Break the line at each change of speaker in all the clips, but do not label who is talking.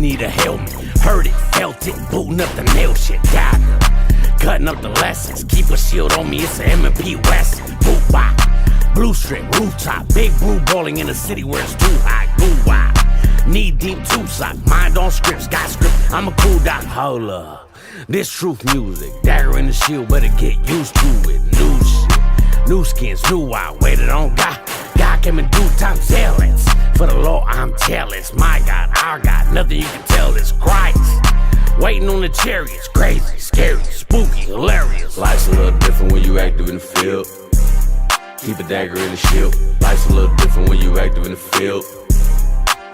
need a helmet. Heard it, felt it, booting up the nail shit. Dagger, cutting up the lessons. Keep a shield on me, it's a M&P West. Boot bop, blue strip, rooftop. Big brew bowling in a city where it's too hot. Goo wide, knee deep, two sock. Mind on scripts, got script. I'm a cool doc. Hold up, this truth music. Dagger in the shield, better get used to it. New shit, new skins, new wild. Waited on God. God came in due time, zealous. For the law, I'm jealous. My God, our God, nothing you can tell is Christ. Waiting on the chariots, crazy, scary, spooky, hilarious. Life's a little different when you active in the field. Keep a dagger in the shield. Life's a little different when you active in the field.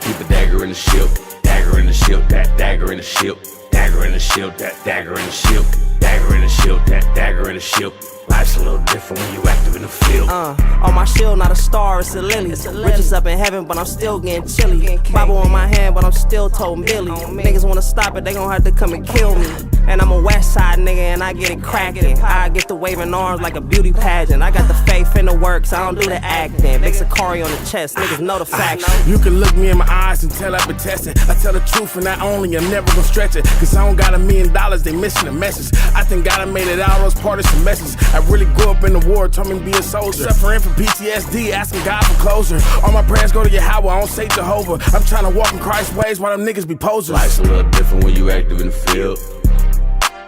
Keep a dagger in the shield. Dagger in the shield, that dagger in the shield. Dagger in the shield, that dagger in the shield. Dagger in the shield, that dagger in the shield. Life's a little different when you active in the field.
On my shield, not a star, it's a lily. Riches up in heaven, but I'm still getting chilly. Bible in my hand, but I'm still toting Billy. Niggas wanna stop it, they gon' have to come and kill me. And I'm a west side nigga, and I get it crackin'. I get the waving arms like a beauty pageant. I got the faith in the works, I don't do the acting. Big Sakari on the chest, niggas know the facts.
You can look me in my eyes and tell I've been testing. I tell the truth and not only, I'm never gonna stretch it. Cause I don't got $1 million, they missing the message. I think God I made it out, those part of some messages. I really grew up in the war, told me to be a soldier. Suffering from PTSD, asking God for closure. All my prayers go to Yahweh, I don't say Jehovah. I'm trying to walk in Christ's ways while them niggas be posers.
Life's a little different when you active in the field.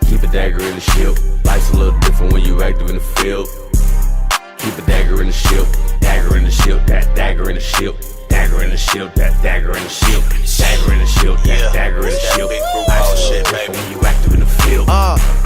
Keep a dagger in the shield. Life's a little different when you active in the field. Keep a dagger in the shield. Dagger in the shield, that dagger in the shield. Dagger in the shield, that dagger in the shield. Dagger in the shield, that dagger in the shield. Life's a little different when you active in the field.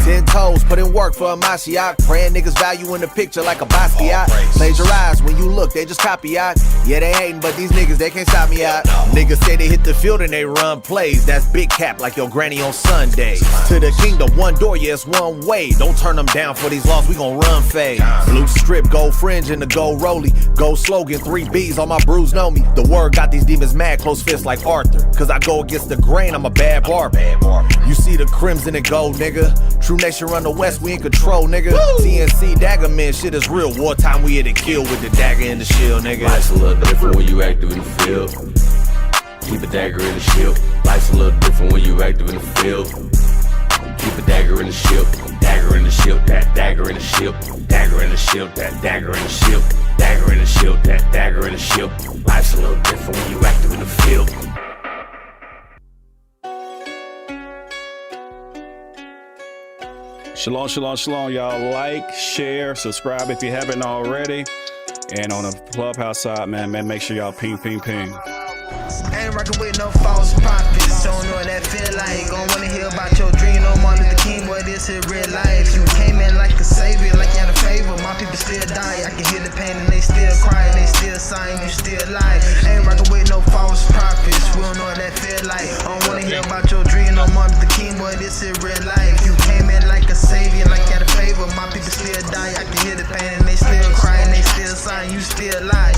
10 toes, put in work for a Mashiach. Praying niggas value in the picture like a Basquiat. Close your eyes when you look, they just copy out. Yeah, they hating, but these niggas, they can't stop me out. Niggas say they hit the field and they run plays. That's big cap like your granny on Sundays. To the kingdom, one door, yeah, it's one way. Don't turn them down for these laws, we gon' run fade. Blue strip, gold fringe, and the gold rollie. Gold slogan, 3 B's, all my brews know me. The word got these demons mad, close fists like Arthur. Cause I go against the grain, I'm a bad barber. You see the crimson and gold, nigga. True nation run the west, we in control, nigga. TNC dagger men, shit is real. Wartime, we here to kill with the dagger in the shield, nigga.
Life's a little different when you active in the field. Keep a dagger in the shield. Life's a little different when you active in the field. Keep a dagger in the shield. Dagger in the shield, that dagger in the shield. Dagger in the shield, that dagger in the shield. Dagger in the shield, that dagger in the shield. Life's a little different when you active in the field.
Shalom, shalom, shalom, y'all. Like, share, subscribe if you haven't already. And on the Clubhouse side, man, make sure y'all ping.
Ain't rockin' with no false prophets. Don't know what that feel like. Gon' wanna hear about your dream. No Martin Luther King, boy, this is real life. You came in like a savior, like you had a favor. My people still die. I can hear the pain and they still cry. They still sighing, you still alive. Ain't rockin' with no false prophets. We don't know what that feel like. Don't wanna hear about your dream. No Martin Luther King, boy, this is real life. You came in like a savior, like you had a favor. My people still die. I can hear the pain and they still cry. They still sighing, you still alive.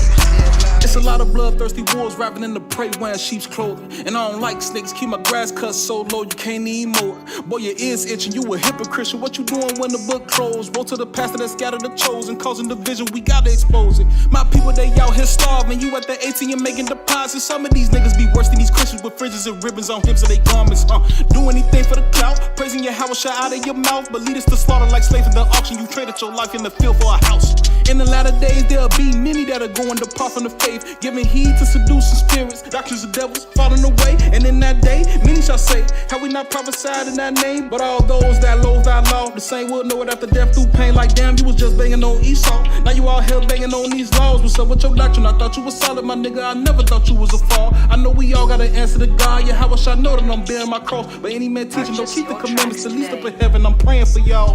It's a lot of bloodthirsty wolves rapping in the prey wearing sheep's clothing. And I don't like snakes, keep my grass cut so low you can't even mow it. Boy, your ears itching, you a hypocrite. What you doing when the book closed? Woe to the pastor that scattered the chosen, causing division, we gotta expose it. My people, they out here starving, you at the ATM making deposits. Some of these niggas be worse than these Christians with fringes and ribbons on hips of their garments. Do anything for the clout, praising your house shot out of your mouth. But lead us to slaughter like slaves in the auction, you traded your life in the field for a house. In the latter days, there'll be many that are going to depart from the faith, giving heed to seducing spirits, doctrines of devils, falling away. And in that day, many shall say, have we not prophesied in that name? But all those that loathe thy law, the same will know it after death through pain. Like damn, you was just banging on Esau. Now you all hell banging on these laws. What's up with your doctrine? I thought you was solid, my nigga. I never thought you was a fall. I know we all gotta answer to God. Yeah, how wish I know that I'm bearing my cross. But any man teaching, don't keep the commandments. At least up in heaven, I'm praying for y'all.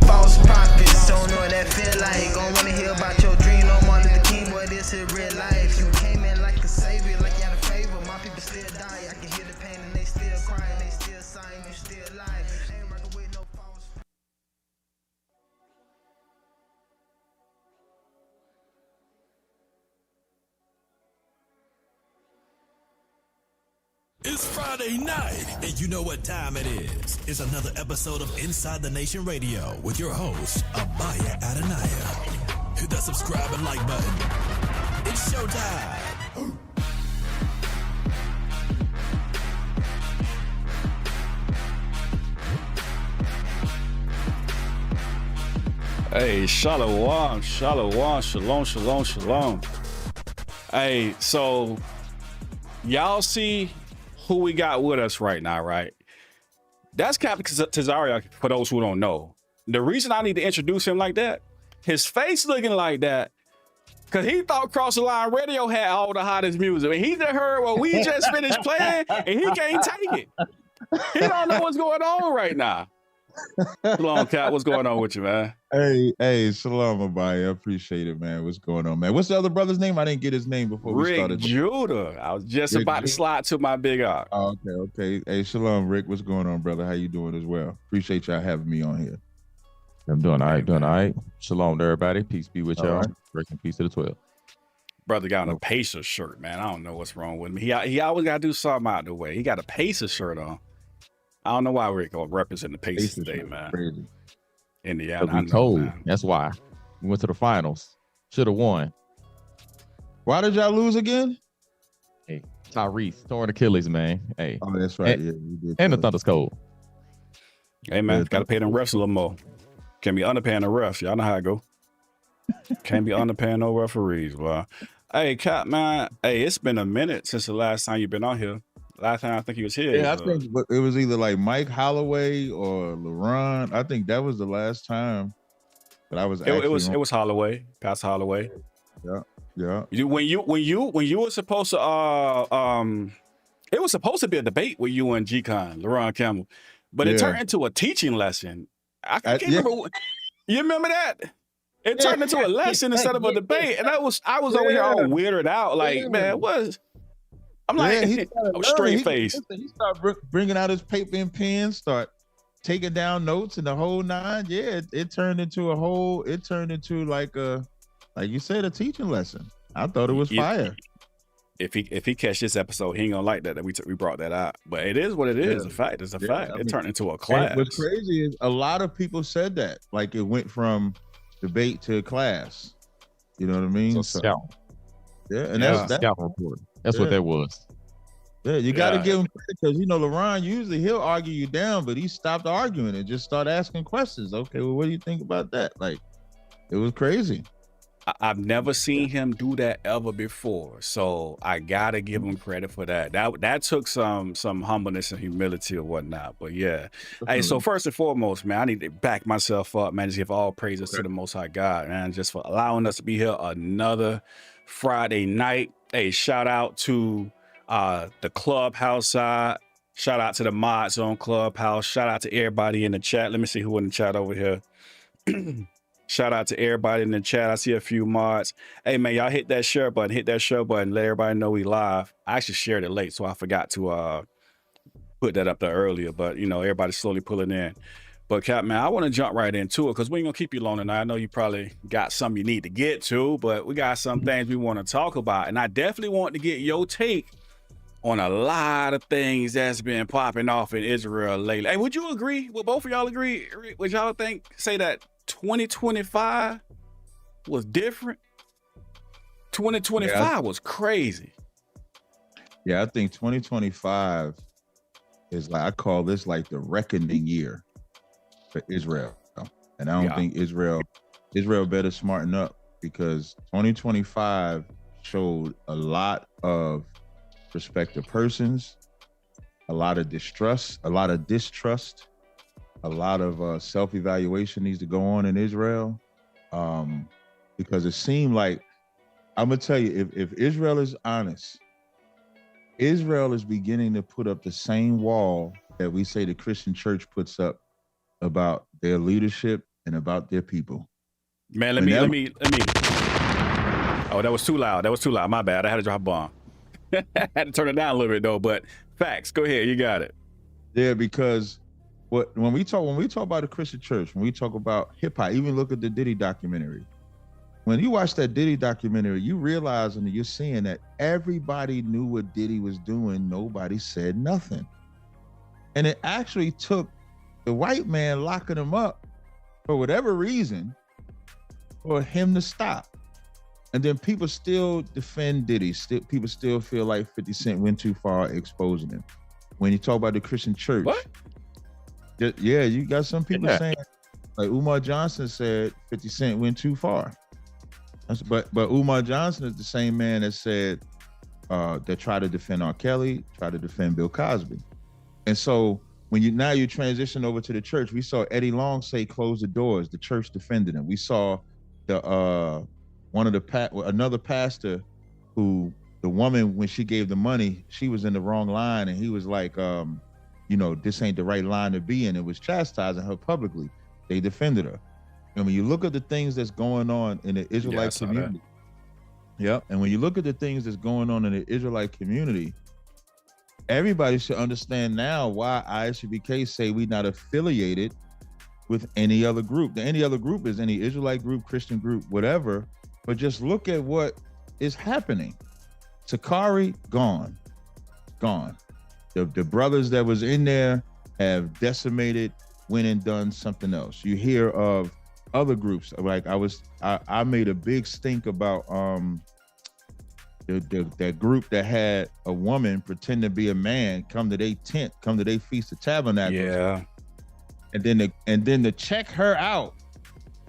False prophets, don't know what that feel like. Gon' wanna hear about your dream. No Martin Luther King, boy, this is real life. You came in like a savior, like you had a favor. My people still die. I can hear the pain and they still cry. They still sighing, you still alive. Ain't rockin' with no false.
It's Friday night, and you know what time it is. It's another episode of Inside the Nation Radio with your host, Abaya Adonaiah. Hit that subscribe and like button. It's showtime.
Hey, shalom, shalom, shalom, shalom, shalom. Hey, so y'all see who we got with us right now, right? That's Capt Tazaryach, for those who don't know. The reason I need to introduce him like that, his face looking like that, because he thought Cross the Line Radio had all the hottest music. And he just heard what we just finished playing, and he can't take it. He don't know what's going on right now. Shalom, Capt. What's going on with you, man?
Hey, shalom, Abaya. I appreciate it, man. What's going on, man? What's the other brother's name? I didn't get his name before we started.
Rick Judah. I was just about to slide to my big art.
Oh, okay. Hey, shalom, Rick. What's going on, brother? How you doing as well? Appreciate y'all having me on here.
I'm doing all right, Shalom to everybody. Peace be with y'all. Grace and peace to the 12.
Brother got on a Pacers shirt, man. I don't know what's wrong with him. He always got to do something out the way. He got a Pacers shirt on. I don't know why Rick gonna represent the Pacers today, man.
Crazy.
Indiana,
I know, man. That's why we went to the finals. Should have won.
Why did y'all lose again?
Hey, Tyrese torn Achilles, man. Hey,
oh, that's right.
And,
yeah, we did.
And the Thunder's cold.
Hey, man, got to pay them refs a little more. Can't be underpaying the refs. Y'all know how it go. Can't be underpaying no referees. Well, hey, Capt, man. Hey, it's been a minute since the last time you've been on here. Last time I think he was here.
Yeah, I think it was either like Mike Holloway or LeBron. I think that was the last time that I was.
It was Holloway, Pastor Holloway.
Yeah.
When you were supposed to it was supposed to be a debate with you and G-Con, LeBron Campbell, but it turned into a teaching lesson. I can't remember. You remember that? It turned into a lesson instead of a debate, and I was over here all weirded out, like, man, what? I'm like, straight face.
He started bringing out his paper and pen, start taking down notes and the whole nine. Yeah, it turned into like you said, a teaching lesson. I thought it was fire.
If he catch this episode, he ain't gonna like that we brought that out. But it is what it is. A fact. It's a fact. It turned into a class.
What's crazy is a lot of people said that. Like it went from debate to class. You know what I mean?
So
and that's
scout report. That's what that was.
Yeah, you got to give him credit because LeBron usually he'll argue you down, but he stopped arguing and just started asking questions. Okay, well, what do you think about that? Like, it was crazy.
I've never seen him do that ever before, so I gotta give him credit for that. That took some humbleness and humility or whatnot. But yeah, hey, so first and foremost, man, I need to back myself up, man. Just give all praises to the Most High God, man, just for allowing us to be here another Friday night. Hey, shout out to the Clubhouse side. Shout out to the mods on Clubhouse. Shout out to everybody in the chat. Let me see who in the chat over here. Shout out to everybody in the chat. I see a few mods. Hey, man, y'all hit that share button. Hit that share button. Let everybody know we live. I actually shared it late, so I forgot to put that up there earlier. But, everybody's slowly pulling in. But, Capt, man, I want to jump right into it because we ain't going to keep you long tonight. I know you probably got something you need to get to, but we got some things we want to talk about. And I definitely want to get your take on a lot of things that's been popping off in Israel lately. Hey, would you agree? Would both of y'all agree? Would y'all say that 2025 was different? 2025 was crazy.
Yeah, I think 2025 is I call this like the reckoning year for Israel. And I don't think Israel better smarten up because 2025 showed a lot of respected persons, a lot of distrust, a lot of self-evaluation needs to go on in Israel, because it seemed like, I'm gonna tell you, if Israel is honest, Israel is beginning to put up the same wall that we say the Christian church puts up about their leadership and about their people.
Man, let me. Oh, that was too loud. My bad. I had to drop a bomb. I had to turn it down a little bit though, but facts. Go ahead, you got it.
Yeah, because when we talk about the Christian church, when we talk about hip hop, even look at the Diddy documentary. When you watch that Diddy documentary, you realize and you're seeing that everybody knew what Diddy was doing. Nobody said nothing, and it actually took the white man locking him up for whatever reason for him to stop. And then people still defend Diddy. People still feel like 50 Cent went too far exposing him. When you talk about the Christian church,
what?
Yeah, you got some people saying Like Umar Johnson said, 50 Cent went too far. But Umar Johnson is the same man that said that tried to defend R. Kelly, tried to defend Bill Cosby. And so when you transition over to the church, we saw Eddie Long say close the doors. The church defended him. We saw another pastor who, the woman, when she gave the money, she was in the wrong line, and he was like, this ain't the right line to be in. It was chastising her publicly. They defended her. And when you look at the things that's going on in the Israelite community, and when you look at the things that's going on in the Israelite community, everybody should understand now why ISUBK say we not affiliated with any other group. Any other group is any Israelite group, Christian group, whatever. But just look at what is happening. Sakari, gone. The brothers that was in there have decimated, went and done something else. You hear of other groups, like I made a big stink about that group that had a woman pretend to be a man come to their tent, come to their Feast of Tabernacles. Yeah. And then to check her out,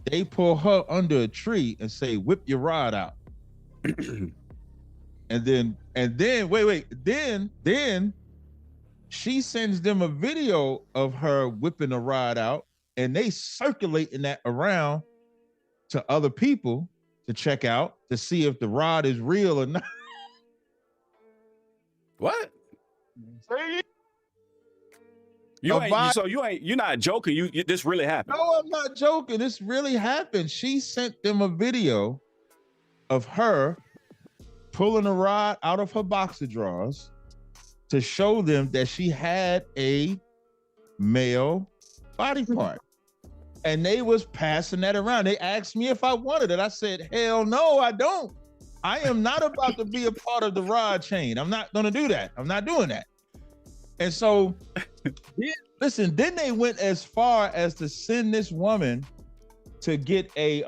they pull her under a tree and say, whip your rod out. and then she sends them a video of her whipping a rod out, and they circulating that around to other people to check out to see if the rod is real or not.
What? You're not joking. This really happened.
No, I'm not joking. This really happened. She sent them a video of her pulling a rod out of her boxer drawers to show them that she had a male body part. And they was passing that around. They asked me if I wanted it. I said, hell no, I don't. I am not about to be a part of the rod chain. I'm not going to do that. I'm not doing that. And so, listen, then they went as far as to send this woman to get a,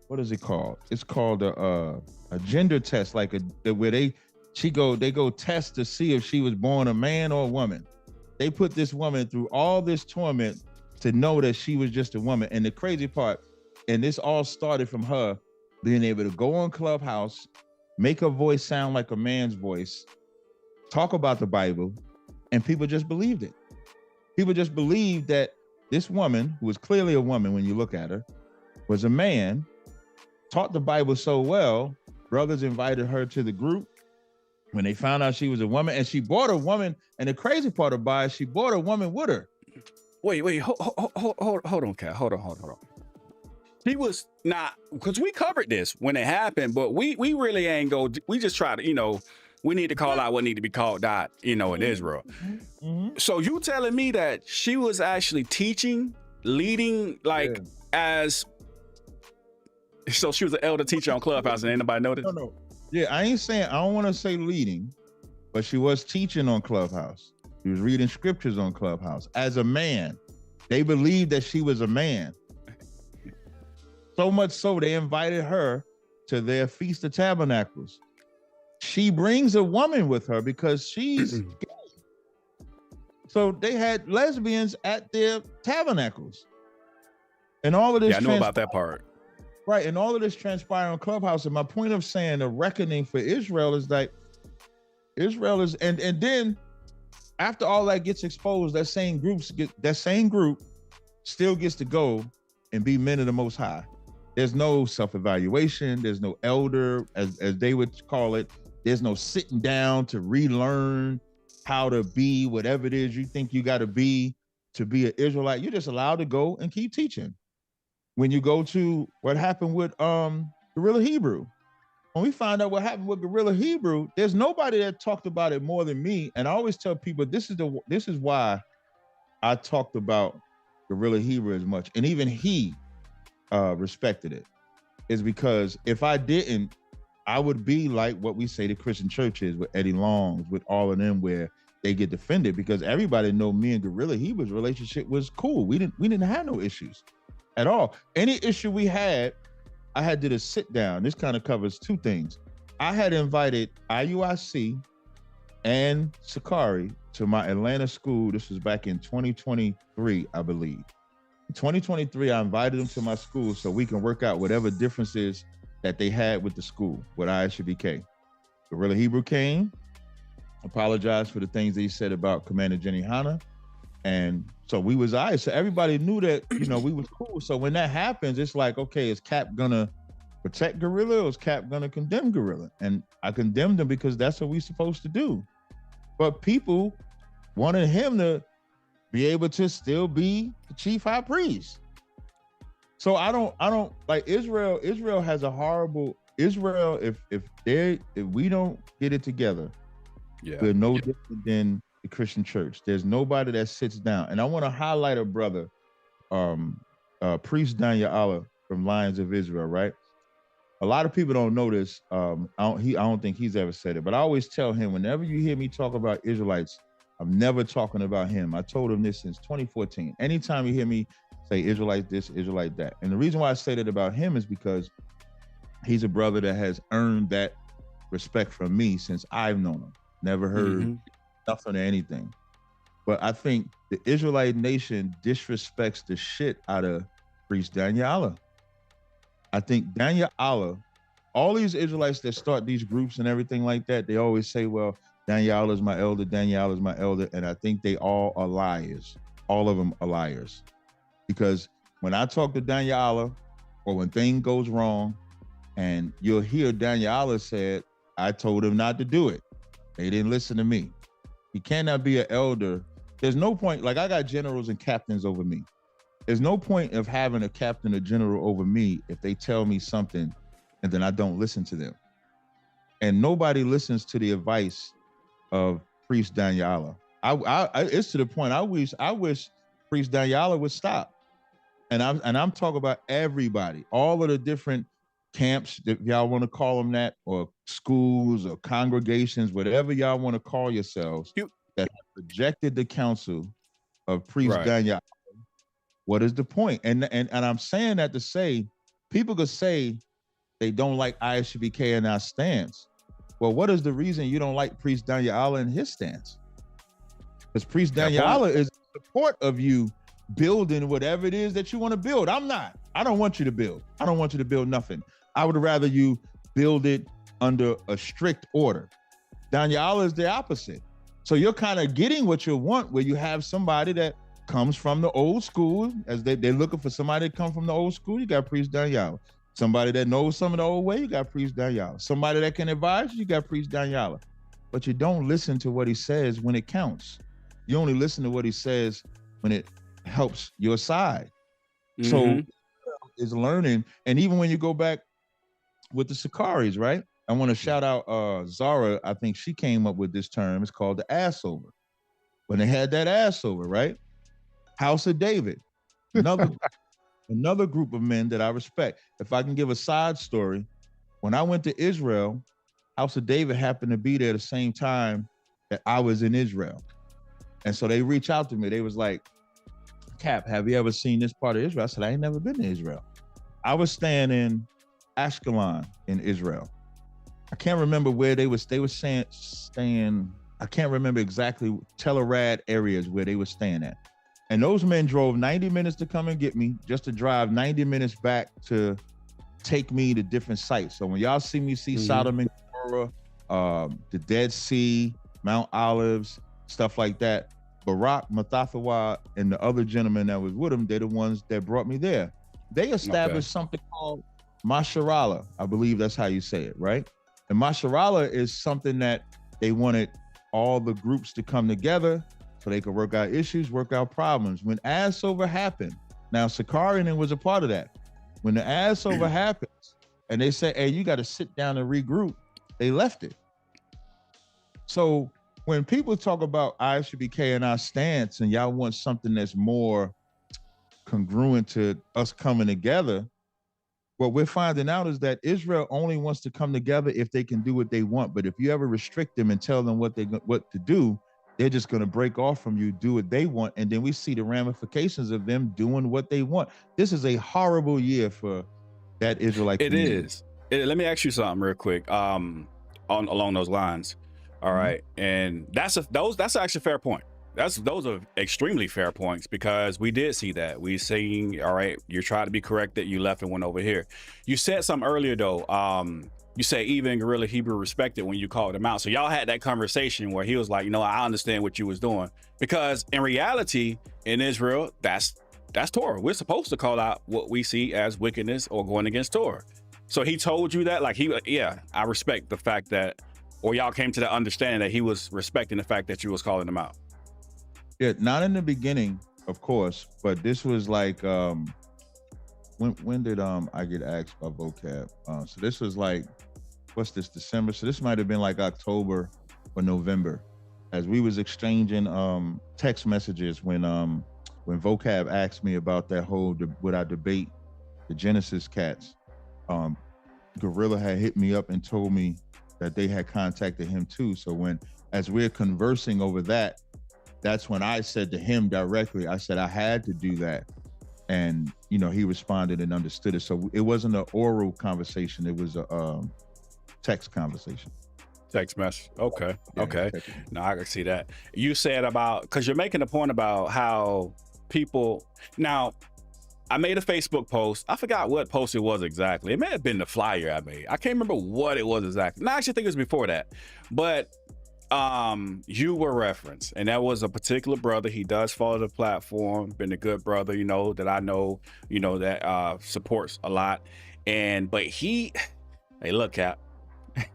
what is it called? It's called a gender test, like where they go test to see if she was born a man or a woman. They put this woman through all this torment to know that she was just a woman. And the crazy part, and this all started from her being able to go on Clubhouse, make her voice sound like a man's voice, talk about the Bible, and people just believed it. People just believed that this woman, who was clearly a woman when you look at her, was a man, taught the Bible so well, brothers invited her to the group. When they found out she was a woman, and she brought a woman, and the crazy part about it, she brought a woman with her.
Wait, hold on, Cat. Hold on. He was not, because we covered this when it happened, but we really ain't we just try to, we need to call out what need to be called out, in Israel. Mm-hmm. So you telling me that she was actually teaching, leading, as, so she was an elder teacher on Clubhouse and ain't nobody noticed?
No. Yeah, I don't want to say leading, but she was teaching on Clubhouse. She was reading scriptures on Clubhouse as a man. They believed that she was a man. So much so they invited her to their Feast of Tabernacles. She brings a woman with her because she's gay. So they had lesbians at their tabernacles. And all of this.
Yeah, I know about that part.
Right, and all of this transpired on Clubhouse. And my point of saying the reckoning for Israel is that Israel is, and then after all that gets exposed, that same group still gets to go and be men of the Most High. There's no self-evaluation. There's no elder, as they would call it. There's no sitting down to relearn how to be whatever it is you think you got to be an Israelite. You're just allowed to go and keep teaching. When you go to what happened with Guerrilla Hebrew, when we find out what happened with Guerrilla Hebrew, there's nobody that talked about it more than me. And I always tell people this is why I talked about Guerrilla Hebrew as much, and even he respected it, is because if I didn't, I would be like what we say the Christian church is with Eddie Longs, with all of them, where they get defended because everybody know me and Guerrilla Hebrew's relationship was cool. We didn't have no issues at all. Any issue we had, I had to just sit down. This kind of covers two things. I had invited IUIC and Sakari to my Atlanta school. This was back in 2023, I believe. 2023, I invited them to my school so we can work out whatever differences that they had with the school, with ISUBK. Gorilla Hebrew came, apologized for the things that he said about Commander Jenny Hanna. And so we was all right. So everybody knew that, you know, we was cool. So when that happens, it's like, okay, is Capt gonna protect Gorilla or is Capt gonna condemn Gorilla? And I condemned him because that's what we supposed to do. But people wanted him to be able to still be the chief high priest. So I don't like Israel. Israel has a horrible Israel. If we don't get it together, we're no different than the Christian church. There's nobody that sits down. And I want to highlight a brother, Priest Daniel Allah from Lions of Israel, right? A lot of people don't know this. I don't think he's ever said it, but I always tell him, whenever you hear me talk about Israelites, I'm never talking about him. I told him this since 2014. Anytime you hear me say Israelite this, Israelite that. And the reason why I say that about him is because he's a brother that has earned that respect from me since I've known him. Never heard nothing or anything. But I think the Israelite nation disrespects the shit out of Priest Daniel Allah. I think Daniel Allah, all these Israelites that start these groups and everything like that, they always say, well, Daniel Allah is my elder, Daniel Allah is my elder. And I think they all are liars. All of them are liars. Because when I talk to Daniel Allah, or when things goes wrong, and you'll hear Daniel Allah said, I told him not to do it. They didn't listen to me. He cannot be an elder. There's no point, like I got generals and captains over me. There's no point of having a captain or general over me if they tell me something and then I don't listen to them. And nobody listens to the advice of Priest Daniel Allah. It's to the point I wish Priest Daniel Allah would stop. And I'm talking about everybody, all of the different camps, if y'all want to call them that, or schools or congregations, whatever y'all want to call yourselves, that have rejected the counsel of Priest Daniel. What is the point? And I'm saying that to say, people could say they don't like ISUBK and our stance. Well, what is the reason you don't like Priest Daniel Allah and his stance? Because Priest Daniel Allah is in support of you building whatever it is that you want to build. I'm not. I don't want you to build. I don't want you to build nothing. I would rather you build it under a strict order. Daniel Allah is the opposite. So you're kind of getting what you want, where you have somebody that comes from the old school, as they're looking for somebody to come from the old school. You got Priest Daniel. Somebody that knows some of the old way, you got Priest Daniel. Somebody that can advise you got Priest Daniel. But you don't listen to what he says when it counts. You only listen to what he says when it helps your side. So is learning. And even when you go back with the Sikaris, right? I want to shout out Zara. I think she came up with this term. It's called the assover. When they had that assover, right? House of David, another group of men that I respect. If I can give a side story, when I went to Israel, House of David happened to be there the same time that I was in Israel. And so they reached out to me. They was like, Cap, have you ever seen this part of Israel? I said, I ain't never been to Israel. I was staying in Ashkelon in Israel. I can't remember where they were staying. I can't remember exactly Telerad areas where they were staying at. And those men drove 90 minutes to come and get me, just to drive 90 minutes back to take me to different sites. So when y'all see me see Sodom and Gomorrah, the Dead Sea, Mount Olives, stuff like that, Barak, Mathathawa, and the other gentleman that was with him, they're the ones that brought me there. They established something called Masharala. I believe that's how you say it, right? And Masharala is something that they wanted all the groups to come together so they could work out issues, work out problems. When Passover happened, now Sakarian was a part of that. When the Passover happens and they say, hey, you got to sit down and regroup, they left it. So when people talk about ISUBK and our stance and y'all want something that's more congruent to us coming together, what we're finding out is that Israel only wants to come together if they can do what they want. But if you ever restrict them and tell them what to do, they're just going to break off from you, do what they want. And then we see the ramifications of them doing what they want. This is a horrible year for that Israelite community.
It is. Let me ask you something real quick along those lines. All right. And that's actually a fair point. those are extremely fair points, because we did see that. We seen, all right, you're trying to be corrected, you left and went over here. You said something earlier though. You say even Gorilla Hebrew respected when you called him out. So y'all had that conversation where he was like, I understand what you was doing, because in reality in Israel, that's Torah. We're supposed to call out what we see as wickedness or going against Torah. So he told you that, like, I respect the fact that, or y'all came to the understanding that he was respecting the fact that you was calling him out.
Yeah, not in the beginning, of course, but this was like, when did I get asked by vocab? So this was like, what's this, December? So this might have been like October or November, as we was exchanging text messages when vocab asked me about that whole would I debate the Genesis cats. Gorilla had hit me up and told me that they had contacted him too. So as we're conversing over that, that's when I said to him directly, I said I had to do that. And, he responded and understood it. So it wasn't an oral conversation. It was a text conversation.
Text message. Okay.
Yeah,
okay. Now I can see that. You said because you're making a point about how people, now I made a Facebook post. I forgot what post it was exactly. It may have been the flyer I made. I can't remember what it was exactly. No, I actually think it was before that. But you were referenced, and that was a particular brother. He does follow the platform, been a good brother, that I know, that supports a lot. But hey, look, Cap,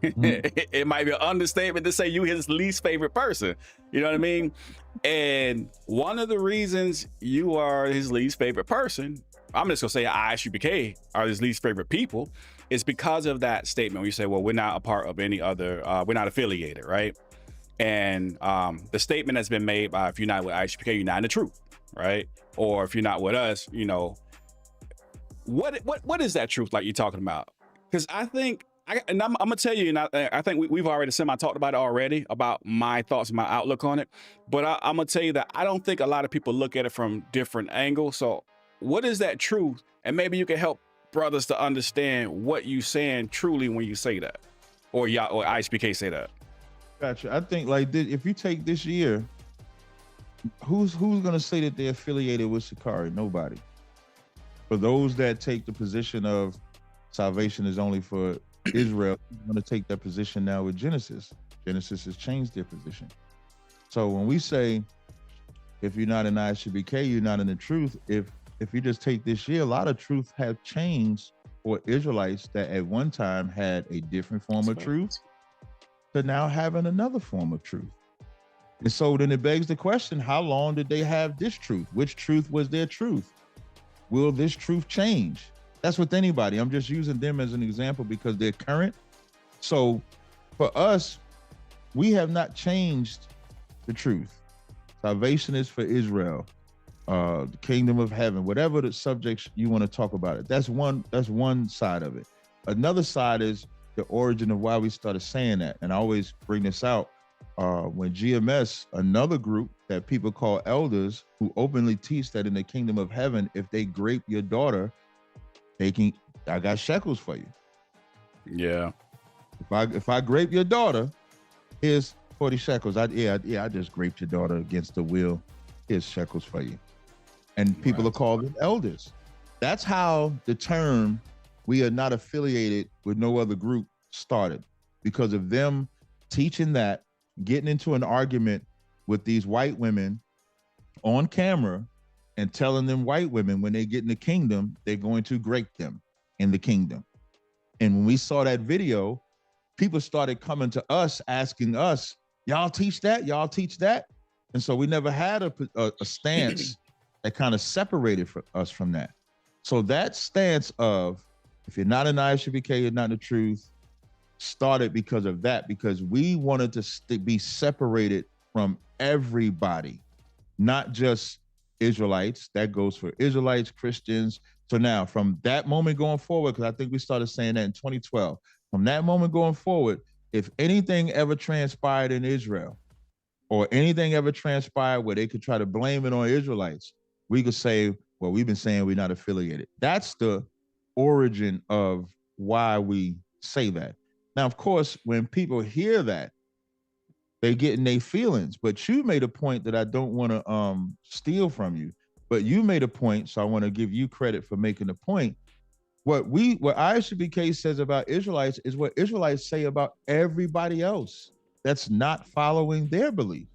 it might be an understatement to say you his least favorite person. You know what I mean? And one of the reasons you are his least favorite person, I'm just gonna say ISUPK are his least favorite people, is because of that statement when you say, well, we're not a part of any other, we're not affiliated, right? And the statement that's been made by, if you're not with ISUPK, you're not in the truth, right? Or if you're not with us, what is that truth like you're talking about? Because I think, I'm gonna tell you, and I think we've already talked about it already, about my thoughts and my outlook on it. But I'm gonna tell you that I don't think a lot of people look at it from different angles. So what is that truth? And maybe you can help brothers to understand what you saying truly when you say that, or ISPK say that.
Gotcha. I think if you take this year, who's gonna say that they're affiliated with Sakari? Nobody. For those that take the position of salvation is only for Israel, I'm gonna take that position now with Genesis. Genesis has changed their position. So when we say, if you're not in ISUBK, you're not in the truth. If you just take this year, a lot of truth have changed for Israelites that at one time had a different form of truth to now having another form of truth. And so then it begs the question, how long did they have this truth? Which truth was their truth? Will this truth change? That's with anybody. I'm just using them as an example because they're current. So for us, we have not changed the truth. Salvation is for Israel, the kingdom of heaven, whatever the subjects you want to talk about it. That's one side of it. Another side is the origin of why we started saying that. And I always bring this out when GMS, another group that people call elders, who openly teach that in the kingdom of heaven, if they grape your daughter, I got shekels for you.
Yeah.
If I grape your daughter, here's 40 shekels. I just graped your daughter against the will. Here's shekels for you. And people are called them elders. That's how the term "we are not affiliated with no other group" started, because of them teaching that, getting into an argument with these white women on camera and telling them white women when they get in the kingdom, they're going to grape them in the kingdom. And when we saw that video, people started coming to us asking us, y'all teach that? Y'all teach that? And so we never had a stance that kind of separated us from that. So that stance of, if you're not an ISUBK, you're not in the truth, started because of that, because we wanted to be separated from everybody, not just Israelites. That goes for Israelites, Christians. So now from that moment going forward, because I think we started saying that in 2012, from that moment going forward, if anything ever transpired in Israel or anything ever transpired where they could try to blame it on Israelites, we could say, well, we've been saying we're not affiliated. That's the origin of why we say that. Now, of course, when people hear that, They get in their feelings. But you made a point that I don't want to steal from you. But you made a point, so I want to give you credit for making the point. What ISBK says about Israelites is what Israelites say about everybody else that's not following their belief.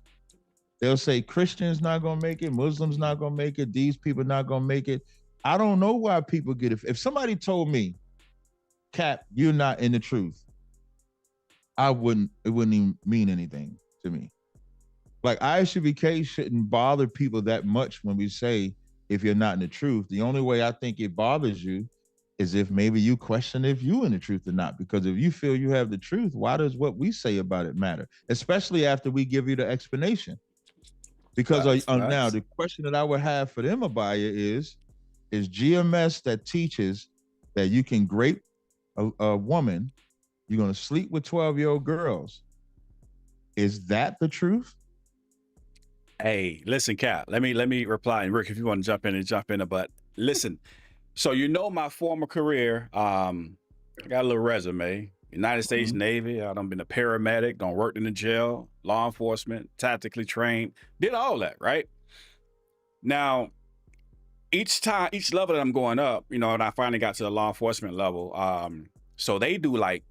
They'll say Christians not gonna make it, Muslims not gonna make it, these people not gonna make it. I don't know why people get it. If somebody told me, Capt, you're not in the truth, it wouldn't even mean anything to me. Like ISBK shouldn't bother people that much when we say if you're not in the truth. The only way I think it bothers you is if maybe you question if you in the truth or not. Because if you feel you have the truth, why does what we say about it matter? Especially after we give you the explanation. Because now the question that I would have for them, Abaya, is GMS that teaches that you can grape a woman, you're gonna sleep with 12-year-old girls. Is that the truth?
Hey, listen, Cap. Let me reply, and Rick, if you want to jump in. But listen, so my former career. I got a little resume. United States Navy. I done been a paramedic. Done worked in the jail, law enforcement, tactically trained. Did all that, right? Now, each level that I'm going up, and I finally got to the law enforcement level. So they do like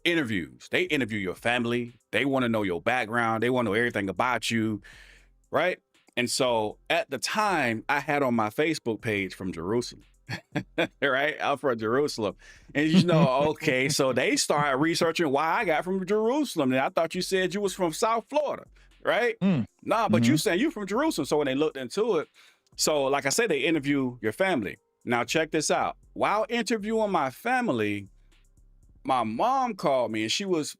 interviews. They interview your family. They want to know your background. They want to know everything about you. Right. And so at the time I had on my Facebook page from Jerusalem, right? I'm from Jerusalem. And okay, so they started researching why I got from Jerusalem. And I thought you said you was from South Florida, right? Nah, but you saying you from Jerusalem. So when they looked into it, so like I said, they interview your family. Now check this out. While interviewing my family, my mom called me and she was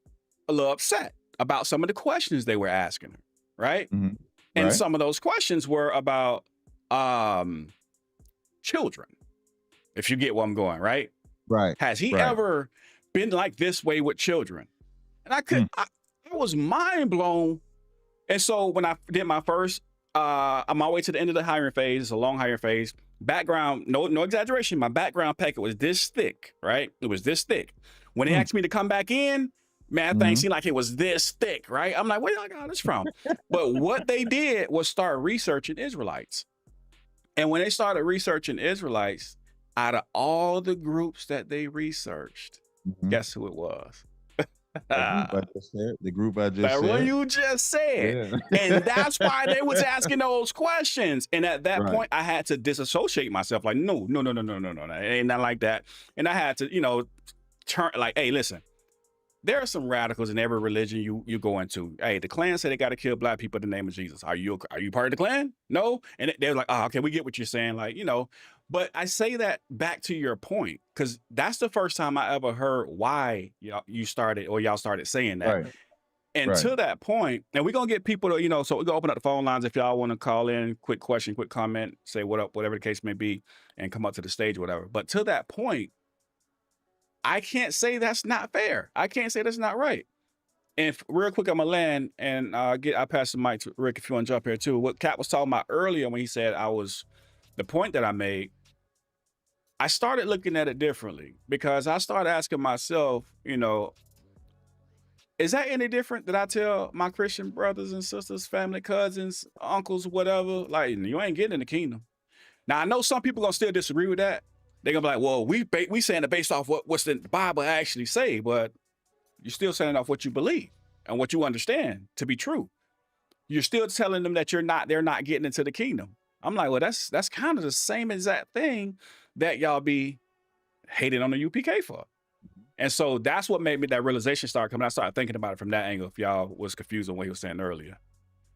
a little upset about some of the questions they were asking her, right? And some of those questions were about children, if you get where I'm going, right?
Right.
Has he ever been like this way with children? And I was mind blown. And so when I did my first, on my way to the end of the hiring phase, it's a long hiring phase, background, no exaggeration, my background packet was this thick, right? It was this thick. When they asked me to come back in, man, things seemed like it was this thick, right? I'm like, where y'all got this from? But what they did was start researching Israelites. And when they started researching Israelites, out of all the groups that they researched, guess who it was?
The group I just said.
What you just said. Yeah. And that's why they was asking those questions. And at that point, I had to disassociate myself. Like, no. It ain't not like that. And I had to, turn like, hey, listen. There are some radicals in every religion you go into. Hey, the Klan said they got to kill black people in the name of Jesus. Are you part of the Klan? No. And they're like, oh, okay, we get what you're saying. Like, but I say that back to your point, because that's the first time I ever heard why y'all started saying that. Right. And to that point, and we're going to get people to, so we're going to open up the phone lines if y'all want to call in, quick question, quick comment, say what up, whatever the case may be, and come up to the stage or whatever. But to that point, I can't say that's not fair. I can't say that's not right. And real quick, I'm going to land and I'll pass the mic to Rick if you want to jump here too. What Capt was talking about earlier when he said the point that I made, I started looking at it differently because I started asking myself, is that any different that I tell my Christian brothers and sisters, family, cousins, uncles, whatever, like, you ain't getting in the kingdom. Now, I know some people going to still disagree with that. They're going to be like, well, we saying it based off what's the Bible actually say, but you're still saying off what you believe and what you understand to be true. You're still telling them that they're not getting into the kingdom. I'm like, well, that's kind of the same exact thing that y'all be hating on the UPK for. And so that's what made me that realization start coming. I started thinking about it from that angle, if y'all was confused on what he was saying earlier.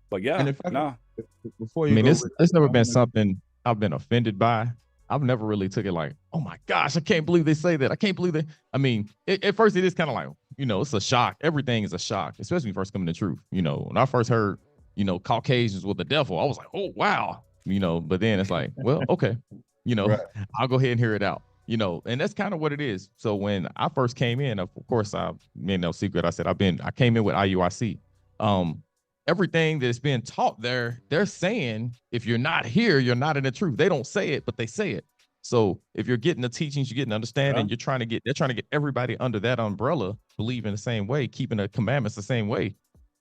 But yeah,
before you
it's never been something I've been offended by. I've never really took it like, oh my gosh, I can't believe they say that. I can't believe that. I mean, at first it is kind of like, it's a shock. Everything is a shock, especially when you first come to the truth. When I first heard, Caucasians were the devil, I was like, oh, wow. But then it's like, well, okay, I'll go ahead and hear it out, and that's kind of what it is. So when I first came in, of course, I made no secret. I said, I came in with IUIC. Everything that's being taught there, they're saying, if you're not here, you're not in the truth. They don't say it, but they say it. So if you're getting the teachings, you're getting the understanding, they're trying to get everybody under that umbrella, believing the same way, keeping the commandments the same way.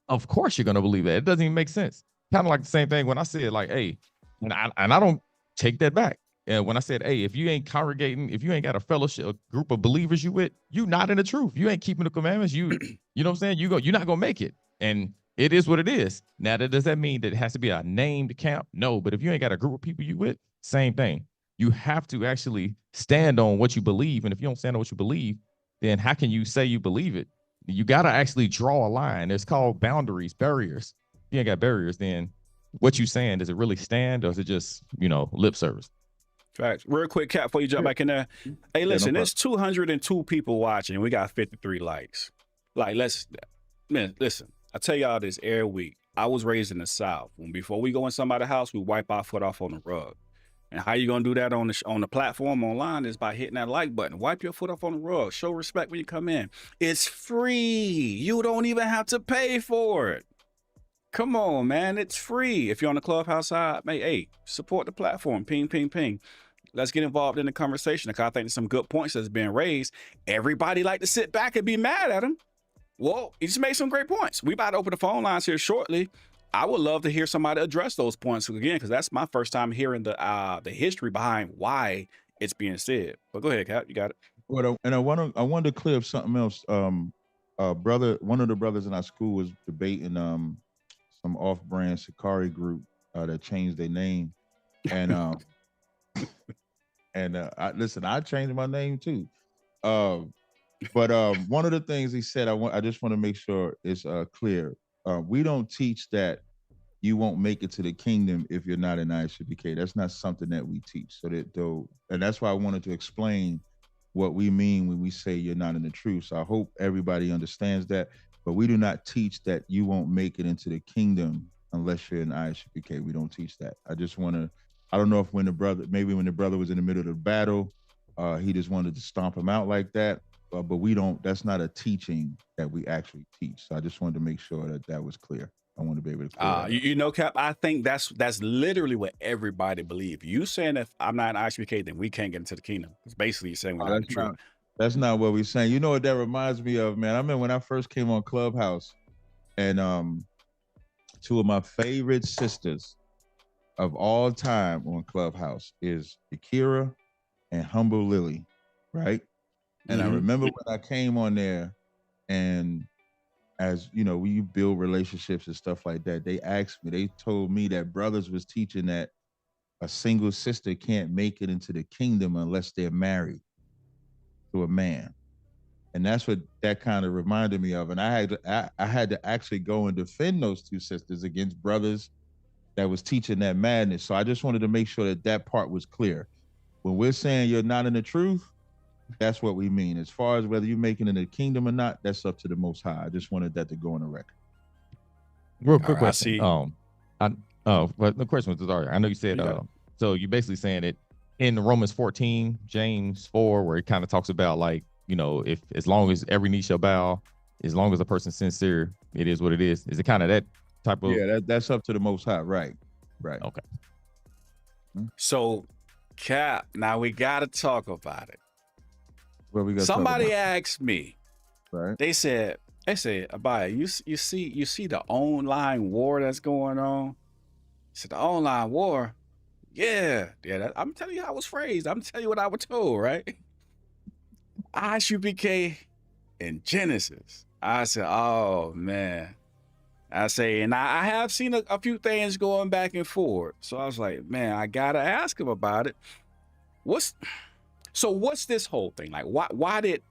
of course you're gonna believe that. It doesn't even make sense. Kind of like the same thing when I said like, hey, and I don't take that back. And when I said, hey, if you ain't congregating, if you ain't got a fellowship, a group of believers you with, you not in the truth. You ain't keeping the commandments. You know what I'm saying? You're not gonna make it. And it is what it is. Now, does that mean that it has to be a named camp? No, but if you ain't got a group of people you with, same thing. You have to actually stand on what you believe. And if you don't stand on what you believe, then how can you say you believe it? You got to actually draw a line. It's called boundaries, barriers. If you ain't got barriers, then what you saying, does it really stand, or is it just, lip service?
Facts. Real quick, Cap, before you jump back in there. Hey, listen, there's 202 people watching. We got 53 likes. Like, listen, I tell y'all this every week. I was raised in the South. Before we go in somebody's house, we wipe our foot off on the rug. And how you gonna do that on the platform online is by hitting that like button. Wipe your foot off on the rug. Show respect when you come in. It's free. You don't even have to pay for it. Come on, man. It's free. If you're on the Clubhouse side, hey, support the platform. Ping, ping, ping. Let's get involved in the conversation. Because I think there's some good points that's being raised. Everybody like to sit back and be mad at him. Well, he just made some great points. We about to open the phone lines here shortly. I would love to hear somebody address those points again, because that's my first time hearing the history behind why it's being said. But go ahead, Cap, you got it.
Well, and I wanted to clear up something else. Brother, one of the brothers in our school was debating some off-brand Sakari group that changed their name, and I changed my name too. But one of the things he said, I just want to make sure it's clear. We don't teach that you won't make it to the kingdom if you're not an ISUPK. That's not something that we teach. And that's why I wanted to explain what we mean when we say you're not in the truth. So I hope everybody understands that. But we do not teach that you won't make it into the kingdom unless you're an ISUPK. We don't teach that. I don't know if when the brother was in the middle of the battle, he just wanted to stomp him out like that. But we don't, that's not a teaching that we actually teach. So I just wanted to make sure that was clear. I want to be able to clear
Cap, I think that's literally what everybody believes. You saying if I'm not an ISUPK, then we can't get into the kingdom. It's basically saying we're not true.
That's not what we're saying. You know what that reminds me of, man? I remember when I first came on Clubhouse, and two of my favorite sisters of all time on Clubhouse is Akira and Humble Lily, right? And I remember when I came on there, and as you know, we build relationships and stuff like that, they told me that brothers was teaching that a single sister can't make it into the kingdom unless they're married to a man. And that's what that kind of reminded me of. And I had to actually go and defend those two sisters against brothers that was teaching that madness. So I just wanted to make sure that part was clear. When we're saying you're not in the truth, that's what we mean. As far as whether you're making it in the kingdom or not, that's up to the Most High. I just wanted that to go on the record.
Real quick question. But the question was, Tazaryach, I know you said, so you're basically saying it in Romans 14, James 4, where it kind of talks about like, if as long as every knee shall bow, as long as a person's sincere, it is what it is. Is it kind of that type of?
Yeah, that's up to the Most High. Right.
Okay.
So, Cap, now we got to talk about it.
Somebody
asked me,
right?
They said, Abaya, you see the online war that's going on? I said, the online war? Yeah. I'm telling you how I was phrased. I'm telling you what I was told, right? ISUPK in Genesis. I said, oh man. I say, and I have seen a few things going back and forth. So I was like, man, I gotta ask him about it. What's this whole thing? Like, why did,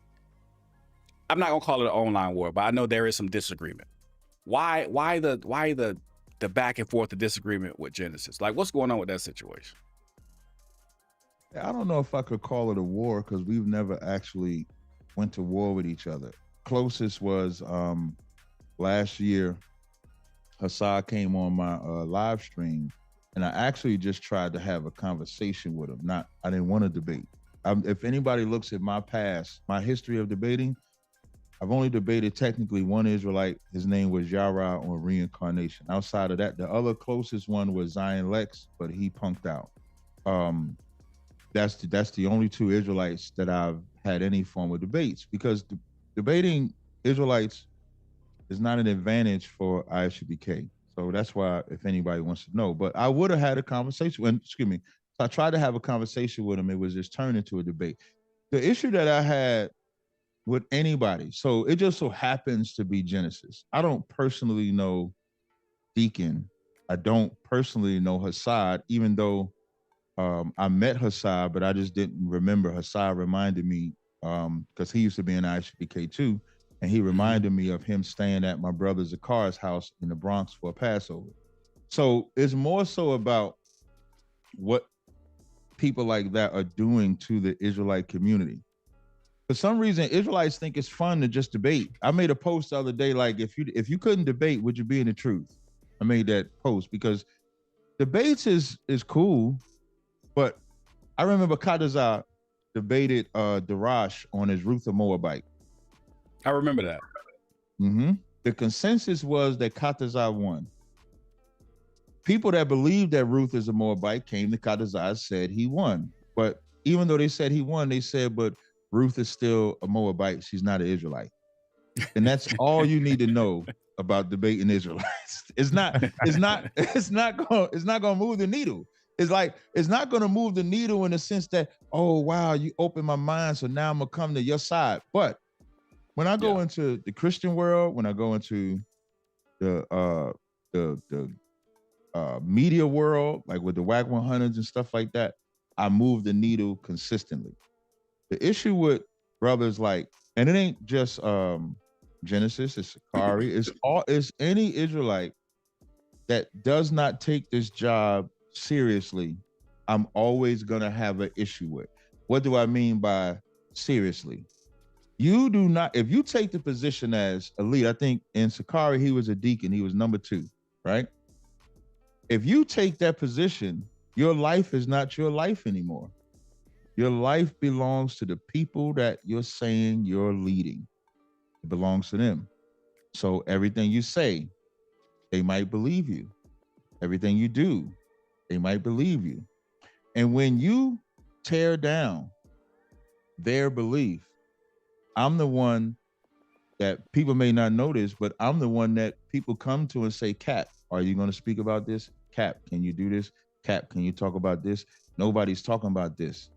I'm not gonna call it an online war, but I know there is some disagreement. Why the back and forth, the disagreement with Genesis? Like, what's going on with that situation?
I don't know if I could call it a war, because we've never actually went to war with each other. Closest was last year, Hassan came on my live stream, and I actually just tried to have a conversation with him. I didn't want to debate. If anybody looks at my past, my history of debating, I've only debated technically one Israelite. His name was Yara on reincarnation. Outside of that, the other closest one was Zion Lex, but he punked out. That's the only two Israelites that I've had any form of debates, because debating Israelites not an advantage for ISUBK. So that's why, if anybody wants to know, but I would have had a conversation. Excuse me. So I tried to have a conversation with him. It was just turned into a debate. The issue that I had with anybody, so it just so happens to be Genesis. I don't personally know Deacon. I don't personally know Hassad, even though I met Hassad, but I just didn't remember. Hassad reminded me because he used to be in ISBK too, and he reminded me of him staying at my brother Zakar's house in the Bronx for a Passover. So it's more so about what people like that are doing to the Israelite community. For some reason, Israelites think it's fun to just debate. I made a post the other day, like, if you couldn't debate, would you be in the truth? I made that post because debates is cool, but I remember Kadazar debated Darash on his Ruth the Moabite.
I remember that.
Mm-hmm. The consensus was that Kadazar won. People that believed that Ruth is a Moabite came to Kadazar and said he won. But even though they said he won, they said, but Ruth is still a Moabite. She's not an Israelite. And that's all you need to know about debating Israelites. It's not gonna move the needle. It's not gonna move the needle in the sense that, oh wow, you opened my mind, so now I'm gonna come to your side. But when I go into the Christian world, when I go into the media world, like with the WAC 100s and stuff like that, I move the needle consistently. The issue with brothers like, and it ain't just Genesis, it's Sakari, it's any Israelite that does not take this job seriously, I'm always gonna have an issue with. What do I mean by seriously? You do not, if you take the position as elite, I think in Sakari, he was a deacon, he was number 2, right? If you take that position, your life is not your life anymore. Your life belongs to the people that you're saying you're leading. It belongs to them. So everything you say, they might believe you. Everything you do, they might believe you. And when you tear down their belief, I'm the one that people may not notice, but I'm the one that people come to and say, Capt, are you going to speak about this? Capt, can you do this? Capt, can you talk about this? Nobody's talking about this.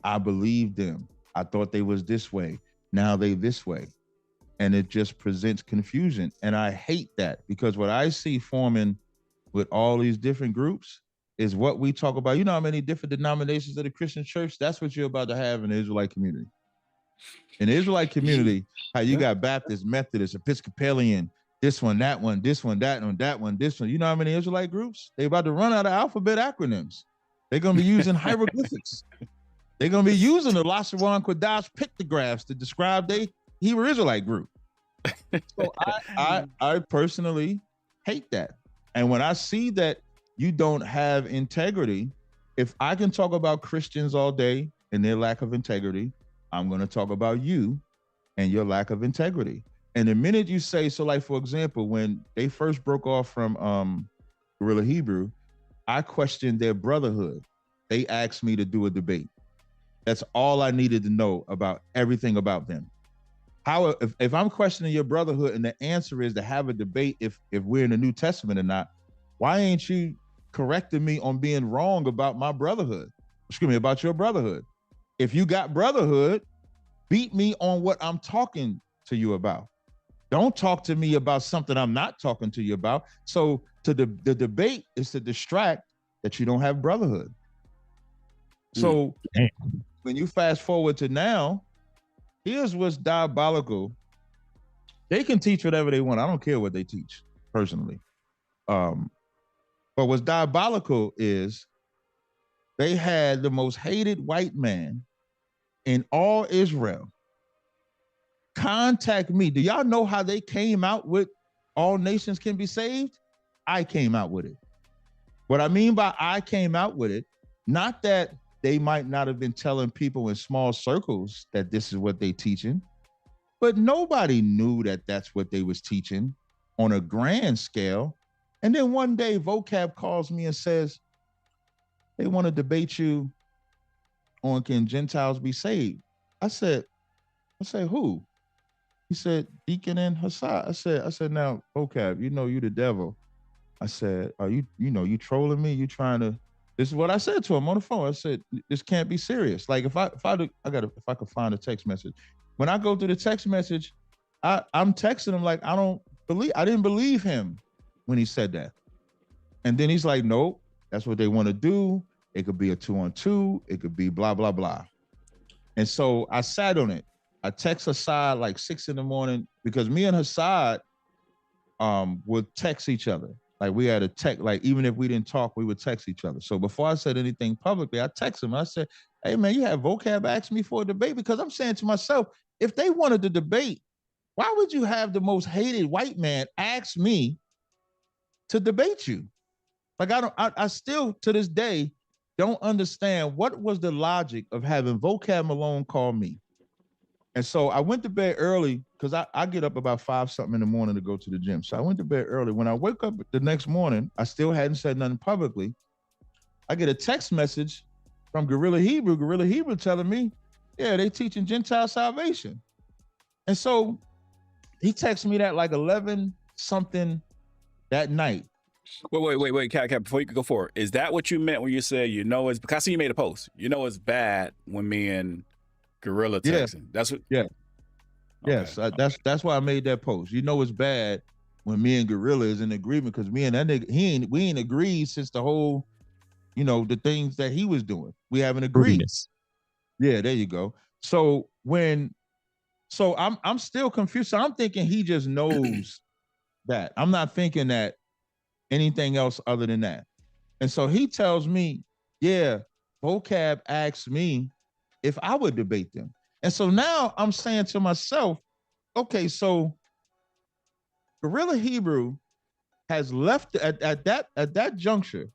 I believed them. I thought they was this way. Now they this way. And it just presents confusion. And I hate that, because what I see forming with all these different groups is what we talk about. You know how many different denominations of the Christian church? That's what you're about to have in the Israelite community. In the Israelite community, how you got Baptist, Methodist, Episcopalian, this one, that one, this one, that one, this one. You know how many Israelite groups? They about to run out of alphabet acronyms. They're going to be using hieroglyphics. They're going to be using the Lashawan Kodash pictographs to describe their Hebrew Israelite group. So I personally hate that. And when I see that you don't have integrity, if I can talk about Christians all day and their lack of integrity, I'm going to talk about you and your lack of integrity. And the minute you say, so like, for example, when they first broke off from Guerrilla Hebrew, I questioned their brotherhood. They asked me to do a debate. That's all I needed to know about everything about them. How, if I'm questioning your brotherhood and the answer is to have a debate if we're in the New Testament or not, why ain't you correcting me on being wrong about my brotherhood? Excuse me, about your brotherhood. If you got brotherhood, beat me on what I'm talking to you about. Don't talk to me about something I'm not talking to you about. So the debate is to distract that you don't have brotherhood. So when you fast forward to now, here's what's diabolical. They can teach whatever they want. I don't care what they teach, personally. But what's diabolical is they had the most hated white man in all Israel contact me. Do y'all know how they came out with all nations can be saved? I came out with it. What I mean by I came out with it, not that they might not have been telling people in small circles that this is what they teaching, but nobody knew that that's what they was teaching on a grand scale. And then one day Vocab calls me and says, they want to debate you on can Gentiles be saved? I said, who? He said, Deacon and Hassad. I said, now, vocab, you know you the devil. I said, are you you trolling me? You trying to, this is what I said to him on the phone. I said, this can't be serious. Like if I could find a text message. When I go through the text message, I'm texting him like I didn't believe him when he said that. And then he's like, nope, that's what they want to do. It could be a 2-on-2. It could be blah, blah, blah. And so I sat on it. I text Hassad like 6 a.m. because me and Hassad would text each other. Like we had a text, like even if we didn't talk, we would text each other. So before I said anything publicly, I texted him. I said, hey man, you have vocab ask me for a debate? Because I'm saying to myself, if they wanted to debate, why would you have the most hated white man ask me to debate you? Like I still to this day don't understand what was the logic of having Vocab Malone call me. And so I went to bed early because I get up about 5-something in the morning to go to the gym. So I went to bed early. When I wake up the next morning, I still hadn't said nothing publicly. I get a text message from Gorilla Hebrew telling me, yeah, they teaching Gentile salvation. And so he texted me that like 11-something that night.
Wait, Cap, before you go forward, is that what you meant when you said, it's, because I see you made a post, it's bad when me and Gorilla texting? That's what.
Yeah.
Okay.
Yes, that's why I made that post. It's bad when me and Gorilla is in agreement because me and that nigga, we ain't agreed since the whole, the things that he was doing. We haven't agreed.
Brutiness.
Yeah, there you go. So I'm still confused. So I'm thinking he just knows that. I'm not thinking that anything else other than that. And so he tells me, yeah, Vocab asked me if I would debate them. And so now I'm saying to myself, okay, so Gorilla Hebrew has left at that juncture.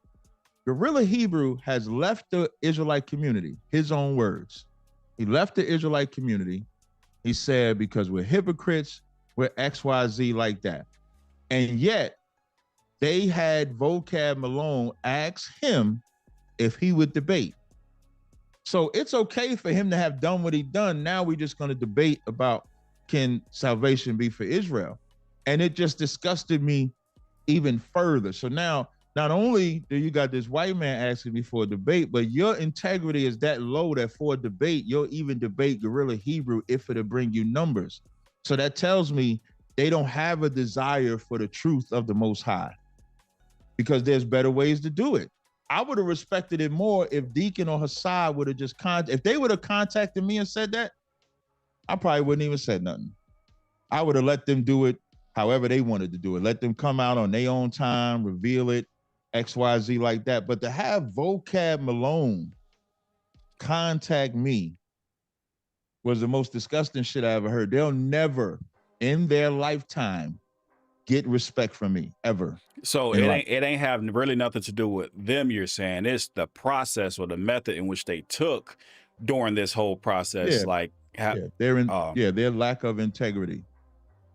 Gorilla Hebrew has left the Israelite community, his own words. He left the Israelite community. He said, because we're hypocrites, we're XYZ like that. And yet they had Vocab Malone ask him if he would debate. So it's okay for him to have done what he done. Now we're just going to debate about, can salvation be for Israel? And it just disgusted me even further. So now, not only do you got this white man asking me for a debate, but your integrity is that low that for a debate, you'll even debate Gorilla Hebrew if it'll bring you numbers. So that tells me they don't have a desire for the truth of the Most High, because there's better ways to do it. I would have respected it more if Deacon or Hassad would have just if they would have contacted me and said that, I probably wouldn't even said nothing. I would have let them do it however they wanted to do it. Let them come out on their own time, reveal it, XYZ like that. But to have Vocab Malone contact me was the most disgusting shit I ever heard. They'll never in their lifetime get respect from me ever.
So it ain't have really nothing to do with them, you're saying. It's the process or the method in which they took during this whole process.
Yeah. Their lack of integrity.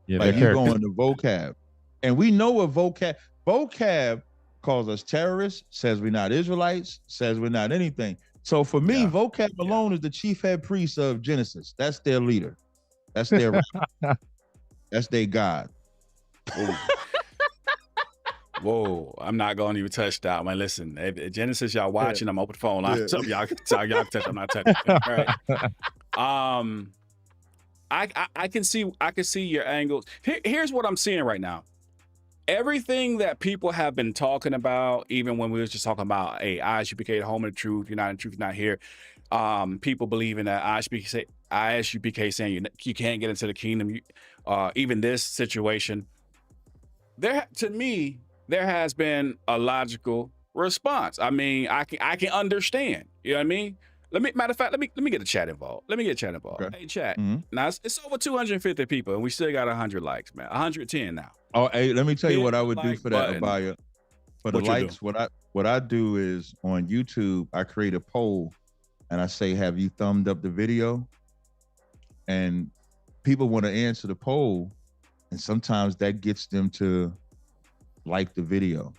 Yeah,
like you going to Vocab. And we know what Vocab calls us terrorists, says we're not Israelites, says we're not anything. So for me, Vocab Malone is the chief head priest of Genesis. That's their leader. That's their that's their God.
Whoa, I'm not going to even touch that. Man, listen, if Genesis, y'all watching, I'm open the phone line. So y'all can touch. I'm not touching. All right. I can see your angles. Here's what I'm seeing right now. Everything that people have been talking about, even when we was just talking about, hey, ISUPK, the home of the truth, you're not in truth, you're not here. People believing that ISUPK saying you can't get into the kingdom. Even this situation, to me, there has been a logical response. I mean, I can understand. You know what I mean? Matter of fact, let me get the chat involved. Okay. Hey, chat. Mm-hmm. Now it's over 250 people, and we still got 100 likes, man. 110 now.
Oh, hey, let me tell you what I would do for that, Abaya. For the likes, what I do is on YouTube, I create a poll, and I say, "Have you thumbed up the video?" And people want to answer the poll, and sometimes that gets them to like the video.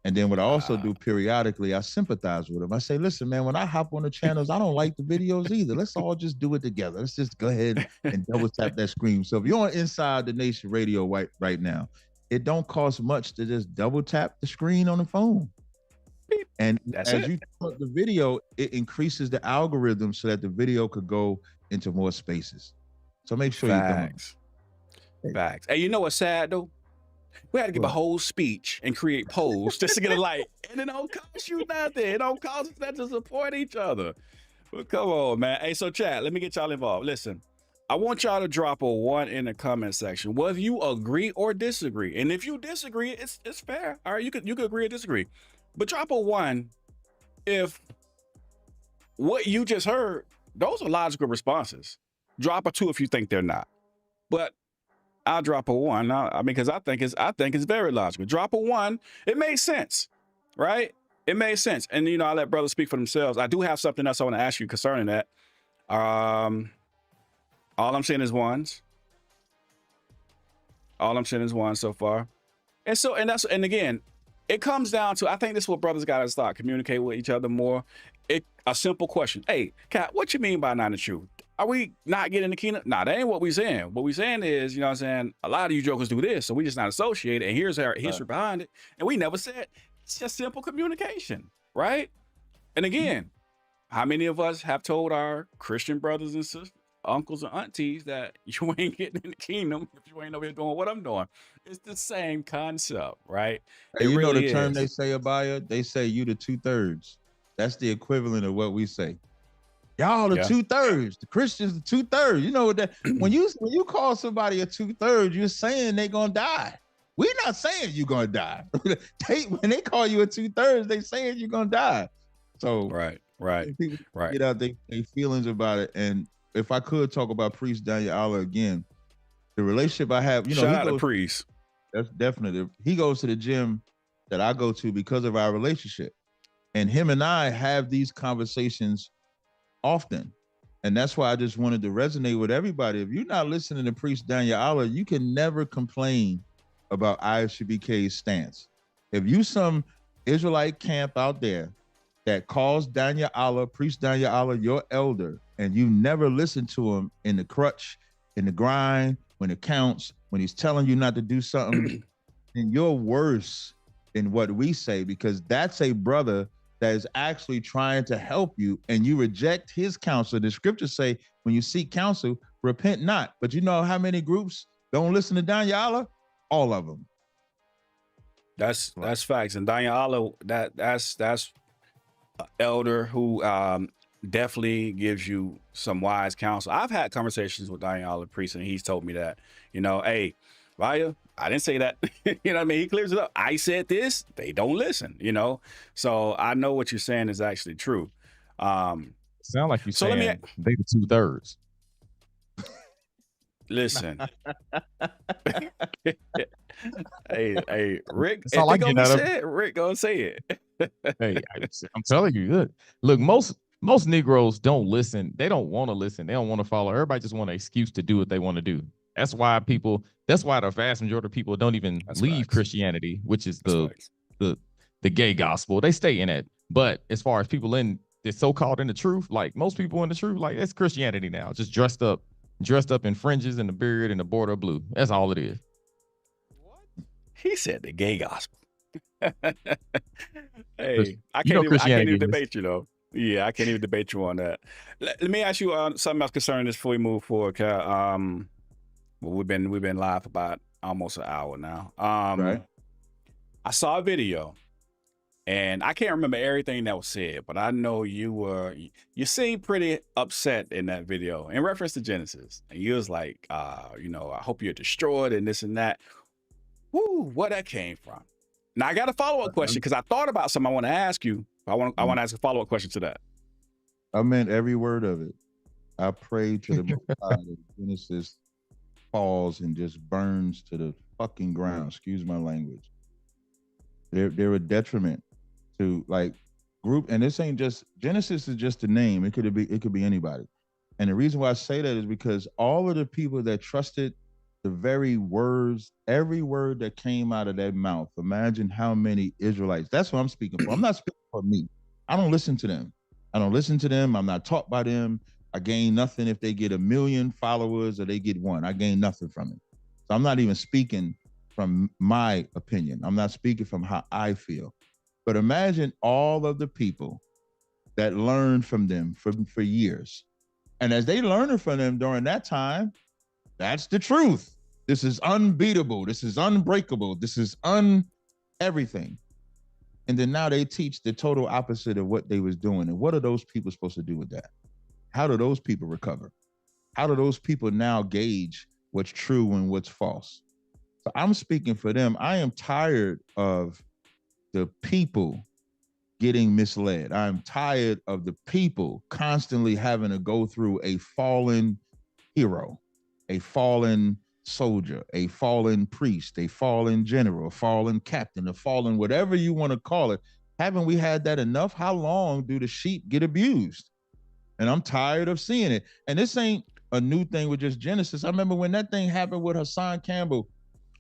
And then what I also do periodically, I sympathize with them. I say, listen, man, when I hop on the channels, I don't like the videos either. Let's all just do it together. Let's just go ahead and double tap that screen. So if you're on Inside the Nation Radio right now, it don't cost much to just double tap the screen on the phone. And as you put the video, it increases the algorithm so that the video could go into more spaces. So make sure you come.
Facts. Hey, you know what's sad though? We had to give a whole speech and create polls just to get a like, and it don't cost you nothing. It don't cost us nothing to support each other. But come on, man. Hey, so chat, let me get y'all involved. Listen, I want y'all to drop a 1 in the comment section, whether you agree or disagree. And if you disagree, it's fair. All right, you could agree or disagree. But drop a 1 if what you just heard, those are logical responses. Drop a 2 if you think they're not. But I'll drop a 1. I mean, because I think it's very logical. Drop a 1. It made sense, right? It made sense. And you know, I let brothers speak for themselves. I do have something else I want to ask you concerning that. All I'm saying is ones. All I'm saying is one so far. And again, it comes down to, I think this is what brothers got to start communicating with each other more. A simple question. Hey, Capt, what you mean by not the truth? Are we not getting the kingdom? Nah, that ain't what we saying. What we saying is, you know what I'm saying? A lot of you jokers do this, so we just not associated. And here's our history behind it. And we never said, it's just simple communication, right? And again, how many of us have told our Christian brothers and sisters, uncles and aunties that you ain't getting in the kingdom if you ain't over here doing what I'm doing? It's the same concept, right?
Hey, you really know the term they say about it? They say you the 2/3. That's the equivalent of what we say. Y'all the 2/3. The Christians the 2/3. You know what that when you call somebody a 2/3, you're saying they gonna die. We're not saying you're gonna die. When they call you a 2/3, they saying you're gonna die. So
right.
People get out their feelings about it. And if I could talk about Priest Daniel Allah again, the relationship I have, you know,
shout out to Priest.
That's definitely. He goes to the gym that I go to because of our relationship. And him and I have these conversations often. And that's why I just wanted to resonate with everybody. If you're not listening to Priest Daniel Allah, you can never complain about ISUBK's stance. If you some Israelite camp out there that calls Daniel Allah, Priest Daniel Allah, your elder, and you never listen to him in the crutch, in the grind, when it counts, when he's telling you not to do something, then you're worse than what we say, because that's a brother that is actually trying to help you, and you reject his counsel. The scriptures say, when you seek counsel, repent not. But you know how many groups don't listen to Daniel Allah? All of them.
That's facts. And Daniel Allah, that's an elder who definitely gives you some wise counsel. I've had conversations with Daniel Allah priest, and he's told me that, you know, hey, Raya, I didn't say that. You know what I mean? He clears it up. I said this, they don't listen, you know? So I know what you're saying is actually true.
Sound like you
so
saying they the 2/3.
Listen. hey, Rick,
That's all I get out of it.
Rick gonna say it.
Hey, I'm telling you, look, most Negroes don't listen. They don't want to listen. They don't want to follow. Everybody just want an excuse to do what they want to do. That's why the vast majority of people don't even leave Christianity, which is the gay gospel. They stay in it. But as far as people in the so-called in the truth, like most people in the truth, like it's Christianity now, just dressed up in fringes and the beard and the border of blue. That's all it is.
He said the gay gospel. Hey, I can't even debate you though. Yeah, I can't even debate you on that. Let me ask you something else concerning this before we move forward, Cal. Well, we've been live for about almost an hour now.
Right.
I saw a video, and I can't remember everything that was said, but I know you seemed pretty upset in that video in reference to Genesis, and you was like, you know, I hope you're destroyed and this and that. Woo, where that came from? Now I got a follow-up question because I thought about something I want to ask you. I want to ask a follow-up question to that.
I meant every word of it. I prayed to the Most High that Genesis falls and just burns to the fucking ground. Excuse my language. They're a detriment to like group, and this ain't just Genesis is just a name. It could be anybody. And the reason why I say that is because all of the people that trusted the very words, every word that came out of that mouth. Imagine how many Israelites. That's what I'm speaking for. I'm not speaking for me. I don't listen to them. I'm not taught by them. I gain nothing if they get 1 million followers or they get 1. I gain nothing from it. So I'm not even speaking from my opinion. I'm not speaking from how I feel. But imagine all of the people that learned from them for years. And as they learned from them during that time, that's the truth. This is unbeatable. This is unbreakable. This is everything. And then now they teach the total opposite of what they was doing. And what are those people supposed to do with that? How do those people recover? How do those people now gauge what's true and what's false? So I'm speaking for them. I am tired of the people getting misled. I'm tired of the people constantly having to go through a fallen hero, a fallen soldier, a fallen priest, a fallen general, a fallen captain, a fallen whatever you want to call it. Haven't we had that enough? How long do the sheep get abused? And I'm tired of seeing it. And this ain't a new thing with just Genesis. I remember when that thing happened with Hassan Campbell,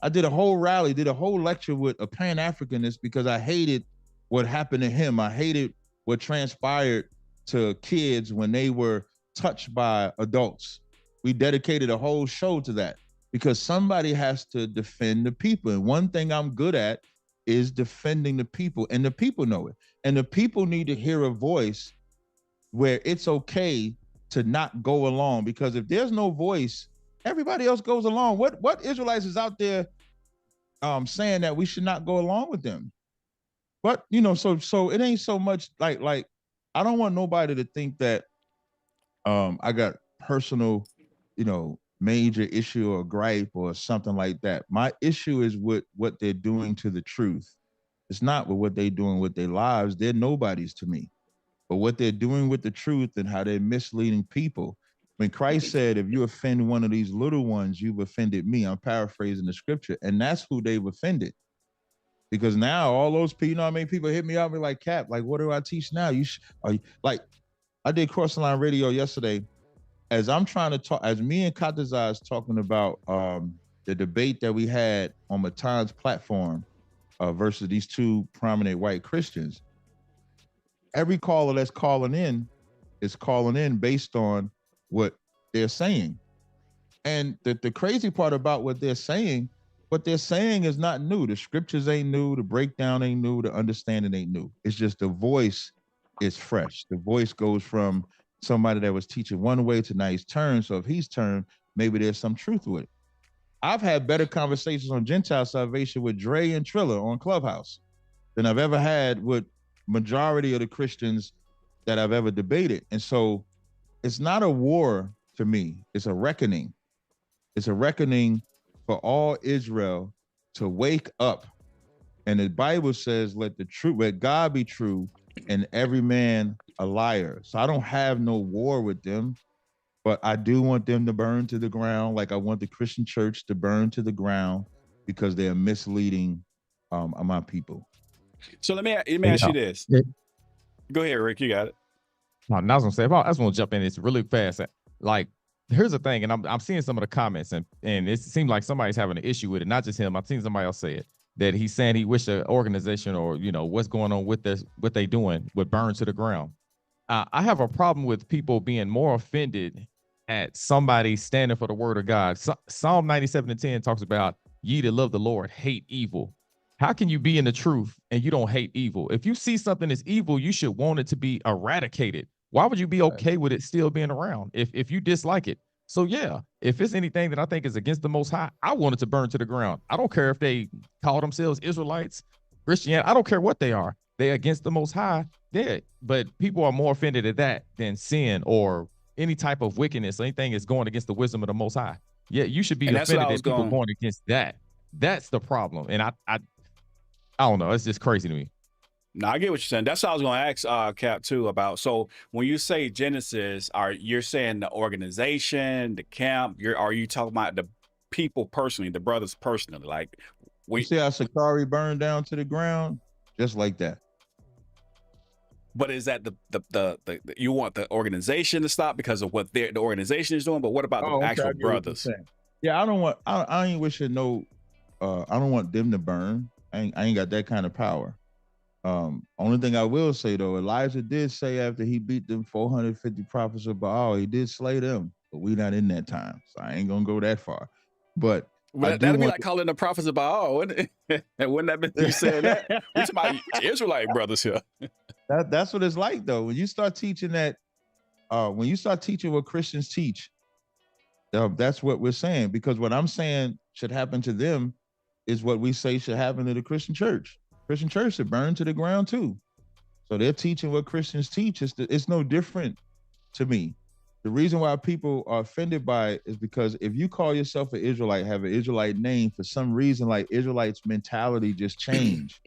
I did a whole rally, did a whole lecture with a Pan-Africanist because I hated what happened to him. I hated what transpired to kids when they were touched by adults. We dedicated a whole show to that because somebody has to defend the people. And one thing I'm good at is defending the people, and the people know it. And the people need to hear a voice where it's okay to not go along, because if there's no voice, everybody else goes along. What Israelites is out there saying that we should not go along with them? But so it ain't so much like I don't want nobody to think that I got personal, major issue or gripe or something like that. My issue is with what they're doing to the truth. It's not with what they're doing with their lives. They're nobodies to me. But what they're doing with the truth and how they're misleading people. When Christ said, if you offend one of these little ones, you've offended me. I'm paraphrasing the scripture. And that's who they've offended. Because now all those people, people hit me up and be like, Cap, like, what do I teach now? Like, I did Cross the Line Radio yesterday. As I'm trying to talk, as me and Tazaryach is talking about the debate that we had on Matan's platform versus these two prominent white Christians, every caller that's calling in is calling in based on what they're saying. And the crazy part about what they're saying is not new. The scriptures ain't new. The breakdown ain't new. The understanding ain't new. It's just the voice is fresh. The voice goes from somebody that was teaching one way to now he's turned. So if he's turned, maybe there's some truth with it. I've had better conversations on Gentile salvation with Dre and Triller on Clubhouse than I've ever had with majority of the Christians that I've ever debated. And so it's not a war to me. It's a reckoning. It's a reckoning for all Israel to wake up. And the Bible says, let God be true and every man a liar. So I don't have no war with them, but I do want them to burn to the ground. Like I want the Christian church to burn to the ground because they're misleading my people.
So let me ask you this. Go ahead, Rick. You got it.
No, I was gonna say, I just want to jump in. It's really fast. Like, here's the thing, and I'm seeing some of the comments, and it seems like somebody's having an issue with it. Not just him. I've seen somebody else say it, that he's saying he wish an organization or what's going on with this, what they doing would burn to the ground. I have a problem with people being more offended at somebody standing for the word of God. Psalm 97:10 talks about ye that love the Lord hate evil. How can you be in the truth and you don't hate evil? If you see something that's evil, you should want it to be eradicated. Why would you be okay with it still being around if you dislike it? So yeah, if it's anything that I think is against the Most High, I want it to burn to the ground. I don't care if they call themselves Israelites, Christianity. I don't care what they are. They're against the Most High. Yeah, but people are more offended at that than sin or any type of wickedness. Anything that's going against the wisdom of the Most High. Yeah, you should be offended at people going against that. That's the problem. And I don't know. It's just crazy to me.
No, I get what you're saying. That's what I was going to ask Cap too about. So when you say Genesis, you're saying the organization, the camp? Are you talking about the people personally, the brothers personally? Like,
you see how Sakari burned down to the ground, just like that.
But is that the you want the organization to stop because of what the organization is doing? But what about the actual brothers?
Yeah, I ain't wishing no. I don't want them to burn. I ain't got that kind of power. Only thing I will say though, Elijah did say after he beat them 450 prophets of Baal, he did slay them, but we not in that time, so I ain't gonna go that far. But
that'd be like calling the prophets of Baal, wouldn't it? Wouldn't that be you saying that? We talking about Israelite brothers here.
That's what it's like though. When you start teaching that, when you start teaching what Christians teach, that's what we're saying. Because what I'm saying should happen to them is what we say should happen to the Christian church. Christian church should burn to the ground too. So they're teaching what Christians teach. It's no different to me. The reason why people are offended by it is because if you call yourself an Israelite, have an Israelite name, for some reason, like Israelites' mentality just changed,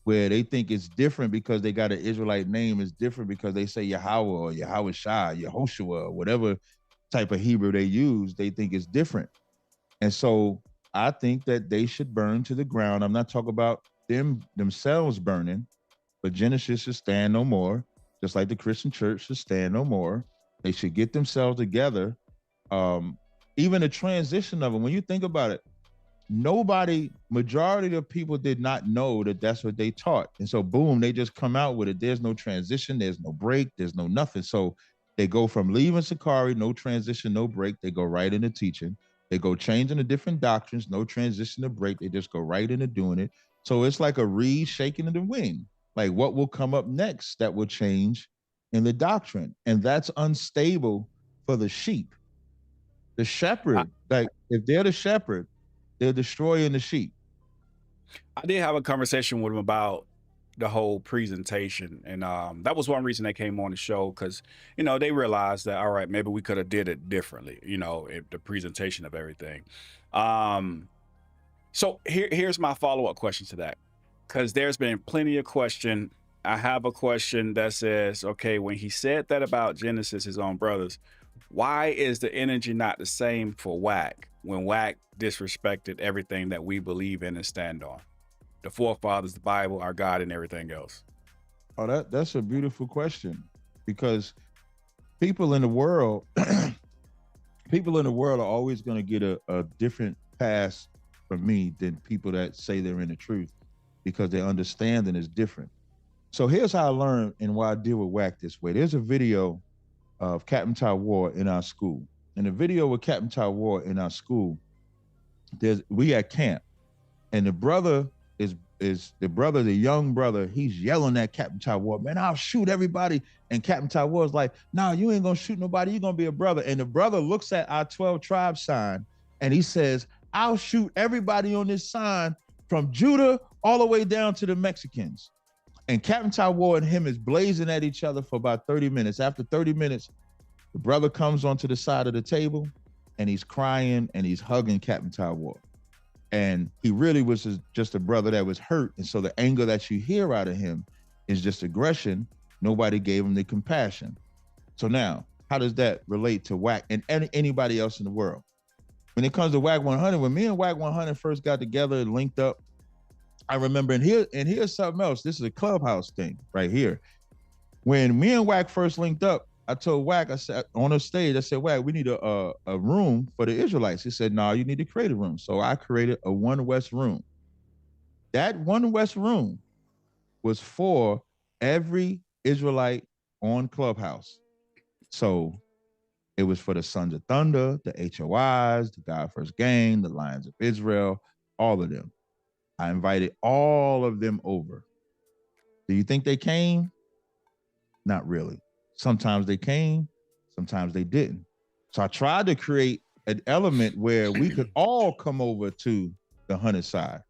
where they think it's different because they got an Israelite name. It's different because they say Yahweh or Yahweh Shai, Yehoshua, or whatever type of Hebrew they use. They think it's different. And so I think that they should burn to the ground. I'm not talking about themselves burning, but Genesis should stand no more, just like the Christian church should stand no more. They should get themselves together. Even the transition of it, when you think about it, majority of people did not know that that's what they taught. And so boom, they just come out with it. There's no transition, there's no break, there's no nothing. So they go from leaving Sakari, no transition, no break. They go right into teaching. They go changing the different doctrines, no transition or break. They just go right into doing it. So it's like a reed shaking in the wind. Like what will come up next that will change in the doctrine? And that's unstable for the sheep. The shepherd, like if they're the shepherd, they're destroying the sheep.
I did have a conversation with him about the whole presentation. And that was one reason they came on the show, because, you know, they realized that, all right, maybe we could have did it differently, you know, the presentation of everything. So here's my follow-up question to that, because there's been plenty of question. I have a question that says, okay, when he said that about Genesis, his own brothers, why is the energy not the same for Wack when Wack disrespected everything that we believe in and stand on? The forefathers, the Bible, our God, and everything else.
Oh, that's a beautiful question, because people in the world, are always going to get a different pass from me than people that say they're in the truth, because their understanding is different. So here's how I learned and why I deal with Wack this way. There's a video of Captain Tazaryach in our school. In the video with Captain Tazaryach in our school, we at camp, and the brother the young brother, he's yelling at Captain Tazaryach, man, I'll shoot everybody. And Captain Tazaryach's like, nah, you ain't gonna shoot nobody, you're gonna be a brother. And the brother looks at our 12 tribe sign and he says, I'll shoot everybody on this sign from Judah all the way down to the Mexicans. And Captain Tazaryach and him is blazing at each other for about 30 minutes. After 30 minutes, the brother comes onto the side of the table and he's crying and he's hugging Captain Tazaryach. And he really was just a brother that was hurt. And so the anger that you hear out of him is just aggression. Nobody gave him the compassion. So now, how does that relate to Wack and anybody else in the world? When it comes to Wack 100, when me and Wack 100 first got together and linked up, I remember, and here's something else. This is a Clubhouse thing right here. When me and Wack first linked up, I told Wack, I said on the stage, I said, Wack, we need a room for the Israelites. He said, no, you need to create a room. So I created a One West room. That One West room was for every Israelite on Clubhouse. So it was for the Sons of Thunder, the HOIs, the God First Gang, the Lions of Israel, all of them. I invited all of them over. Do you think they came? Not really. Sometimes they came, sometimes they didn't. So I tried to create an element where we could all come over to the 100 side,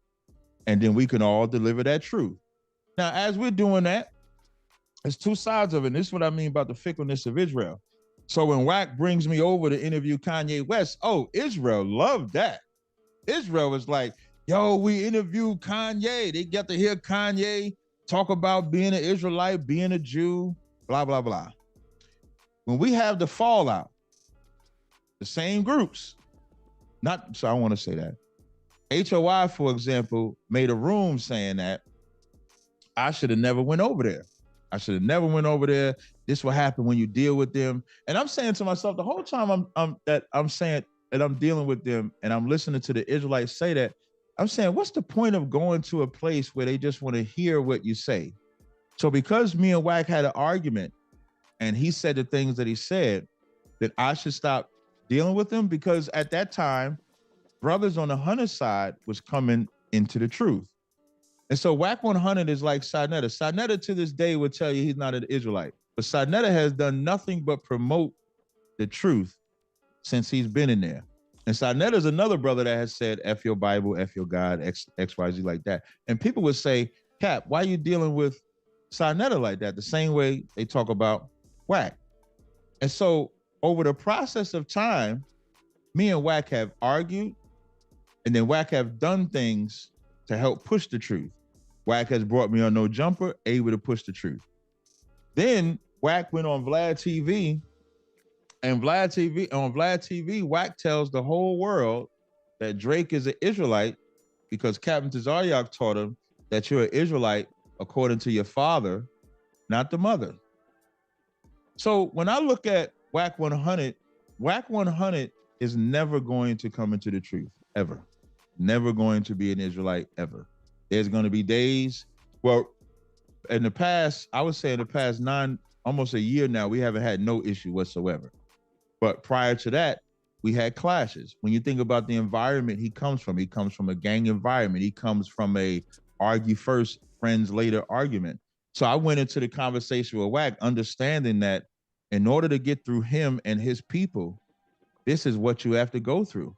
and then we can all deliver that truth. Now, as we're doing that, there's two sides of it. And this is what I mean about the fickleness of Israel. So when Wack brings me over to interview Kanye West, oh, Israel loved that. Israel was like, yo, we interviewed Kanye. They get to hear Kanye talk about being an Israelite, being a Jew, blah, blah, blah. When we have the fallout, the same groups, so I want to say that. HOI, for example, made a room saying that I should have never went over there. This will happen when you deal with them. And I'm saying to myself the whole time I'm saying and I'm dealing with them and I'm listening to the Israelites say that, I'm saying, what's the point of going to a place where they just want to hear what you say? So because me and Wack had an argument and he said the things that he said, that I should stop dealing with him, because at that time, brothers on the Hunter side was coming into the truth. And so Wack 100 is like Sinetta. Sinetta to this day would tell you he's not an Israelite, but Sinetta has done nothing but promote the truth since he's been in there. And Sinetta is another brother that has said, F your Bible, F your God, X, Y, Z like that. And people would say, Cap, why are you dealing with Sinetta like that? The same way they talk about Wack. And so over the process of time, me and Wack have argued, and then Wack have done things to help push the truth. Wack has brought me on No Jumper, able to push the truth. Then Wack went on Vlad TV, and on Vlad TV, Wack tells the whole world that Drake is an Israelite because Captain Tazaryach taught him that you're an Israelite according to your father, not the mother. So when I look at Wack 100, Wack 100 is never going to come into the truth, ever. Never going to be an Israelite, ever. There's going to be days, well, in the past, I would say in the past almost a year now, we haven't had no issue whatsoever. But prior to that, we had clashes. When you think about the environment he comes from a gang environment. He comes from a argue first, friends later argument. So I went into the conversation with Wack, understanding that in order to get through him and his people, this is what you have to go through.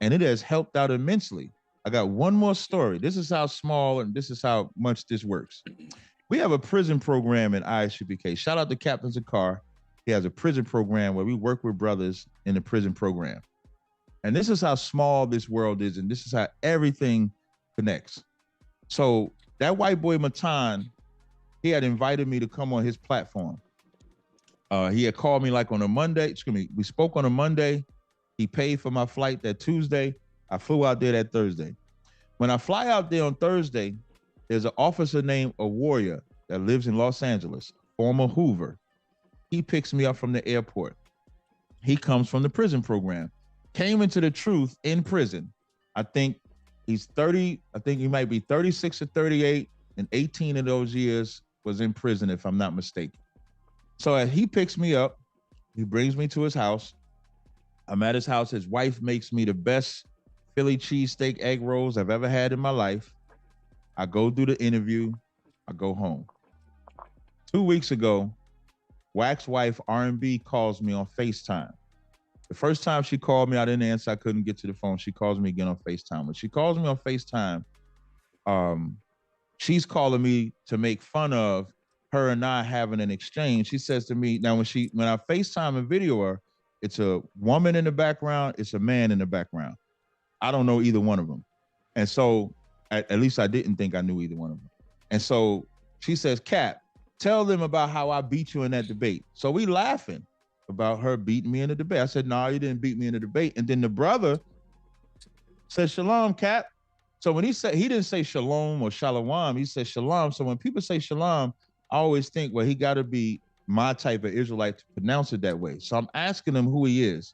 And it has helped out immensely. I got one more story. This is how small and this is how much this works. We have a prison program in ISUPK. Shout out to Captain Zakar. He has a prison program where we work with brothers in the prison program. And this is how small this world is, and this is how everything connects. So that white boy Matan, he had invited me to come on his platform. He had called me like on a Monday. We spoke on a Monday. He paid for my flight that Tuesday. I flew out there that Thursday. When I fly out there on Thursday, there's an officer named A Warrior that lives in Los Angeles, former Hoover. He picks me up from the airport. He comes from the prison program, came into the truth in prison. I think he's 30. I think he might be 36 or 38, and 18 of those years was in prison, if I'm not mistaken. So as he picks me up, he brings me to his house. I'm at his house. His wife makes me the best Philly cheesesteak egg rolls I've ever had in my life. I go do the interview. I go home. 2 weeks ago, Wack's wife, R&B, calls me on FaceTime. The first time she called me, I didn't answer. I couldn't get to the phone. She calls me again on FaceTime. When she calls me on FaceTime, she's calling me to make fun of her and I having an exchange. She says to me, now when I FaceTime and video her, it's a woman in the background, it's a man in the background. I don't know either one of them. And so, at least I didn't think I knew either one of them. And so she says, Cap, tell them about how I beat you in that debate. So we laughing about her beating me in the debate. I said, no, you didn't beat me in the debate. And then the brother said, Shalom, Cap. So when he didn't say shalom or shalom, he said shalom. So when people say shalom, I always think, well, he got to be my type of Israelite to pronounce it that way. So I'm asking him who he is.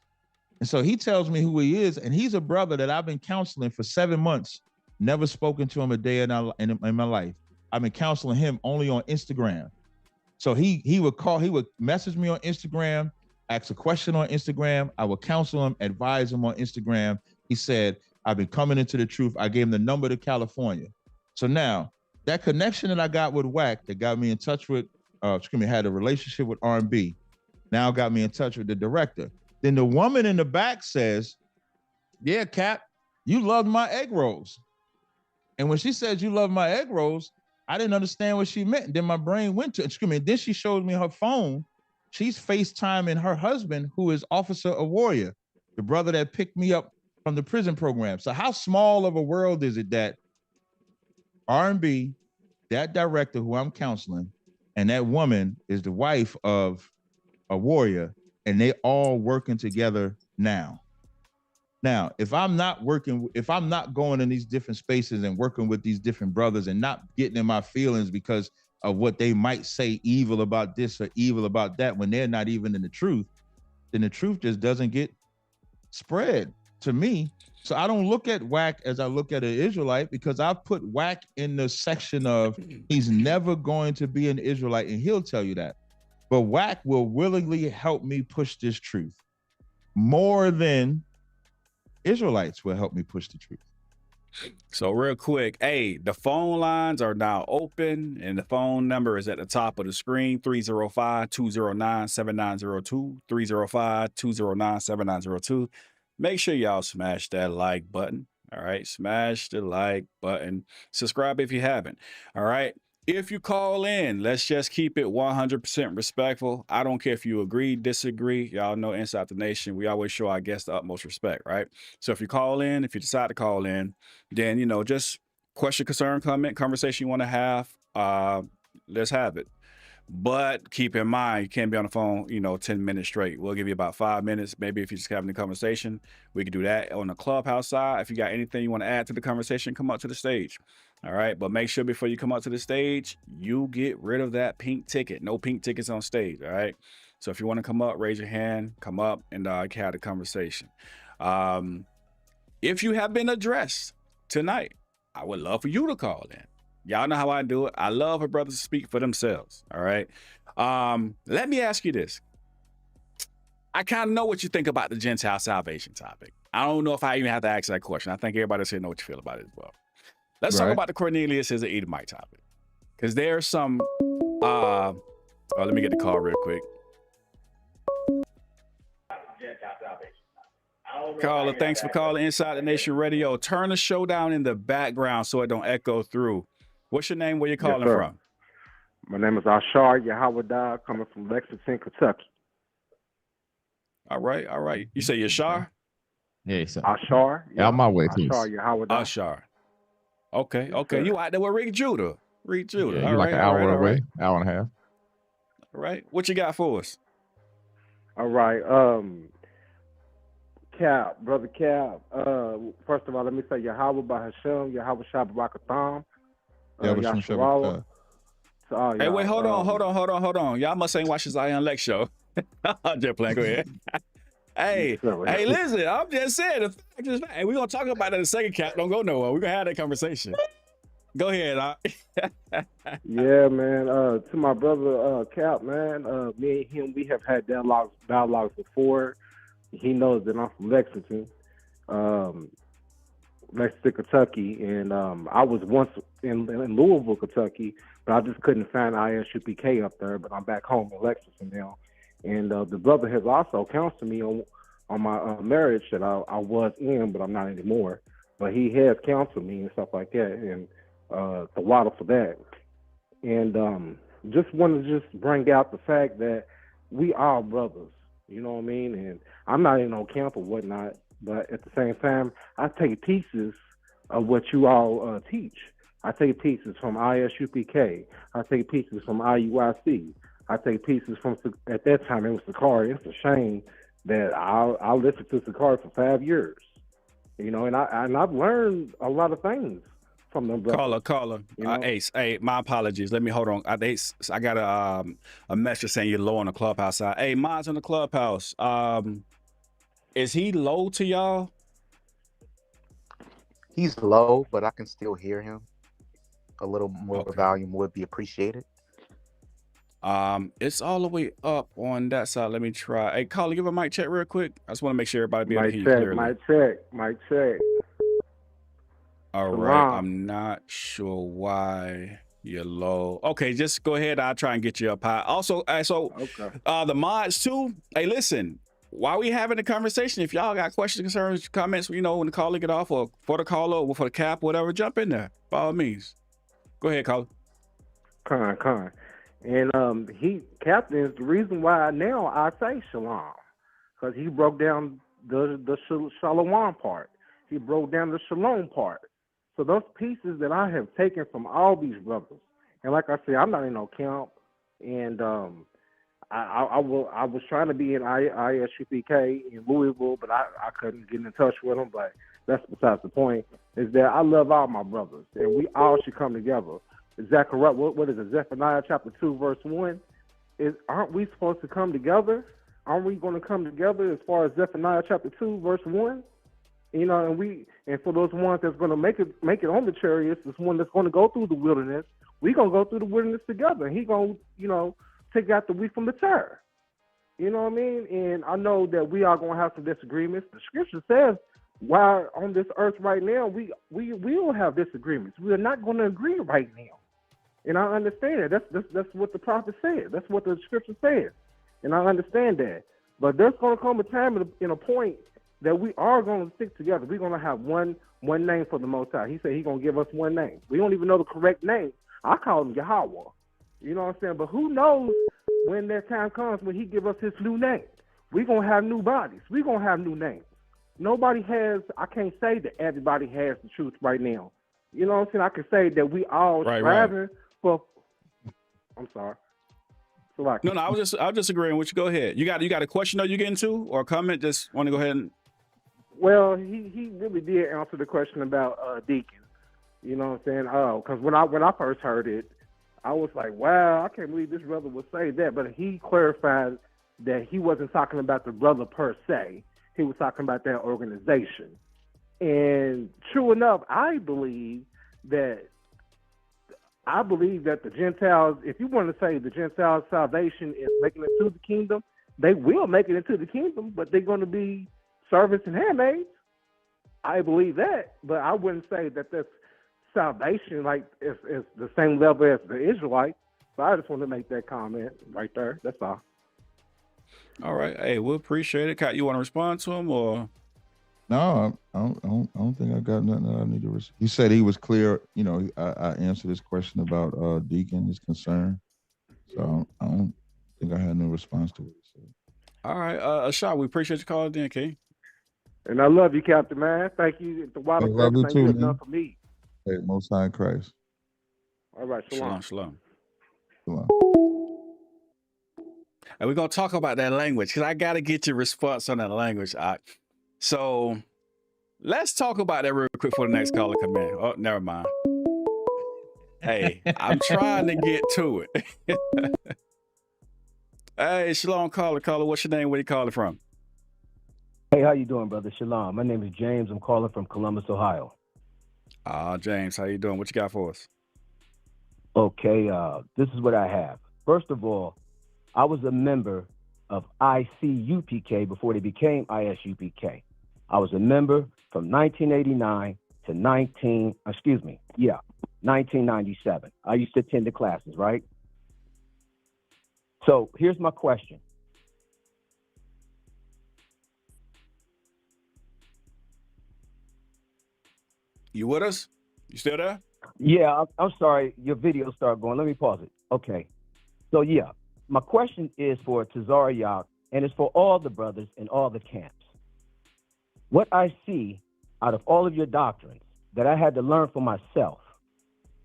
And so he tells me who he is. And he's a brother that I've been counseling for 7 months, never spoken to him a day in my life. I've been counseling him only on Instagram. So he would message me on Instagram, ask a question on Instagram. I would counsel him, advise him on Instagram. He said, I've been coming into the truth. I gave him the number to California. So now that connection that I got with Wack that got me in touch with, had a relationship with R&B, now got me in touch with the director. Then the woman in the back says, yeah, Cap, you loved my egg rolls. And when she says you love my egg rolls, I didn't understand what she meant. Then my brain went to, then she showed me her phone. She's FaceTiming her husband, who is Officer A Warrior, the brother that picked me up from the prison program. So how small of a world is it that R&B, that director who I'm counseling, and that woman is the wife of A Warrior, and they all working together now. Now, if I'm not going in these different spaces and working with these different brothers and not getting in my feelings because of what they might say evil about this or evil about that when they're not even in the truth, then the truth just doesn't get spread. to me. So I don't look at whack as I look at an Israelite, because I've put whack in the section of he's never going to be an Israelite, and he'll tell you that. But whack will willingly help me push this truth more than Israelites will help me push the truth.
So real quick, hey, the phone lines are now open, and the phone number is at the top of the screen, 305-209-7902, 305-209-7902. Make sure y'all smash that like button. All right, smash the like button. Subscribe if you haven't. All right. If you call in, let's just keep it 100% respectful. I don't care if you agree, disagree. Y'all know inside the nation, we always show our guests the utmost respect, right? So if you call in, if you decide to call in, then, you know, just question, concern, comment, conversation you want to have, let's have it. But keep in mind, you can't be on the phone, 10 minutes straight. We'll give you about 5 minutes. Maybe if you're just having a conversation, we can do that on the clubhouse side. If you got anything you want to add to the conversation, come up to the stage. All right. But make sure before you come up to the stage, you get rid of that pink ticket. No pink tickets on stage. All right. So if you want to come up, raise your hand, come up, and have the conversation. If you have been addressed tonight, I would love for you to call in. Y'all know how I do it. I love for brothers to speak for themselves. All right. Let me ask you this. I kind of know what you think about the Gentile salvation topic. I don't know if I even have to ask that question. I think everybody should know what you feel about it as well. Let's talk about the Cornelius as an Edomite topic. Because there's some, let me get the call real quick. Caller, thanks for calling Inside the Nation Radio. Turn the show down in the background so it don't echo through. What's your name? Where you calling from?
My name is Ashar Yahweh, coming from Lexington, Kentucky.
All right. You say Yashar?
Yeah, so
Ashar.
Yeah, on my way, please.
Ashar Yahweh.
Ashar. Okay. You out there with Rick Judah.
Yeah, you're like an hour away, hour and a half.
All right. What you got for us?
All right. Capt, brother Capt. First of all, let me say Yahweh Bahashem, Yahweh Shabbarakatham. Yahweh.
Hey, wait, hold on. Y'all must ain't watch the Zion Lex show. I'm just playing. Go ahead. Hey, listen, I'm just saying. Hey, we're gonna talk about that in a second, Capt. Don't go nowhere. We're gonna have that conversation. Go ahead.
Yeah, man. To my brother Capt, man. Me and him, we have had dialogues before. He knows that I'm from Lexington, Kentucky, and I was once in Louisville, Kentucky, but I just couldn't find ISUPK up there. But I'm back home in Lexington now, and the brother has also counseled me on my marriage that I was in, but I'm not anymore. But he has counseled me and stuff like that, and the water for that. And just wanted to just bring out the fact that we are brothers. You know what I mean? And I'm not in no camp or whatnot, but at the same time, I take pieces of what you all teach. I take pieces from ISUPK. I take pieces from IUIC. I take pieces from, at that time, it was Sakari. It's a shame that I listened to Sakari for 5 years. And I've learned a lot of things from them brothers.
Caller. Ace, hey, my apologies. Let me hold on. I got a message saying you're low on the clubhouse side. Hey, mine's on the clubhouse. Is he low to y'all?
He's low, but I can still hear him. A little more volume would be appreciated.
It's all the way up on that side. Let me try. Hey, caller, give a mic check real quick. I just want to make sure everybody be able to hear you clearly.
Mic check.
All right, I'm not sure why you're low. Okay, just go ahead. I'll try and get you up high. Also, the mods too. Hey, listen, while we having the conversation, if y'all got questions, concerns, comments, when the caller get off, or for the caller, or for the Cap, whatever, jump in there. By all means. Go ahead, caller.
Con. And Captain is the reason why now I say shalom, because he broke down the shalom part. He broke down the shalom part. So those pieces that I have taken from all these brothers, and like I said, I'm not in no camp, and I was trying to be in ISUPK in Louisville, but I couldn't get in touch with them. But that's besides the point. Is that I love all my brothers, and we all should come together. Zechariah, what is it? Zephaniah chapter 2, verse 1. Aren't we supposed to come together? Aren't we going to come together as far as Zephaniah chapter 2, verse 1? You know, and for those ones that's going to make it on the chariots, this one that's going to go through the wilderness, we going to go through the wilderness together. And he going to, you know, take out the wheat from the tare. You know what I mean? And I know that we are going to have some disagreements. The scripture says, while on this earth right now, we will have disagreements. We are not going to agree right now. And I understand that. That's what the prophet said. That's what the scripture says. And I understand that. But there's going to come a time in a point that we are going to stick together. We're going to have one name for the Most High. He said he's going to give us one name. We don't even know the correct name. I call him Yahweh. You know what I'm saying? But who knows when that time comes when he give us his new name. We're going to have new bodies. We're going to have new names. Nobody has, I can't say that everybody has the truth right now. You know what I'm saying? I can say that we all striving for, I'm sorry. So
No, I was just agreeing with you. Go ahead. You got a question though you getting to or a comment? Just want to go ahead and.
Well, he really did answer the question about Deacon. You know what I'm saying? Because when I first heard it, I was like, wow, I can't believe this brother would say that. But he clarified that he wasn't talking about the brother per se. He was talking about that organization. And true enough, I believe that the Gentiles, if you want to say the Gentiles' salvation is making it to the kingdom, they will make it into the kingdom, but they're going to be servants and handmaids. I believe that, but I wouldn't say that that's salvation like is the same level as the Israelites. So I just want to make that comment right there. That's all.
All right. Hey, we'll appreciate it. Capt, you want to respond to him or?
No, I don't think I got nothing that I need to respond. He said he was clear. You know, I answered his question about Deacon, his concern. So I don't think I had no response to what he said.
All right. Ashar, we appreciate you calling in, King.
And I love you, Captain, man. Thank you. The water
love you too, man.
Enough for me.
Hey, Most High in Christ.
All right, shalom.
Shalom.
Shalom.
And we're going to talk about that language because I got to get your response on that language. So let's talk about that real quick for the next caller come in. Oh, never mind. Hey, I'm trying to get to it. Hey, shalom, caller. What's your name? Where you calling from?
Hey, how you doing, brother? Shalom. My name is James. I'm calling from Columbus, Ohio.
James, how you doing? What you got for us?
Okay, this is what I have. First of all, I was a member of ICUPK before they became ISUPK. I was a member from 1989 to 1997. I used to attend the classes, right? So here's my question.
You with us? You still there?
Yeah, I'm sorry. Your video started going. Let me pause it. Okay. So, yeah, my question is for Tazaryach, and it's for all the brothers in all the camps. What I see out of all of your doctrines that I had to learn for myself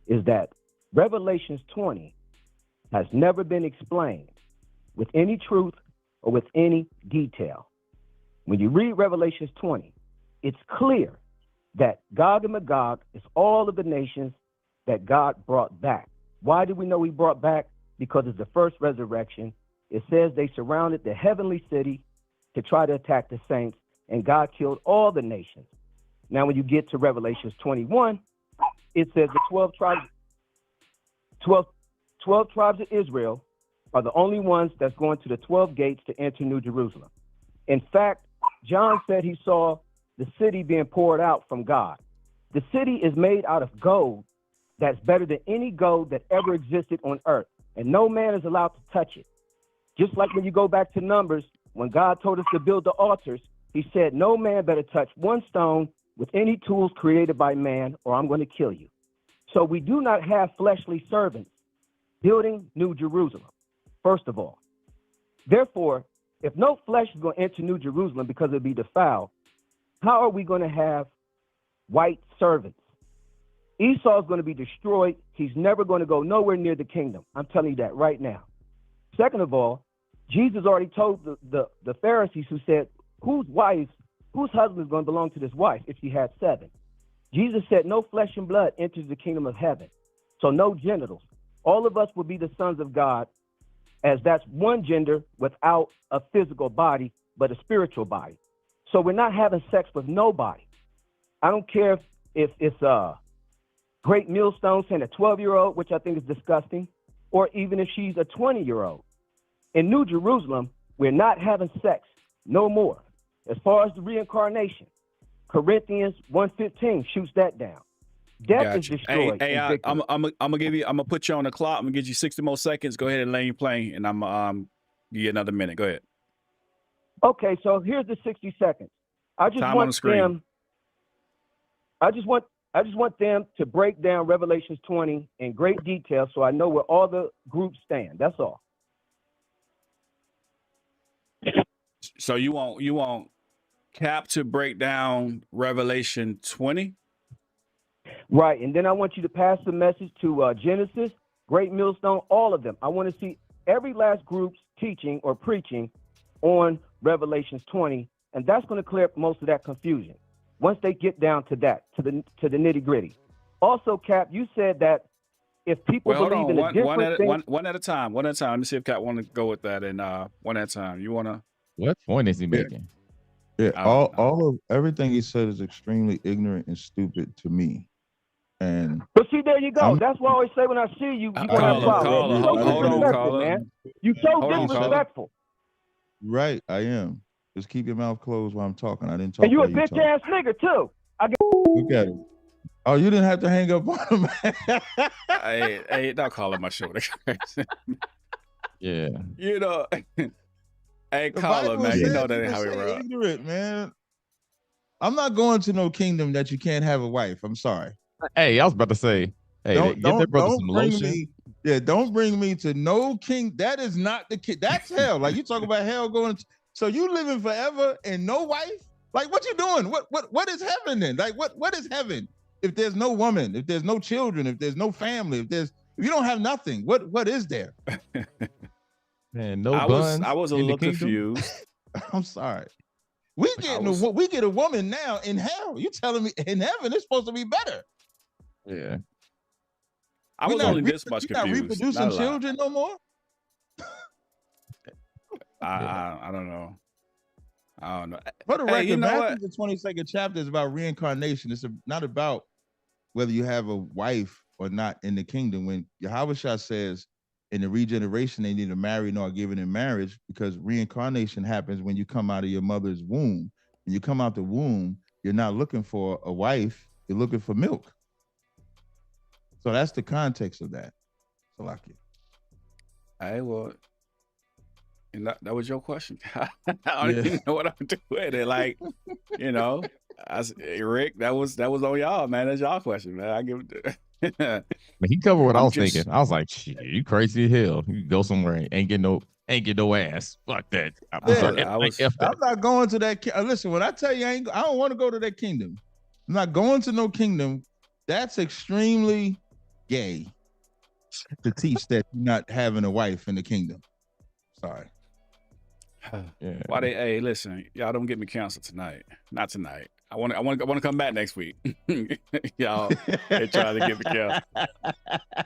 is that Revelations 20 has never been explained with any truth or with any detail. When you read Revelations 20, it's clear that Gog and Magog is all of the nations that God brought back. Why do we know he brought back? Because it's the first resurrection. It says they surrounded the heavenly city to try to attack the saints, and God killed all the nations. Now, when you get to Revelations 21, it says the 12 tribes of Israel are the only ones that's going to the 12 gates to enter New Jerusalem. In fact, John said he saw the city being poured out from God. The city is made out of gold that's better than any gold that ever existed on earth, and no man is allowed to touch it. Just like when you go back to Numbers, when God told us to build the altars, he said, no man better touch one stone with any tools created by man, or I'm going to kill you. So we do not have fleshly servants building New Jerusalem, first of all. Therefore, if no flesh is going to enter New Jerusalem because it'll be defiled, how are we going to have white servants? Esau is going to be destroyed. He's never going to go nowhere near the kingdom. I'm telling you that right now. Second of all, Jesus already told the Pharisees who said, whose husband is going to belong to this wife if she had 7? Jesus said, no flesh and blood enters the kingdom of heaven. So no genitals. All of us will be the sons of God, as that's one gender without a physical body, but a spiritual body. So we're not having sex with nobody. I don't care if it's a Great Millstone saying a 12-year-old, which I think is disgusting, or even if she's a 20-year-old. In New Jerusalem, we're not having sex no more. As far as the reincarnation, Corinthians 1:15 shoots that down. Death is destroyed.
Hey, I'm gonna put you on the clock. I'm gonna give you 60 more seconds. Go ahead and lay your plane, and I'm give you another minute. Go ahead.
Okay, so here's the 60 seconds. I just want them to break down Revelations 20 in great detail so I know where all the groups stand. That's all.
So you want Cap to break down Revelation 20?
Right, and then I want you to pass the message to Genesis, Great Millstone, all of them. I want to see every last group's teaching or preaching on Revelations 20, and that's going to clear up most of that confusion once they get down to that, to the nitty gritty. Also, Cap, you said that if people believe in a different thing,
one at a time. One at a time. Let me see if Cap want to go with that, and one at a time. You want to?
What point is he making?
Yeah, all of everything he said is extremely ignorant and stupid to me. And
but see, there you go. That's what I always say when I see you. You gonna have problems.
Hold on, caller.
Man. You so disrespectful.
Right, I am. Just keep your mouth closed while I'm talking. I didn't talk.
And you a bitch ass nigga too.
Look at it. Oh, you didn't have to hang up on him.
Hey, don't call it my shoulder.
Yeah.
You know. Hey, caller, man. You know that ain't how we roll.
Ignorant, man. I'm not going to no kingdom that you can't have a wife. I'm sorry.
Hey, I was about to say, hey, get that brother some lotion.
Don't bring me to no king. That is not the king. That's hell. Like you talk about hell going. So you living forever and no wife? Like what you doing? What is heaven then? Like what is heaven? If there's no woman, if there's no children, if there's no family, if you don't have nothing, what is there?
Man, no buns.
I was a little confused.
I'm sorry. We get a woman now in hell. You telling me in heaven it's supposed to be better?
Yeah.
I was only this much confused.
Not reproducing children no more.
I don't know. I don't know.
For the record,
you know
Matthew, the 22nd chapter is about reincarnation. It's not about whether you have a wife or not in the kingdom. When Yahushua says in the regeneration, they need to marry nor given in marriage, because reincarnation happens when you come out of your mother's womb. When you come out the womb, you're not looking for a wife, you're looking for milk. So that's the context of that. Salaki.
Hey, well, and that was your question. I don't even know what I'm doing with it. Like, you know, Rick, that was on y'all, man. That's y'all question, man. I give it.
But he covered what I was thinking. I was like, shit, you crazy as hell. You can go somewhere and ain't get no ass. Fuck that.
I'm not going to that. Listen, when I tell you I don't want to go to that kingdom. I'm not going to no kingdom. That's extremely gay to teach that you're not having a wife in the kingdom. Sorry.
Yeah. Why hey, listen, y'all don't get me canceled tonight. Not tonight. I want to come back next week. Y'all, they trying to get me canceled.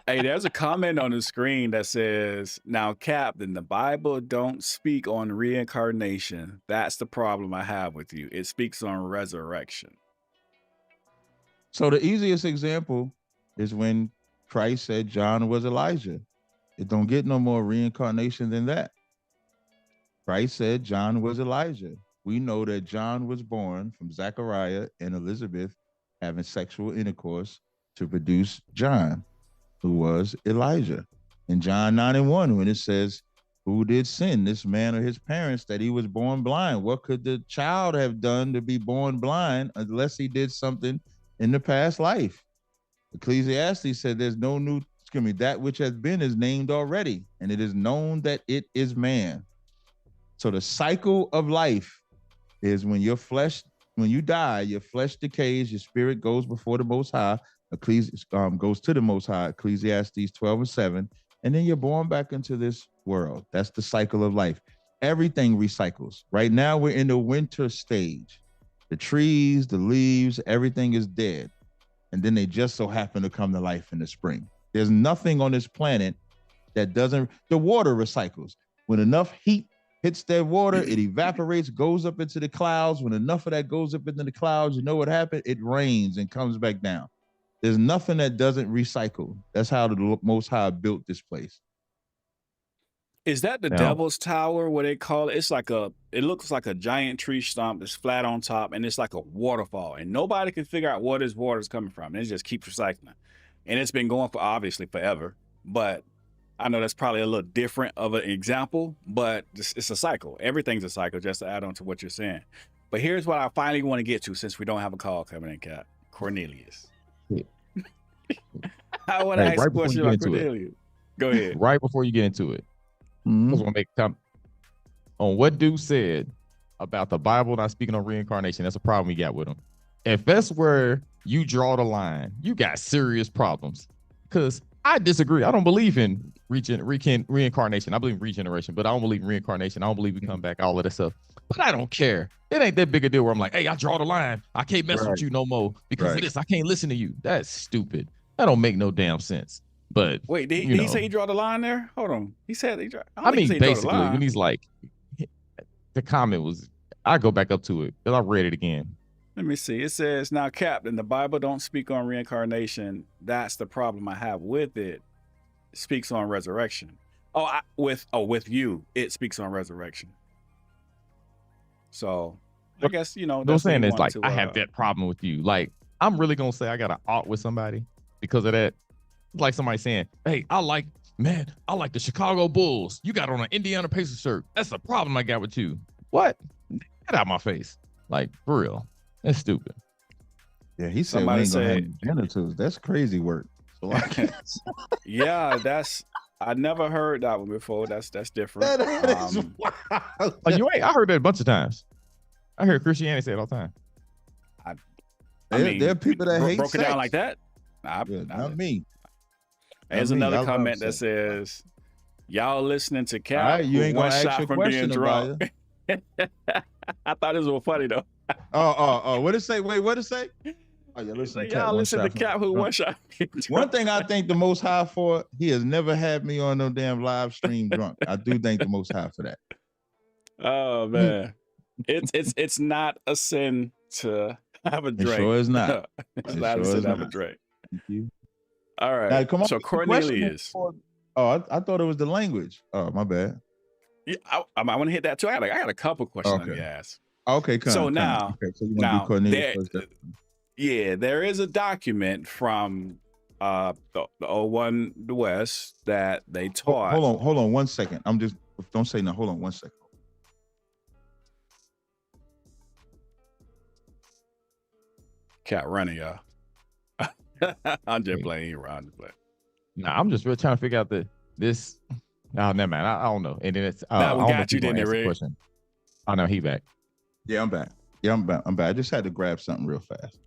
Hey, there's a comment on the screen that says, "Now, Captain, the Bible don't speak on reincarnation. That's the problem I have with you. It speaks on resurrection."
So the easiest example is when Christ said John was Elijah. It don't get no more reincarnation than that. Christ said John was Elijah. We know that John was born from Zechariah and Elizabeth having sexual intercourse to produce John, who was Elijah. In John 9:1, when it says, "Who did sin, this man or his parents, that he was born blind?" What could the child have done to be born blind unless he did something in the past life? Ecclesiastes said there's no new, that which has been is named already, and it is known that it is man. So the cycle of life is when you die, your flesh decays, your spirit goes before the Most High, goes to the Most High, Ecclesiastes 12:7, and then you're born back into this world. That's the cycle of life. Everything recycles. Right now, we're in the winter stage. The trees, the leaves, everything is dead. And then they just so happen to come to life in the spring. There's nothing on this planet that doesn't, the water recycles. When enough heat hits that water, it evaporates, goes up into the clouds. When enough of that goes up into the clouds, you know what happened? It rains and comes back down. There's nothing that doesn't recycle. That's how the Most High built this place.
Is that the Devil's Tower, what they call it? It's like it looks like a giant tree stump that's flat on top, and it's like a waterfall, and nobody can figure out where this water is coming from. And it just keeps recycling. And it's been going for obviously forever, but I know that's probably a little different of an example, but it's a cycle. Everything's a cycle, just to add on to what you're saying. But here's what I finally want to get to, since we don't have a call coming in, Cap. Cornelius.
Yeah.
I want to ask a question about Cornelius. Go ahead.
Right before you get into it, I just want to make a comment on what dude said about the Bible not speaking on reincarnation. That's a problem we got with him. If that's where you draw the line, you got serious problems. Because I disagree. I don't believe in reincarnation. I believe in regeneration, but I don't believe in reincarnation. I don't believe we come back, all of that stuff. But I don't care. It ain't that big a deal where I'm like, hey, I draw the line. I can't mess with you no more because of this. I can't listen to you. That's stupid. That don't make no damn sense. But
wait, did he say he draw the line there? Hold on. He said he draw.
I mean, basically, when he's like, the comment was, I go back up to it because I read it again.
Let me see. It says, now, Captain, the Bible don't speak on reincarnation. That's the problem I have with it. It speaks on resurrection. With you, it speaks on resurrection. So I guess,
I'm saying is like, I have that problem with you. Like, I'm really going to say I got an ought with somebody because of that. It's like somebody saying, hey, I like the Chicago Bulls. You got on an Indiana Pacers shirt. That's the problem I got with you. What? Get out my face. Like, for real. That's stupid.
Yeah, he said we ain't gonna have genitals. That's crazy work. So
yeah, I never heard that one before. That's different.
That is wild.
I heard that a bunch of times. I heard Christianity say it all the time.
I mean,
there are people that hate
broke
sex.
It down like that.
Not me.
There's another comment that says, "Y'all listening to Capt?
Right, you ain't
one
gonna
shot
ask
from being drunk." I thought this was funny though.
What it say? Wait, what it say? Oh, yeah, listen.
Y'all listen to Capt who one shot.
One thing I thank the Most High for, he has never had me on no damn live stream drunk. I do thank the Most High for that.
Oh man, it's not a sin to have a drink.
It sure is not.
It's not a sin to have a drink.
Thank you.
All right.
Now, come on.
So Cornelius.
I thought it was the language. Oh, my bad.
Yeah, I want to hit that too. I got a couple questions to ask.
Okay,
so you want to do
Cornelius first.
There is a document from the 01 the West that they taught.
Hold on 1 second. Don't say no. Hold on 1 second.
Cat running, y'all. I'm just playing around.
Nah, I'm just really trying to figure out this. No, never mind. I don't know. And then it's
we got you, didn't it, Ray?
Oh no, he back.
Yeah, I'm back. I'm back. I just had to grab something real fast.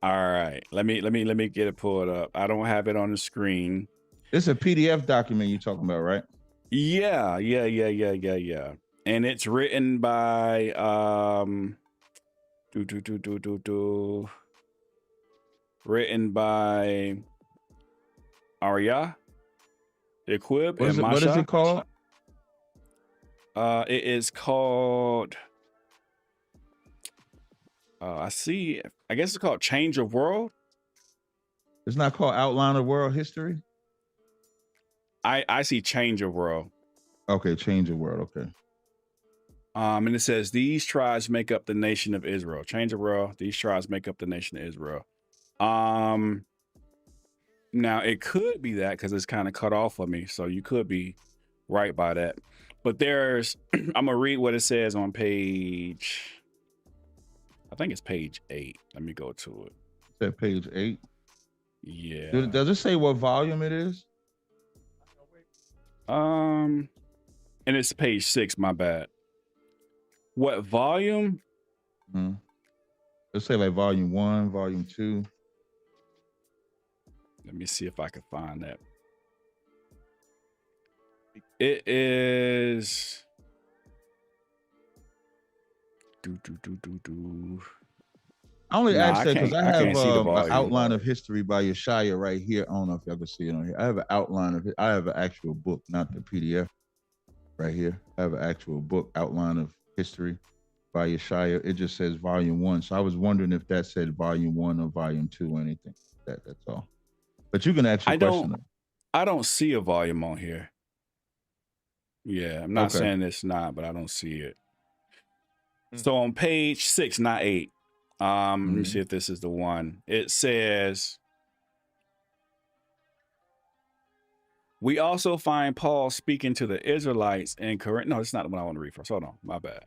All right. Let me get it pulled up. I don't have it on the screen.
This is a PDF document you're talking about, right?
Yeah. And it's written by written by Arya, Equib, and Masha.
What is it called?
It is called. I guess it's called Change of World.
It's not called Outline of World History.
I see Change of World.
Okay, Change of World. Okay.
And it says these tribes make up the nation of Israel. Change of World. These tribes make up the nation of Israel. Now it could be that because it's kind of cut off of me, so you could be right by that. But there's, I'm gonna read what it says on page. I think it's page 8. Let me go to it.
Is that page 8?
Yeah.
Does it say what volume it is?
And it's page 6. My bad. What volume?
Let's say like volume 1, volume 2.
Let me see if I can find that. It is.
I only asked that because I have an outline
though.
of history by Yeshaya right here. I don't know if y'all can see it on here. I have an outline of it. I have an actual book, not the PDF. right here. I have an actual book outline of history by Yeshaya. It just says volume 1. So I was wondering if that said volume 1 or volume 2 or anything like that. That's all. But you can ask your question.
I don't see a volume on here. Yeah, I'm not saying it's not, but I don't see it. So on page 6, not 8. Let me see if this is the one. It says, we also find Paul speaking to the Israelites in Corinth. No, it's not the one I want to read first. Hold on. My bad.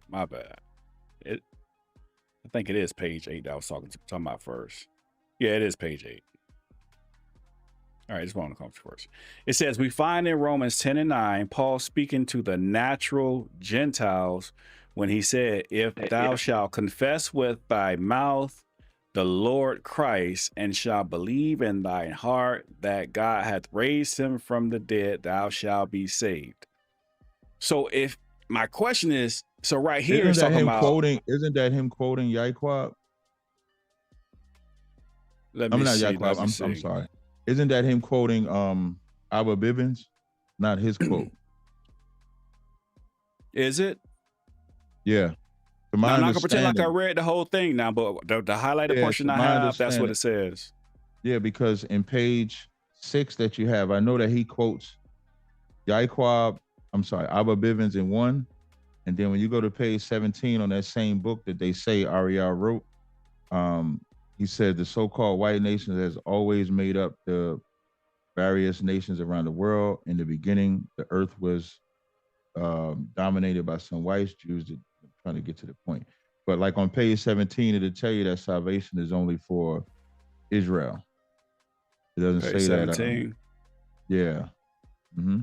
I think it is page 8 that I was talking about first. Yeah, it is page 8. All right, just want to come first. It says, we find in Romans 10 and 9, Paul speaking to the natural Gentiles when he said, if thou shalt confess with thy mouth the Lord Christ, and shalt believe in thine heart that God hath raised him from the dead, thou shalt be saved. So if my question is, so right here is talking about,
isn't that him quoting Yaquab? I'm sorry. Isn't that him quoting Abba Bivens? Not his quote.
Is it?
Yeah.
I'm not gonna pretend like I read the whole thing now, but the highlighted portion I have, that's what it says.
Yeah, because in page 6 that you have, I know that he quotes Abba Bivens in 1. And then when you go to page 17 on that same book that they say Ariel wrote, he said the so-called white nation has always made up the various nations around the world. In the beginning, the earth was dominated by some white Jews that are trying to get to the point. But like on page 17, it'll tell you that salvation is only for Israel. It doesn't
page
say
17.
That. Yeah. Mm-hmm.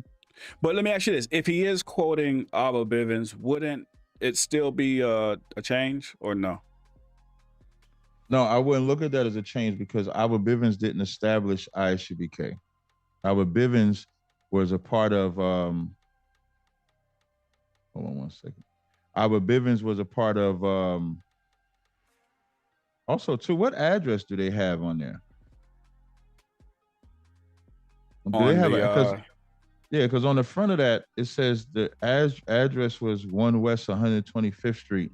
But let me ask you this. If he is quoting Abba Bivens, wouldn't it still be a change or no?
No, I wouldn't look at that as a change because Abba Bivens didn't establish ISUBK. Abba Bivens was a part of, hold on one second. Abba Bivens was a part of, also too, what address do they have on there? Because on the front of that, it says the address was 1 West 125th Street.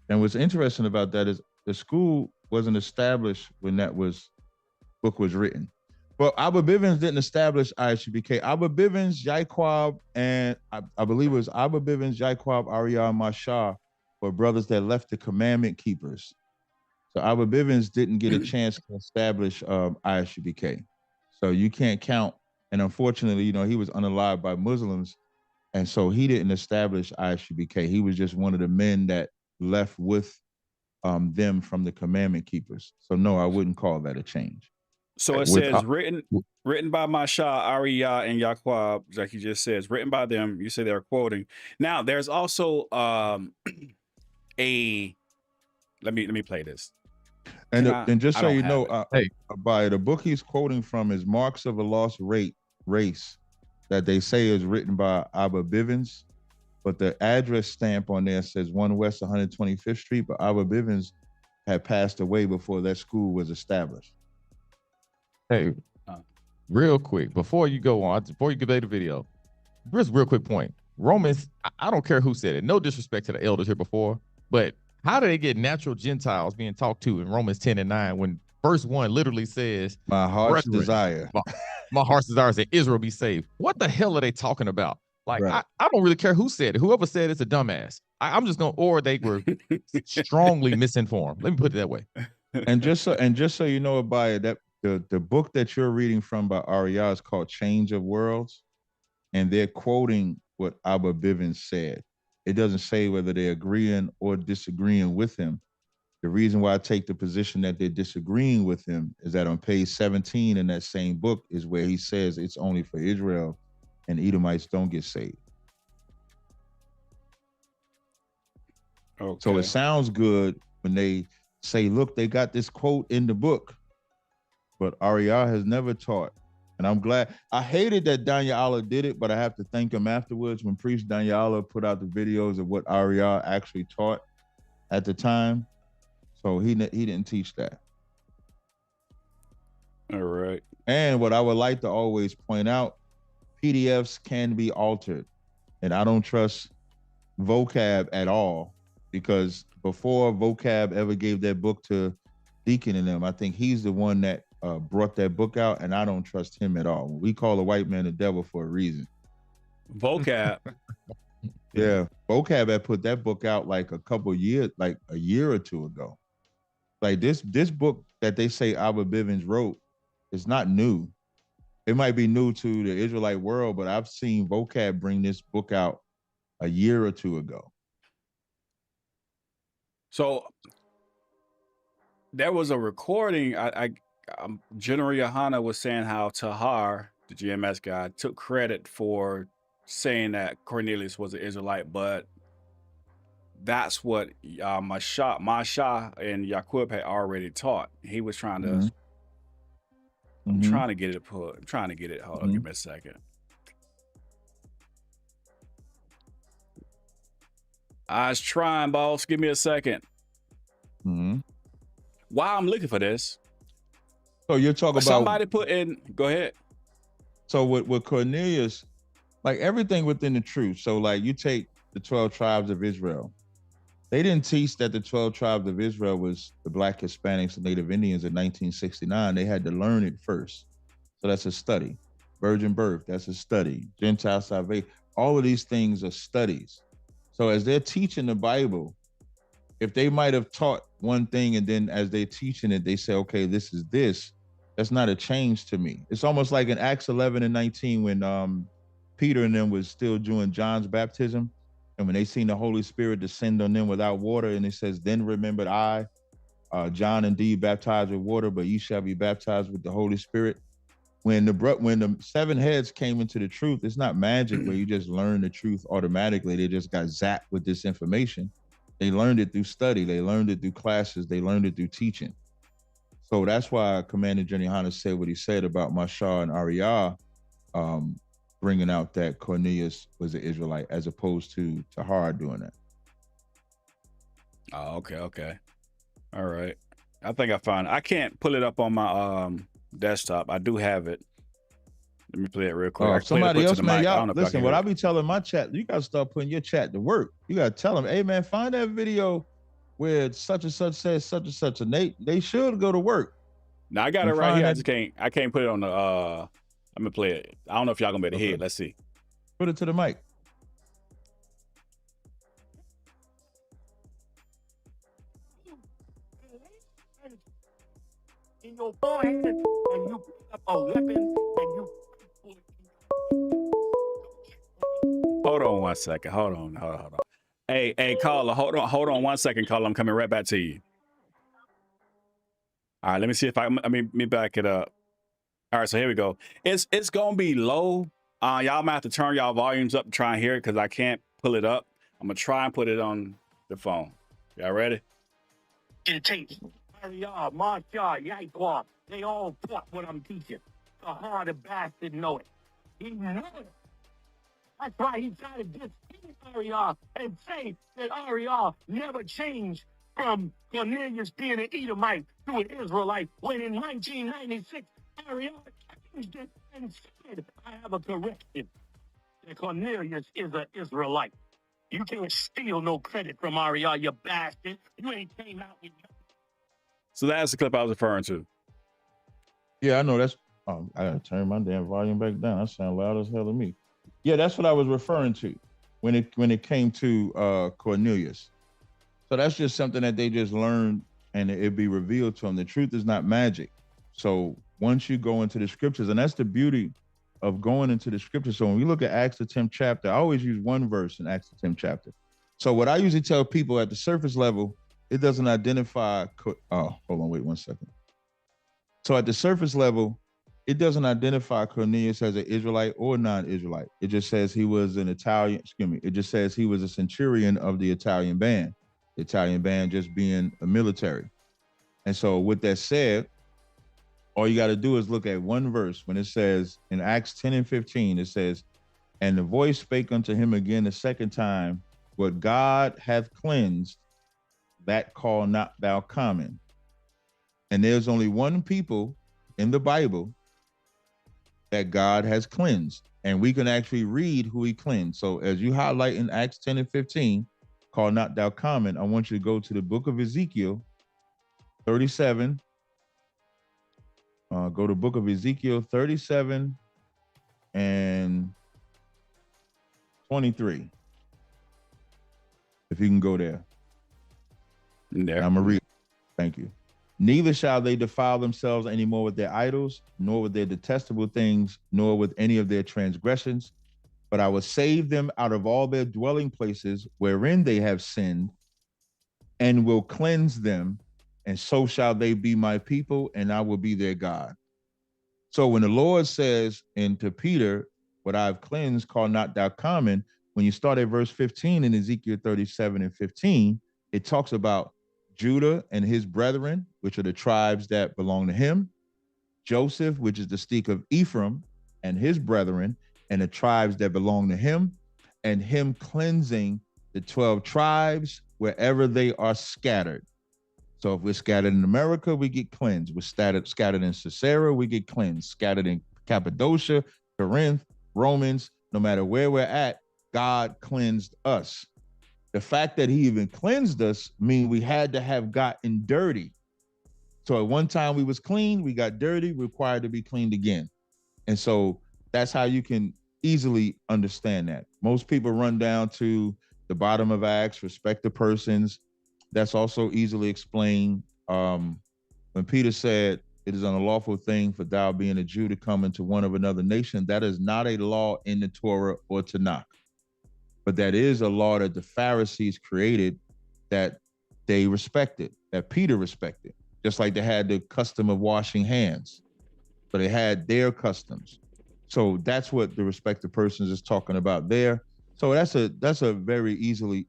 And what's interesting about that is the school wasn't established when that book was written. But Abba Bivens didn't establish ISUBK. Abba Bivens, Yaquab, and I believe it was Abba Bivens, Yaquab, Ariel, and Mashah were brothers that left the commandment keepers. So Abba Bivens didn't get a chance to establish ISUBK. So you can't count. And unfortunately, he was unalived by Muslims. And so he didn't establish ISUBK. He was just one of the men that left with them from the commandment keepers. So no, I wouldn't call that a change.
So it says written by Mashah, Ariel, and Yaquab, like you just says, written by them. You say they're quoting. Now there's also let me play this.
And just so you know, by the book he's quoting from is Marks of a Lost Race that they say is written by Abba Bivens, but the address stamp on there says 1 West 125th Street, but Abba Bivens had passed away before that school was established.
Hey, real quick, before you go on, before you play the video, just real quick point. Romans, I don't care who said it. No disrespect to the elders here before, but how do they get natural Gentiles being talked to in Romans 10 and 9 when verse 1 literally says,
my heart's desire.
My heart's desire is that Israel be saved. What the hell are they talking about? Like, right. I don't really care who said it. Whoever said it's a dumbass. I'm just going to, or they were strongly misinformed. Let me put it that way.
And just so you know, Abaya, that the book that you're reading from by Ariel is called Change of Worlds. And they're quoting what Abba Bivens said. It doesn't say whether they're agreeing or disagreeing with him. The reason why I take the position that they're disagreeing with him is that on page 17 in that same book is where he says it's only for Israel and Edomites don't get saved.
Okay.
So it sounds good when they say, look, they got this quote in the book, but Ariel has never taught. And I'm glad. I hated that Daniela did it, but I have to thank him afterwards when Priest Daniela put out the videos of what Ariel actually taught at the time. So he didn't teach that.
All right.
And what I would like to always point out, PDFs can be altered. And I don't trust Vocab at all, because before Vocab ever gave that book to Deacon and them, I think he's the one that brought that book out, and I don't trust him at all. We call a white man the devil for a reason.
Vocab.
Yeah, Vocab had put that book out like a year or two ago. Like this book that they say Abba Bivens wrote is not new. It might be new to the Israelite world, but I've seen Vocab bring this book out a year or two ago.
So there was a recording. General Yohana was saying how Tahar, the GMS guy, took credit for saying that Cornelius was an Israelite, but that's what Masha and Yaqub had already taught. He was trying to. I'm trying to get it put. I'm trying to get it. Hold on, give me a second. I was trying, boss. Give me a second. While I'm looking for this.
So you're talking about
somebody put in. Go ahead.
So with Cornelius, like everything within the truth. So like you take the 12 tribes of Israel. They didn't teach that the 12 tribes of Israel was the Black Hispanics and Native Indians in 1969. They had to learn it first. So that's a study. Virgin birth, that's a study. Gentile salvation, all of these things are studies. So as they're teaching the Bible, if they might have taught one thing and then as they're teaching it, they say, okay, this is this, that's not a change to me. It's almost like in Acts 11 and 19 when Peter and them was still doing John's baptism. And when they seen the Holy Spirit descend on them without water, and it says, then remembered I, John indeed baptized with water, but ye shall be baptized with the Holy Spirit. When the 7 heads came into the truth, it's not magic where you just learn the truth automatically. They just got zapped with this information. They learned it through study. They learned it through classes. They learned it through teaching. So that's why Commander General Yohana said what he said about Mashar and Ariyah, bringing out that Cornelius was an Israelite as opposed to Tahar doing that.
Oh, okay. All right. I think I found it. I can't pull it up on my desktop. I do have it. Let me play it real quick.
Somebody else, man, y'all, listen, what I be telling my chat, you got to start putting your chat to work. You got to tell them, hey, man, find that video where such and such says such and such, and they should go to work.
Now, I got it right here. I can't put it on the... I'm gonna play it. I don't know if y'all gonna be able to hear it. Let's see.
Put it to the mic.
In your forehead, and you pick up a weapon, and you.
Hold on 1 second. Hold on. Hey, caller. Hold on 1 second, caller. I'm coming right back to you. All right. Let me see if let me back it up. All right, so here we go. It's gonna be low. Y'all might have to turn y'all volumes up to try and hear it because I can't pull it up. I'm gonna try and put it on the phone. Y'all ready?
It takes Ariyah, Marshall, Yaqub. They all taught what I'm teaching. The hard bastard know it. He know it. That's why he tried to dispute Ariyah and say that Ariyah never changed from Cornelius being an Edomite to an Israelite when in 1996. Ariyah changed it and said, I have a correction. That Cornelius is an Israelite. You can't steal no credit from Ariyah, you bastard. You ain't came out with nothing.
So that's the clip I was referring to.
Yeah, I know that's... I gotta turn my damn volume back down. That sounds loud as hell to me. Yeah, that's what I was referring to when it came to Cornelius. So that's just something that they just learned and it'd be revealed to them. The truth is not magic. So once you go into the scriptures, and that's the beauty of going into the scriptures. So when we look at Acts the 10th chapter, I always use one verse in Acts the 10th chapter. So what I usually tell people at the surface level, it doesn't identify, hold on, wait 1 second. So at the surface level, it doesn't identify Cornelius as an Israelite or non-Israelite. It just says he was an Italian, it just says he was a centurion of the Italian band. The Italian band just being a military. And so with that said, all you got to do is look at one verse when it says in Acts 10 and 15, it says, and the voice spake unto him again the second time, what God hath cleansed, that call not thou common. And there's only one people in the Bible that God has cleansed. And we can actually read who he cleansed. So as you highlight in Acts 10 and 15, call not thou common, I want you to go to the book of Ezekiel 37. Go to book of Ezekiel 37 and 23. If you can go there. I'm going to read. Thank you. Neither shall they defile themselves anymore with their idols, nor with their detestable things, nor with any of their transgressions. But I will save them out of all their dwelling places wherein they have sinned, and will cleanse them, and so shall they be my people, and I will be their God. So when the Lord says to Peter, what I've cleansed, call not thou common, when you start at verse 15 in Ezekiel 37 and 15, it talks about Judah and his brethren, which are the tribes that belong to him, Joseph, which is the stick of Ephraim, and his brethren, and the tribes that belong to him, and him cleansing the 12 tribes wherever they are scattered. So if we're scattered in America, we get cleansed. We're scattered in Sisera, we get cleansed. Scattered in Cappadocia, Corinth, Romans, no matter where we're at, God cleansed us. The fact that he even cleansed us means we had to have gotten dirty. So at one time we was clean, we got dirty, required to be cleaned again. And so that's how you can easily understand that. Most people run down to the bottom of Acts, respect the persons. That's also easily explained. When Peter said, it is an unlawful thing for thou being a Jew to come into one of another nation, that is not a law in the Torah or Tanakh. But that is a law that the Pharisees created that they respected, that Peter respected. Just like they had the custom of washing hands, but they had their customs. So that's what the respected persons is talking about there. So that's a very easy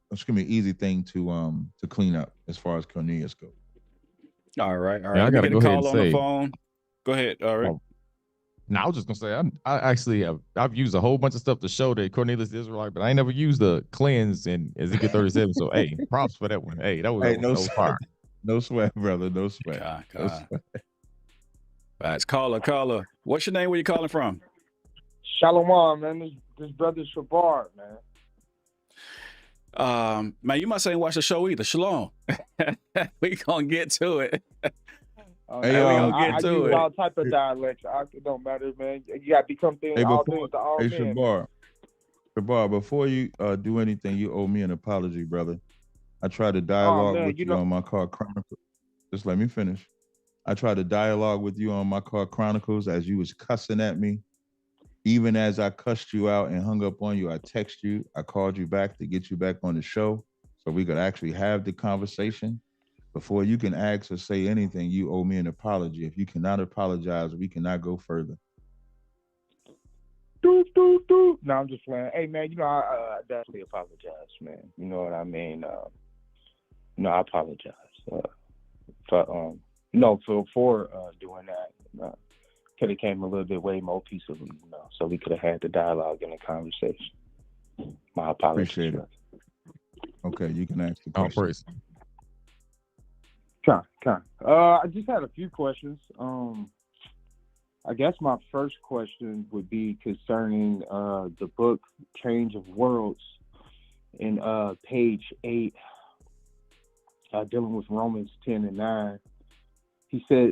thing to clean up as far as Cornelius goes.
All right.
Yeah, I gotta go ahead and
on the
say.
phone. Go ahead. All right.
Now I was just gonna say I actually I've used a whole bunch of stuff to show that Cornelius is Israelite, but I ain't never used the cleanse in Ezekiel 37. So hey, props for that one. Hey, that was fire.
No sweat, brother. No sweat.
No sweat. It's caller. What's your name? Where you calling from?
Shalom, man. This brother Shabar, man.
Man, you must ain't watch the show either. Shalom. We gonna get to it.
I use all type of dialects. It don't matter, man. You got to become all things to all men.
Shabar, before you do anything, you owe me an apology, brother. I tried to dialogue with you on my car Chronicles. Just let me finish. I tried to dialogue with you on my car Chronicles as you was cussing at me. Even as I cussed you out and hung up on you, I texted you. I called you back to get you back on the show so we could actually have the conversation. Before you can ask or say anything, you owe me an apology. If you cannot apologize, we cannot go further.
No, I'm just playing. Hey, man, I definitely apologize, man. You know what I mean? I apologize. For doing that. Could have came a little bit way more peacefully, so we could have had the dialogue and the conversation. My apologies.
Appreciate it. Okay, you can ask the question.
Praise.
I just had a few questions. I guess my first question would be concerning the book Change of Worlds in page 8, dealing with Romans 10 and 9. He said,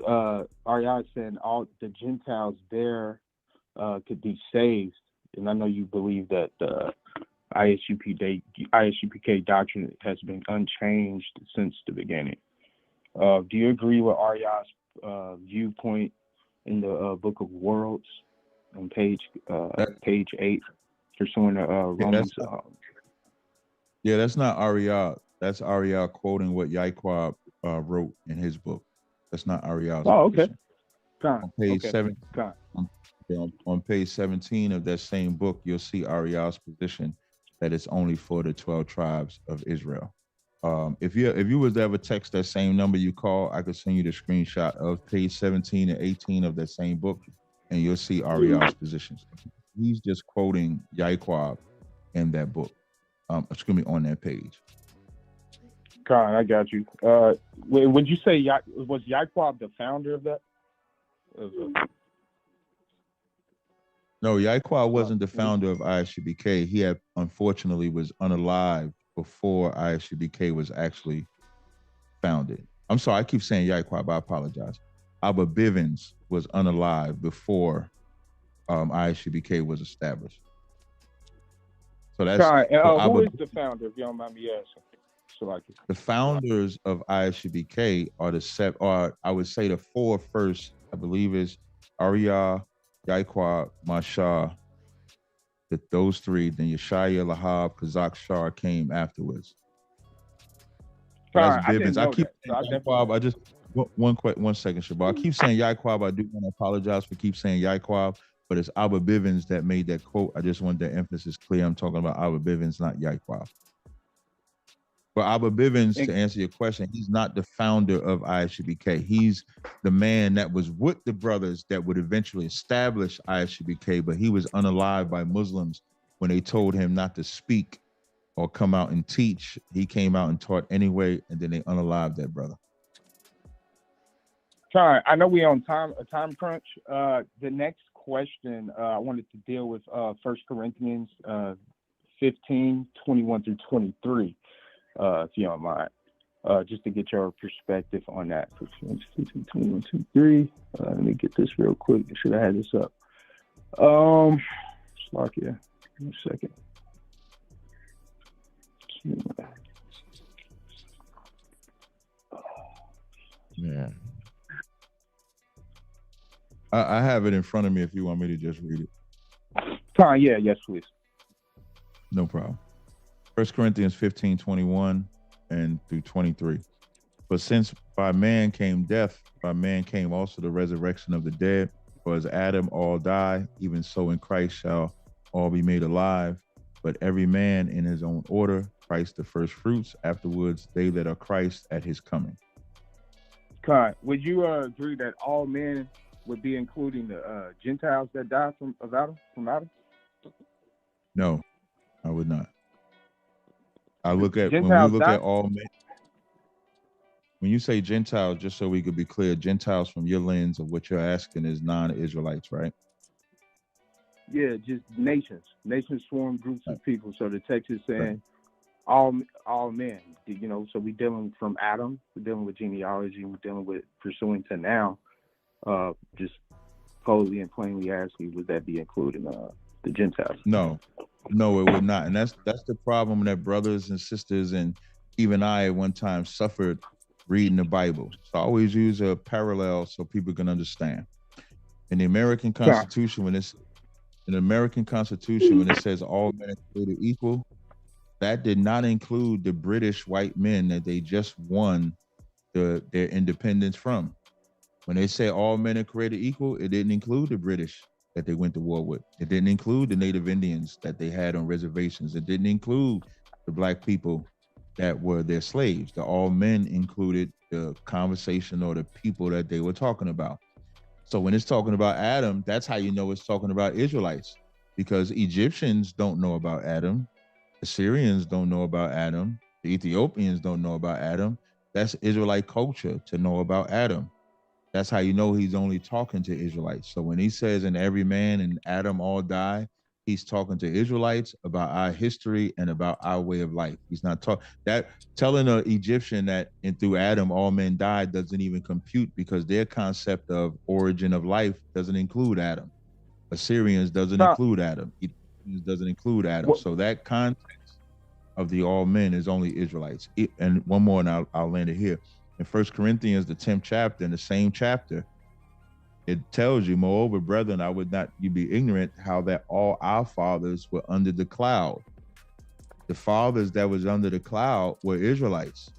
Ariad said all the Gentiles there could be saved. And I know you believe that the ISUPK doctrine has been unchanged since the beginning. Do you agree with Ariad's viewpoint in the Book of Worlds on page 8, pursuing the Romans?
That's not Ariad. That's Ariad quoting what Yaquab wrote in his book. That's not Ariad's.
Oh, okay.
On page 7. On page 17 of that same book, you'll see Ariad's position that it's only for the 12 tribes of Israel. If you was to ever text that same number you call, I could send you the screenshot of page 17 and 18 of that same book, and you'll see Ariad's positions. He's just quoting Yaquab in that book. On that page.
God, I got you. Would you say was Yaquab the founder of that?
No, Yaiqua wasn't the founder of ISUBK. He had unfortunately was unalive before ISUBK was actually founded. I'm sorry, I keep saying Yaiqua, but I apologize. Abba Bivens was unalive before ISUBK was established. So that's
who is the founder, if you don't mind me asking?
The founders of ISUBK are I would say the four first, I believe, is Arya, Yaiqua, Masha, those three, then Yeshaya, Lahab, Kazak Shar came afterwards. That's Bivens. I keep saying Yaiqua. I just one second, Shabbat. I keep saying Yaiqua. I do want to apologize for keep saying Yaiqua, but it's Abba Bivens that made that quote. I just want the emphasis clear. I'm talking about Abba Bivens, not Yaiqua. But Abba Bivens, to answer your question, he's not the founder of ISUBK. He's the man that was with the brothers that would eventually establish ISUBK, but he was unalived by Muslims when they told him not to speak or come out and teach. He came out and taught anyway, and then they unalived that brother.
Sorry, I know we're on a time crunch. The next question I wanted to deal with 1 Corinthians 15, 21 through 23. If you don't mind, just to get your perspective on that. 15, 21, 23. Let me get this real quick. I should have had this up. Give me a second.
Yeah. I have it in front of me if you want me to just read it.
Fine, yes, please.
No problem. 1 Corinthians 15, 21 and through 23. But since by man came death, by man came also the resurrection of the dead. For as Adam all die, even so in Christ shall all be made alive. But every man in his own order, Christ the first fruits, afterwards they that are Christ at his coming.
Kai, would you agree that all men would be including the Gentiles that died from Adam?
No, I would not. I look at
Gentiles
when we look
died?
at all men. When you say Gentiles, just so we could be clear, Gentiles from your lens of what you're asking is non-Israelites, right?
Yeah, just nations. Nations form groups of people. So the text is saying all men. So we're dealing from Adam, we're dealing with genealogy, we're dealing with pursuing to now. Just coldly and plainly asking, would that be including the Gentiles?
No, it would not. And that's the problem that brothers and sisters and even I at one time suffered reading the Bible. So I always use a parallel so people can understand. In the American Constitution, when it says all men are created equal, that did not include the British white men that they just won their independence from. When they say all men are created equal, it didn't include the British that they went to war with. It didn't include the Native Indians that they had on reservations. It didn't include the black people that were their slaves. The all men included the conversation or the people that they were talking about. So when it's talking about Adam, that's how you know it's talking about Israelites, because Egyptians don't know about Adam. Assyrians don't know about Adam. The Ethiopians don't know about Adam. That's Israelite culture to know about Adam. That's how you know he's only talking to Israelites. So when he says, and every man and Adam all die, he's talking to Israelites about our history and about our way of life. He's not telling an Egyptian that through Adam all men died doesn't even compute, because their concept of origin of life doesn't include Adam. Assyrians doesn't include Adam. Ethiopians doesn't include Adam. So that context of the all men is only Israelites. And one more, and I'll land it here. In 1 Corinthians, the 10th chapter, in the same chapter, it tells you, moreover, brethren, I would not you be ignorant how that all our fathers were under the cloud. The fathers that was under the cloud were Israelites.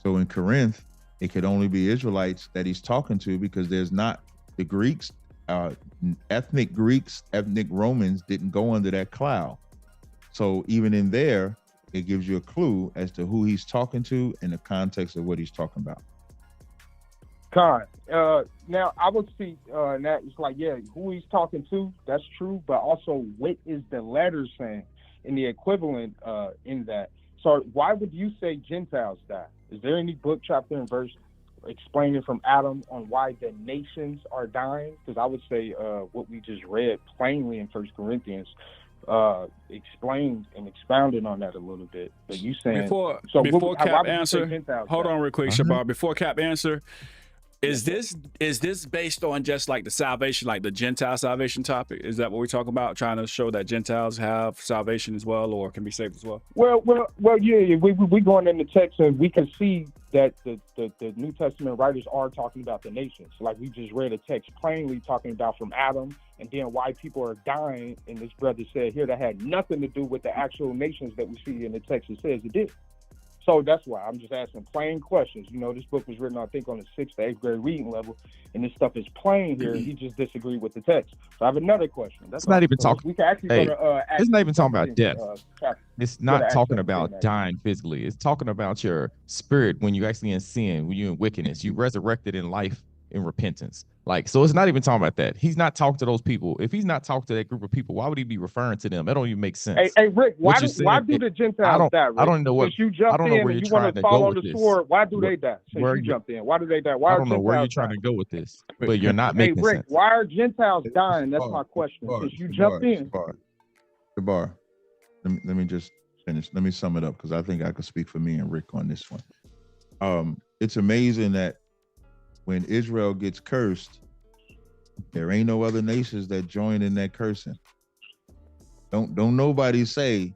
So in Corinth, it could only be Israelites that he's talking to, because there's not the Greeks, ethnic Greeks, ethnic Romans didn't go under that cloud. So even in there, it gives you a clue as to who he's talking to and the context of what he's talking about.
Now I would see that it's like, who he's talking to, that's true, but also what is the letter saying in the equivalent in that. So why would you say Gentiles die? Is there any book, chapter, and verse explaining from Adam on why the nations are dying? Because I would say what we just read plainly in 1 Corinthians explained and expounded on that a little bit. But you saying
Before
why
Cap
would you say
answer,
Gentiles
hold
die?
on real quick, Shabar. Before Cap answer, is this based on just like the salvation, like the Gentile salvation topic? Is that what we're talking about? Trying to show that Gentiles have salvation as well, or can be saved as well?
Well, yeah. We going in the text and we can see that the New Testament writers are talking about the nations. Like we just read a text plainly talking about from Adam, and then why people are dying. And this brother said here that had nothing to do with the actual nations that we see in the text. It says it did. So that's why I'm just asking plain questions. You know, this book was written, I think, on the 6th to 8th grade reading level, and this stuff is plain here. He just disagreed with the text. So I have another question.
It's not even talking.
We can actually go to.
It's not even talking about death.
Capt.
It's not talking about dying physically. It's talking about your spirit when you're actually in sin, when you're in wickedness. You resurrected in life in repentance. Like, so it's not even talking about that. He's not talking to those people. If he's not talking to that group of people, why would he be referring to them? That don't even make sense.
Hey, Rick, why do the Gentiles die, Rick?
I don't know what.
Since you jumped in and you want to fall on the sword, why do they die? Since you jumped in, why do they die? Why
I don't know where you're trying to go with this, but you're not making
Rick,
sense.
why are Gentiles dying? That's my question. Since you jumped in.
Shabar, let me just finish. Let me sum it up because I think I could speak for me and Rick on this one. It's amazing that when Israel gets cursed, there ain't no other nations that join in that cursing. Don't nobody say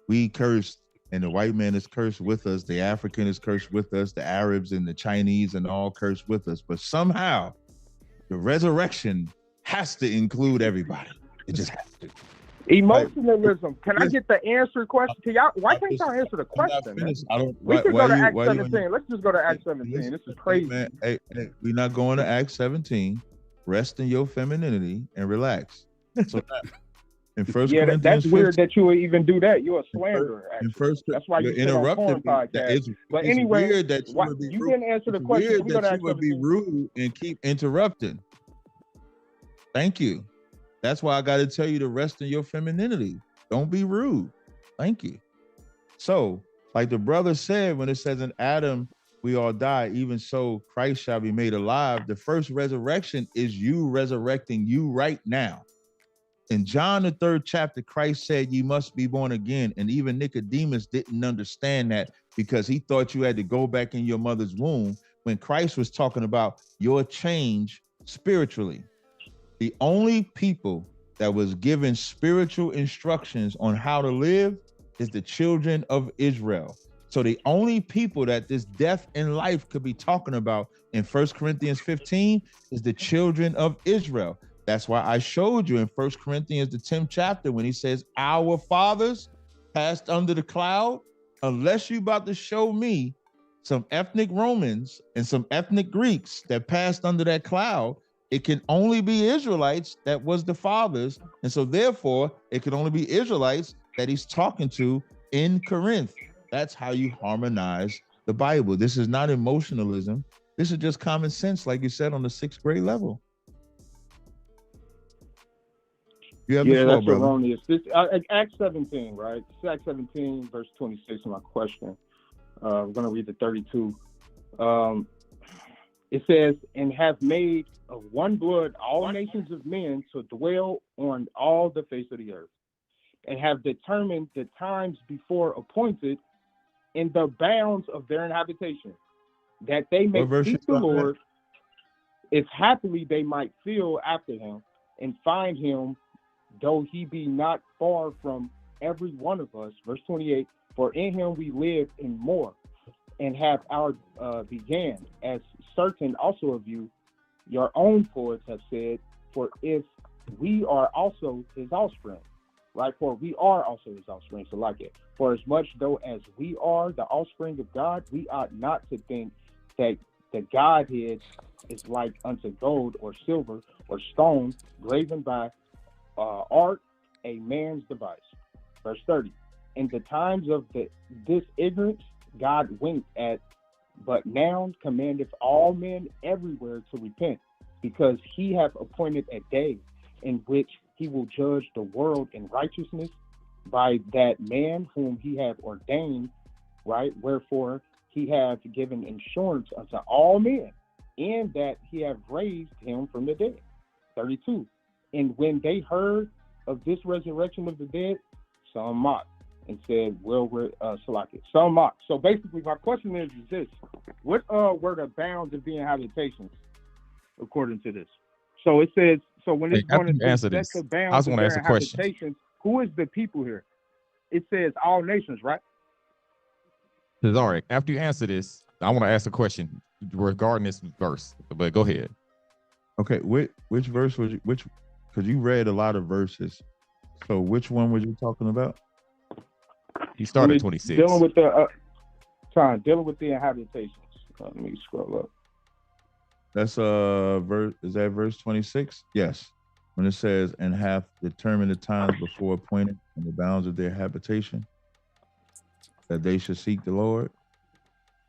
we cursed and the white man is cursed with us, the African is cursed with us, the Arabs and the Chinese and all cursed with us. But somehow the resurrection has to include everybody. It just has to.
Emotionalism. Can I get the answer question? Why can't y'all answer the question? We can go to Acts 17. Let's just go to Acts 17. This is crazy.
Man, hey, we're not going to Acts 17. Rest in your femininity and relax. So in First Corinthians,
that's weird that you would even do that. You're a slanderer.
That's
why you
interrupted.
But anyway,
weird that you
didn't answer the question.
Weird that you would be rude and keep interrupting. Thank you. That's why I got to tell you to rest in your femininity. Don't be rude. Thank you. So, like the brother said, when it says in Adam, we all die, even so Christ shall be made alive. The first resurrection is you resurrecting you right now. In John, the 3rd chapter, Christ said, you must be born again. And even Nicodemus didn't understand that because he thought you had to go back in your mother's womb when Christ was talking about your change spiritually. The only people that was given spiritual instructions on how to live is the children of Israel. So the only people that this death and life could be talking about in 1 Corinthians 15 is the children of Israel. That's why I showed you in 1 Corinthians, the 10th chapter, when he says, our fathers passed under the cloud, unless you about to show me some ethnic Romans and some ethnic Greeks that passed under that cloud, it can only be Israelites that was the fathers. And so therefore, it can only be Israelites that he's talking to in Corinth. That's how you harmonize the Bible. This is not emotionalism. This is just common sense, like you said, on the 6th grade level. You have the floor,
that's
brother.
Erroneous. Acts 17, right? It's Acts 17, verse 26 is my question. I'm going to read the 32. It says, and have made of one blood all nations of men to dwell on all the face of the earth, and have determined the times before appointed in the bounds of their habitation, that they may seek the Lord, if happily they might feel after him, and find him, though he be not far from every one of us. Verse 28, for in him we live and more, and have our began, as certain also of you, your own poets have said, for if we are also his offspring, right? For we are also his offspring, so like it. For as much though as we are the offspring of God, we ought not to think that the Godhead is like unto gold or silver or stone graven by art, a man's device. Verse 30, in the times of this ignorance, God winked at, but now commandeth all men everywhere to repent, because he hath appointed a day in which he will judge the world in righteousness by that man whom he hath ordained, right? Wherefore he hath given insurance unto all men, and that he hath raised him from the dead. 32. And when they heard of this resurrection of the dead, some mocked and said, well, we're Salakia. Some mocked. So basically, my question is this: what were the bounds of the inhabitations according to this? So it says, so when it's going to set the bounds of their inhabitations, who is the people here? It says all nations, right?
Tazaryach, after you answer this, I want to ask a question regarding this verse, but go ahead.
Okay, which verse was you, which, because you read a lot of verses. So which one were you talking about?
He started 26.
Dealing with the dealing with the inhabitations. Let me scroll up.
That's verse. Is that verse 26? Yes. When it says, and hath determined the times before appointed and the bounds of their habitation, that they should seek the Lord.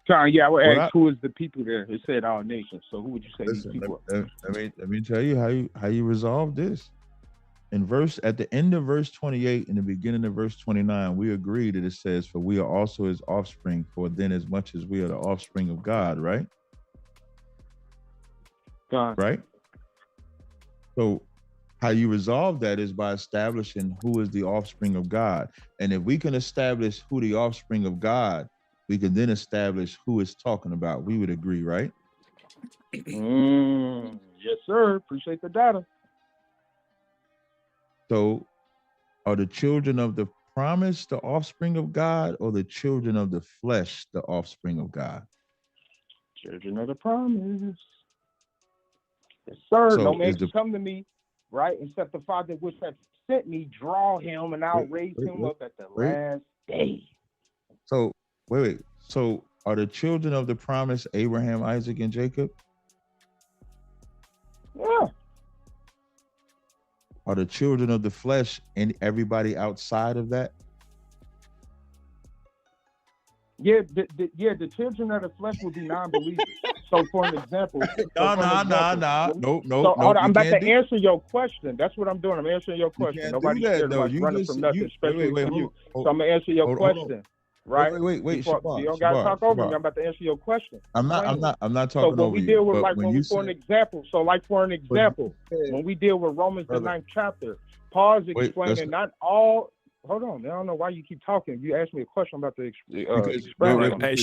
Yeah, I would ask who is the people there. It said all nations. So who would you say these people are?
Let me tell you how you resolve this. At the end of verse 28 and the beginning of verse 29, we agree that it says, for we are also his offspring, for then as much as we are the offspring of God, right?
God.
Right? So how you resolve that is by establishing who is the offspring of God. And if we can establish who the offspring of God, we can then establish who it's talking about. We would agree, right?
Yes, sir. Appreciate the data.
So are the children of the promise the offspring of God, or the children of the flesh the offspring of God?
Children of the promise. Yes, sir.
So
no man can come to me, right, except the Father which hath sent me, draw him, and I'll raise him up at the last day.
So wait. So are the children of the promise Abraham, Isaac, and Jacob?
Yeah.
Are the children of the flesh and everybody outside of that?
Yeah, the children of the flesh will be non-believers. So, for an example,
No.
I'm about to answer your question. That's what I'm doing. I'm answering your question. Nobody's scared of running from nothing, especially from you. So I'm gonna answer your question. Right?
Wait.
You don't gotta talk over me. I'm about to answer your question.
I'm not talking
so when
over
we
you.
deal with
For an
example, when we deal with Romans the 9th chapter, Paul's explaining not all. Hold on, I don't know why you keep talking. You asked me a question about the experiment.
Hey,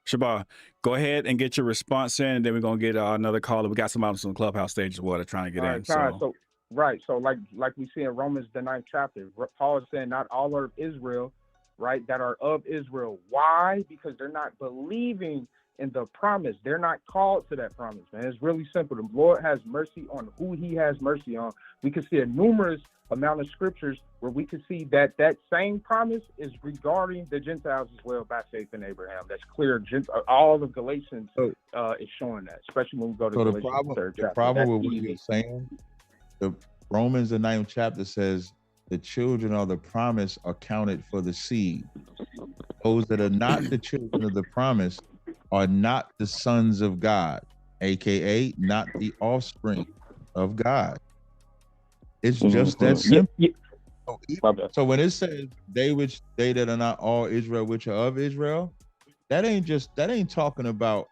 Shabar. Go ahead and get your response in, and then we're gonna get another caller. We got some out on the clubhouse stage as well that trying to get in.
So like we see in Romans the 9th chapter, Paul is saying not all are of Israel, right? That are of Israel. Why? Because they're not believing in the promise. They're not called to that promise, man. It's really simple. The Lord has mercy on who he has mercy on. We can see a numerous amount of scriptures where we can see that same promise is regarding the Gentiles as well by faith in Abraham. That's clear. All of Galatians is showing that, especially when we go to Galatians 3rd chapter.
The problem with what you're saying, the Romans the 9th chapter says the children of the promise are counted for the seed. Those that are not the children of the promise are not the sons of God, aka not the offspring of God. It's just that simple. So when it says they that are not all Israel, which are of Israel, that ain't talking about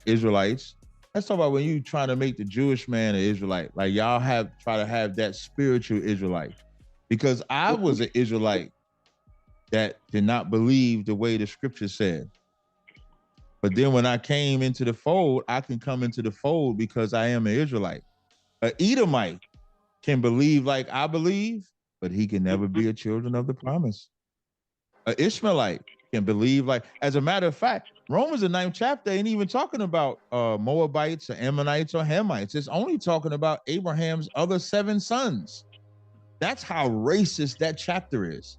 Israelites. That's talking about when you trying to make the Jewish man an Israelite. Like y'all try to have that spiritual Israelite. Because I was an Israelite that did not believe the way the scripture said. But then when I came into the fold, I can come into the fold because I am an Israelite. An Edomite can believe like I believe, but he can never be a children of the promise. An Ishmaelite can believe like, as a matter of fact, Romans the 9th chapter ain't even talking about Moabites or Ammonites or Hamites. It's only talking about Abraham's other 7 sons. That's how racist that chapter is.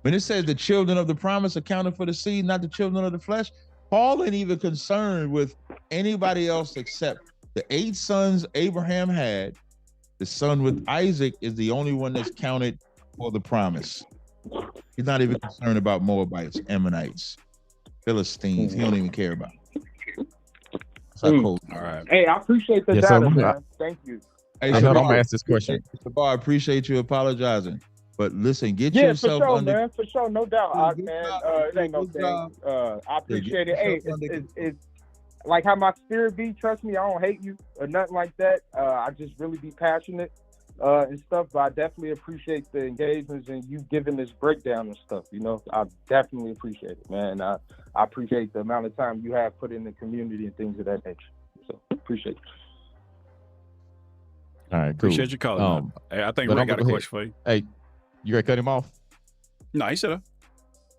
When it says the children of the promise accounted for the seed, not the children of the flesh, Paul ain't even concerned with anybody else except the 8 sons Abraham had. The son with Isaac is the only one that's counted for the promise. He's not even concerned about Moabites, Ammonites, Philistines. He don't even care about it. All right.
Hey, I appreciate the data, man. Thank you.
Hey,
I'm gonna ask this question.
I appreciate you apologizing. But listen, get
Yeah, for
yourself
sure,
under.
man. For sure, no doubt,
Good
man.
job.
It ain't no
Good
thing.
job.
I appreciate
get
it. Hey,
yourself under
it's like how my spirit be. Trust me, I don't hate you or nothing like that. I just really be passionate and stuff. But I definitely appreciate the engagements and you giving this breakdown and stuff. You know, I definitely appreciate it, man. I appreciate the amount of time you have put in the community and things of that nature. So appreciate it.
All right, cool.
Appreciate your call. Hey, I think Ray got a question for you.
Hey, you gotta cut him off?
No, he said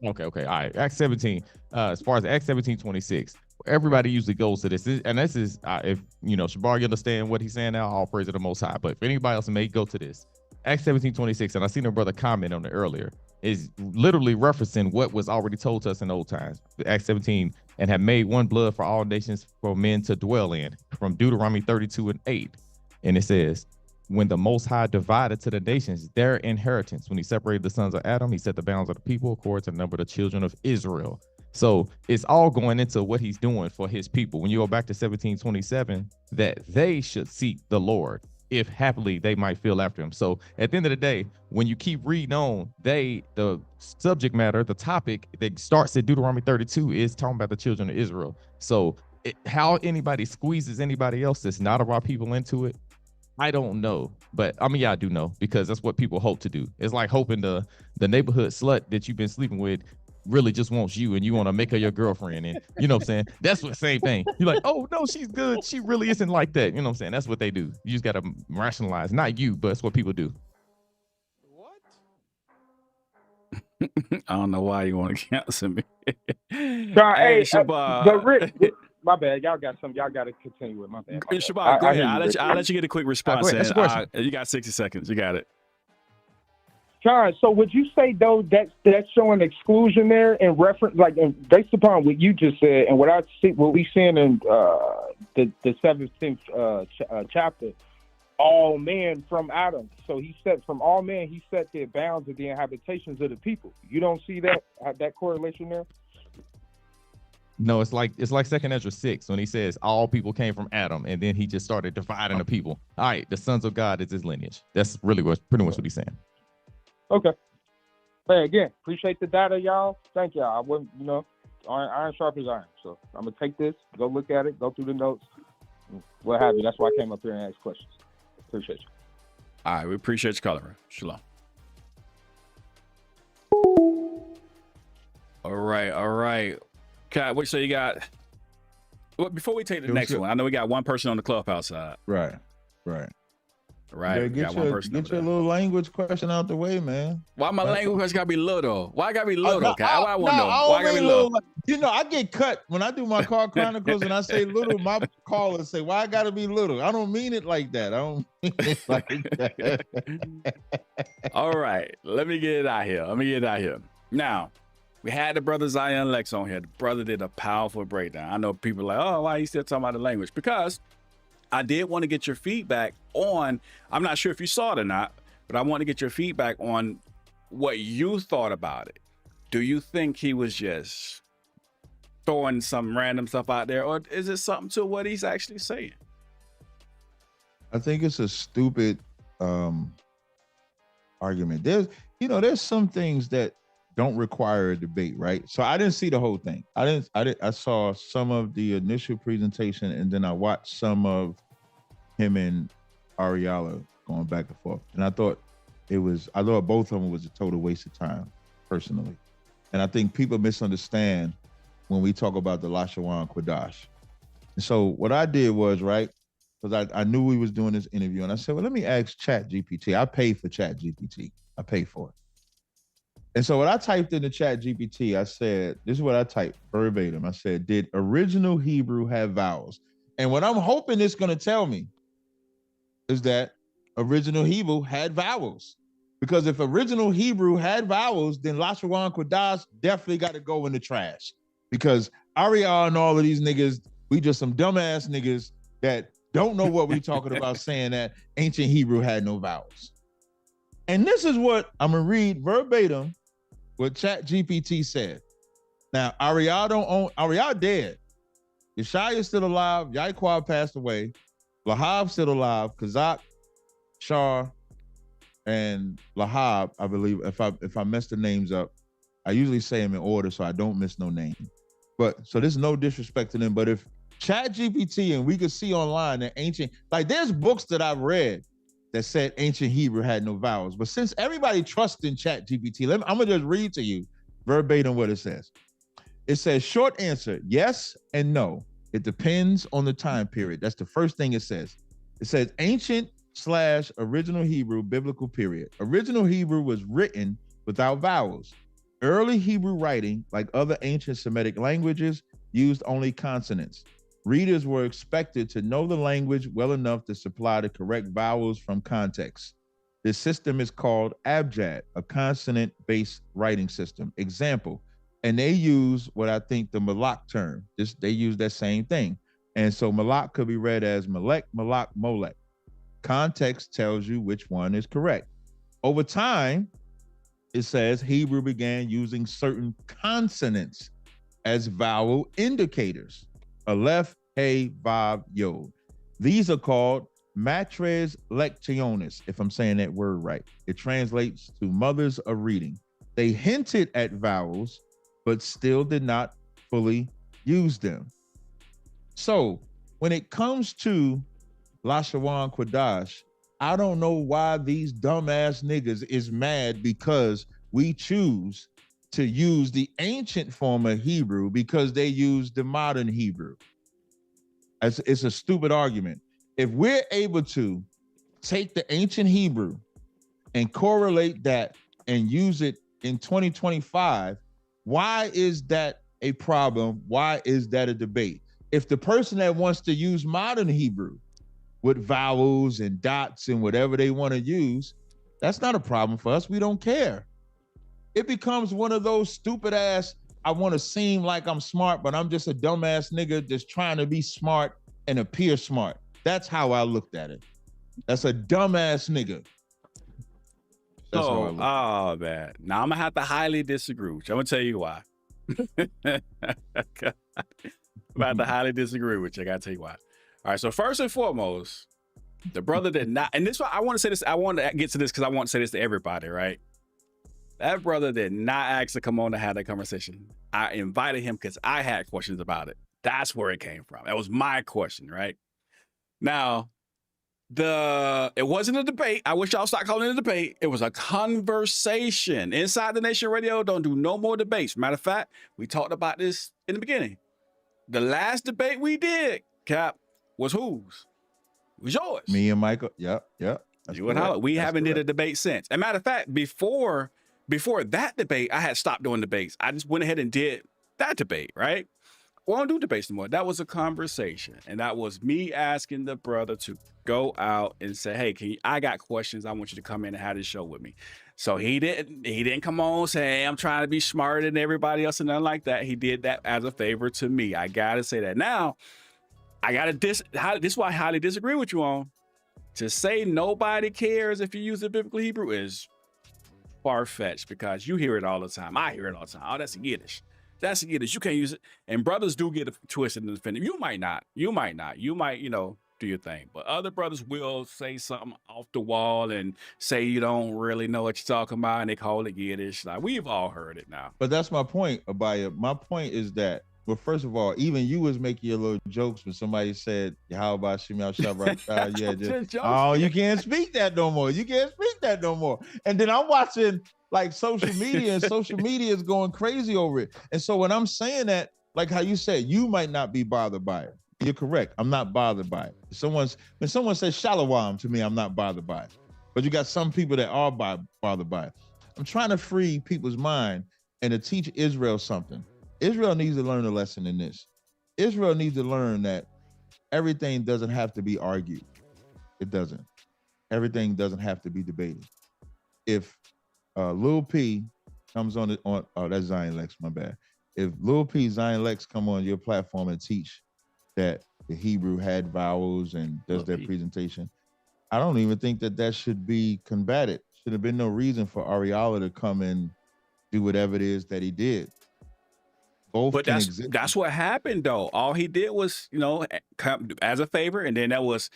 Okay. All right. Acts 17. As far as Acts 17:26, everybody usually goes to this. And this is if Shabar, you understand what he's saying now, all praise to the Most High. But if anybody else may go to this, Acts 17:26, and I seen a brother comment on it earlier, is literally referencing what was already told to us in old times. Acts 17, and have made one blood for all nations for men to dwell in, from Deuteronomy 32:8. And it says, when the Most High divided to the nations their inheritance, when he separated the sons of Adam, he set the bounds of the people according to the number of the children of Israel. So it's all going into what he's doing for his people. When you go back to 17:27, that they should seek the Lord, if happily they might feel after him. So at the end of the day, when you keep reading on, the subject matter, the topic that starts at Deuteronomy 32 is talking about the children of Israel. So how anybody squeezes anybody else that's not of our people into it, I don't know. But I mean, yeah, I do know, because that's what people hope to do. It's like hoping the neighborhood slut that you've been sleeping with really just wants you and you want to make her your girlfriend. And you know what I'm saying? That's the same thing. You're like, oh no, she's good. She really isn't like that. You know what I'm saying? That's what they do. You just got to rationalize. Not you, but it's what people do.
I don't know why you want to cancel me.
Hey,
Shabar.
My bad. Y'all got something. Y'all got to continue with my bad.
Shabar, go ahead. I'll let you get a quick response. You got 60 seconds. You got it.
John, so would you say though that's showing exclusion there in reference, like based upon what you just said and what we seeing in the 17th chapter, all men from Adam. So he set from all men, he set the bounds of the habitations of the people. You don't see that correlation there?
No, it's like 2nd Ezra 6 when he says all people came from Adam, and then he just started dividing the people. All right, the sons of God is his lineage. That's really pretty much what he's saying.
Okay. Hey, again, appreciate the data, y'all. Thank y'all. I wouldn't, iron sharp as iron. So I'm gonna take this, go look at it, go through the notes, what have you. That's why I came up here and asked questions. Appreciate you.
All right, we appreciate you calling. Shalom. All right. Capt, what you say you got? Well, before we take the next one, I know we got one person on the clubhouse side.
Right.
Yeah,
get your little language question out the way, man.
Why my language question gotta be little though? Why gotta be little, Capt? Why gotta be little?
I get cut when I do my car chronicles and I say little. My callers say, "Why I gotta be little?" I don't mean it like that. I don't mean it like that.
All right, let me get it out here. Now, we had the brother Zion Lex on here. The brother did a powerful breakdown. I know people are like, oh, why are you still talking about the language? Because I did want to get your feedback on, I'm not sure if you saw it or not, but I want to get your feedback on what you thought about it. Do you think he was just throwing some random stuff out there, or is it something to what he's actually saying?
I think it's a stupid argument. There's some things that don't require a debate, right? So I didn't see the whole thing. I saw some of the initial presentation, and then I watched some of him and Ariella going back and forth. And I thought both of them was a total waste of time, personally. And I think people misunderstand when we talk about the Lashawan Quadash. And so what I did was, right, because I knew we was doing this interview, and I said, well, let me ask ChatGPT. I pay for ChatGPT. I pay for it. And so what I typed into ChatGPT, I said, this is what I typed verbatim. I said, did original Hebrew have vowels? And what I'm hoping it's going to tell me is that original Hebrew had vowels. Because if original Hebrew had vowels, then Lashawan Quadash definitely got to go in the trash. Because Ariel and all of these niggas, we just some dumbass niggas that don't know what we talking about saying that ancient Hebrew had no vowels. And this is what I'm going to read verbatim what ChatGPT said. Now, Ariel dead. Yeshaya still alive. Yaquab passed away. Lahab still alive. Kazak, Shar, and Lahab, I believe. If I mess the names up, I usually say them in order so I don't miss no name. But so there's no disrespect to them. But if ChatGPT and we could see online that ancient, like there's books that I've read that said ancient Hebrew had no vowels. But since everybody trusts in ChatGPT, I'm gonna just read to you verbatim what it says. It says short answer, yes and no. It depends on the time period. That's the first thing it says. It says ancient/original Hebrew biblical period. Original Hebrew was written without vowels. Early Hebrew writing, like other ancient Semitic languages, used only consonants. Readers were expected to know the language well enough to supply the correct vowels from context. This system is called abjad, a consonant-based writing system. Example, and they use what I think the Malak term. They use that same thing. And so Malak could be read as Malek, Malak, Molek. Context tells you which one is correct. Over time, it says Hebrew began using certain consonants as vowel indicators. Aleph, Hey, Vav, Yod. These are called matres lectionis, if I'm saying that word right. It translates to mothers of reading. They hinted at vowels, but still did not fully use them. So when it comes to Lashawan Quadash, I don't know why these dumbass niggas is mad because we choose to use the ancient form of Hebrew because they use the modern Hebrew. It's a stupid argument. If we're able to take the ancient Hebrew and correlate that and use it in 2025, why is that a problem? Why is that a debate? If the person that wants to use modern Hebrew with vowels and dots and whatever they want to use, that's not a problem for us. We don't care. It becomes one of those stupid ass, I want to seem like I'm smart, but I'm just a dumbass nigga just trying to be smart and appear smart. That's how I looked at it. That's a dumbass nigga. That's how I looked at it.
Man. Now I'm gonna have to highly disagree with you. I'm gonna tell you why. I'm about to highly disagree with you. I gotta tell you why. All right, so first and foremost, the brother did not, and this why I want to say this, I want to get to this because I want to say this to everybody, right? That brother did not ask to come on to have that conversation. I invited him because I had questions about it. That's where it came from. That was my question, right? Now, it wasn't a debate. I wish y'all stopped calling it a debate. It was a conversation. Inside the Nation Radio, don't do no more debates. Matter of fact, we talked about this in the beginning. The last debate we did, Cap, was whose? It was yours.
Me and Michael. Yep.
You and Howard. We haven't did a debate since. As a matter of fact, before that debate, I had stopped doing debates. I just went ahead and did that debate, right? We don't do debates anymore. That was a conversation. And that was me asking the brother to go out and say, hey, I got questions. I want you to come in and have this show with me. So he didn't come on and say, hey, I'm trying to be smarter than everybody else and nothing like that. He did that as a favor to me. I got to say that. Now, this is why I highly disagree with you on. To say nobody cares if you use the biblical Hebrew is far-fetched because you hear it all the time. I hear it all the time. Oh, that's Yiddish. That's Yiddish. You can't use it. And brothers do get twisted and offended. You might not. You might, do your thing. But other brothers will say something off the wall and say you don't really know what you're talking about and they call it Yiddish. Like, we've all heard it now.
But that's my point, Abaya. My point is that, well, first of all, even you was making your little jokes when somebody said, how about Shemel Shabbat? Yeah, oh, you can't speak that no more. You can't speak that no more. And then I'm watching like social media and social media is going crazy over it. And so when I'm saying that, like how you said, you might not be bothered by it. You're correct. I'm not bothered by it. When someone says shalom to me, I'm not bothered by it. But you got some people that are bothered by it. I'm trying to free people's mind and to teach Israel something. Israel needs to learn a lesson in this. Israel needs to learn that everything doesn't have to be argued. It doesn't. Everything doesn't have to be debated. If Lil P comes on that's Zion Lex, my bad. If Lil P, Zion Lex come on your platform and teach that the Hebrew had vowels and does their presentation, I don't even think that should be combated. Should have been no reason for Ariala to come and do whatever it is that he did.
But that's what happened though. All he did was, come as a favor, and then that was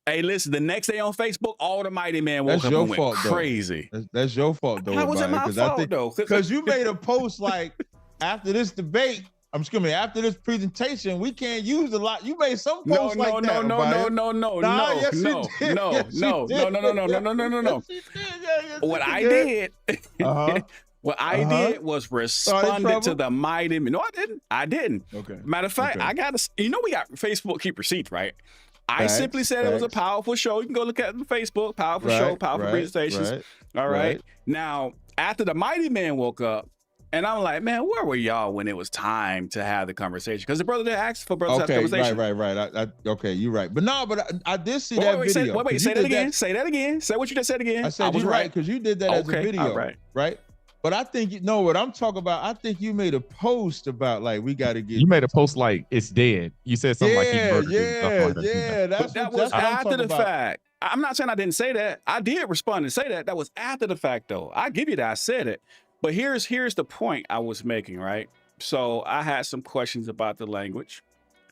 Hey, listen, the next day on Facebook, all the mighty men woke
That's
up
your
and went
fault, though.
crazy.
That's your fault, though.
How was it my fault, though?
Because you made a post like, after this debate, after this presentation, we can't use a lot. You made some posts like that.
No. What I did, what I did was responded to the mighty men. No, I didn't.
Okay.
Matter of fact, I got to, we got Facebook keep receipts, right? I simply said it was a powerful show. You can go look at the Facebook, powerful show, powerful presentations. All right. Now, after the mighty man woke up, and I'm like, man, where were y'all when it was time to have the conversation? Because the brother did ask for brothers to have conversation.
Right. Okay, you're right. But I did see that video.
Wait, say that again. Say that again. Say what you just said again.
I said you're right, because you did that as a video, right? But I think you know what I'm talking about. I think you made a post about like we got to get.
You made a post like it's dead. You said something like he murdered
that was after the fact. I'm not saying I didn't say that. I did respond and say that. That was after the fact, though. I give you that. I said it. But here's the point I was making, right? So I had some questions about the language,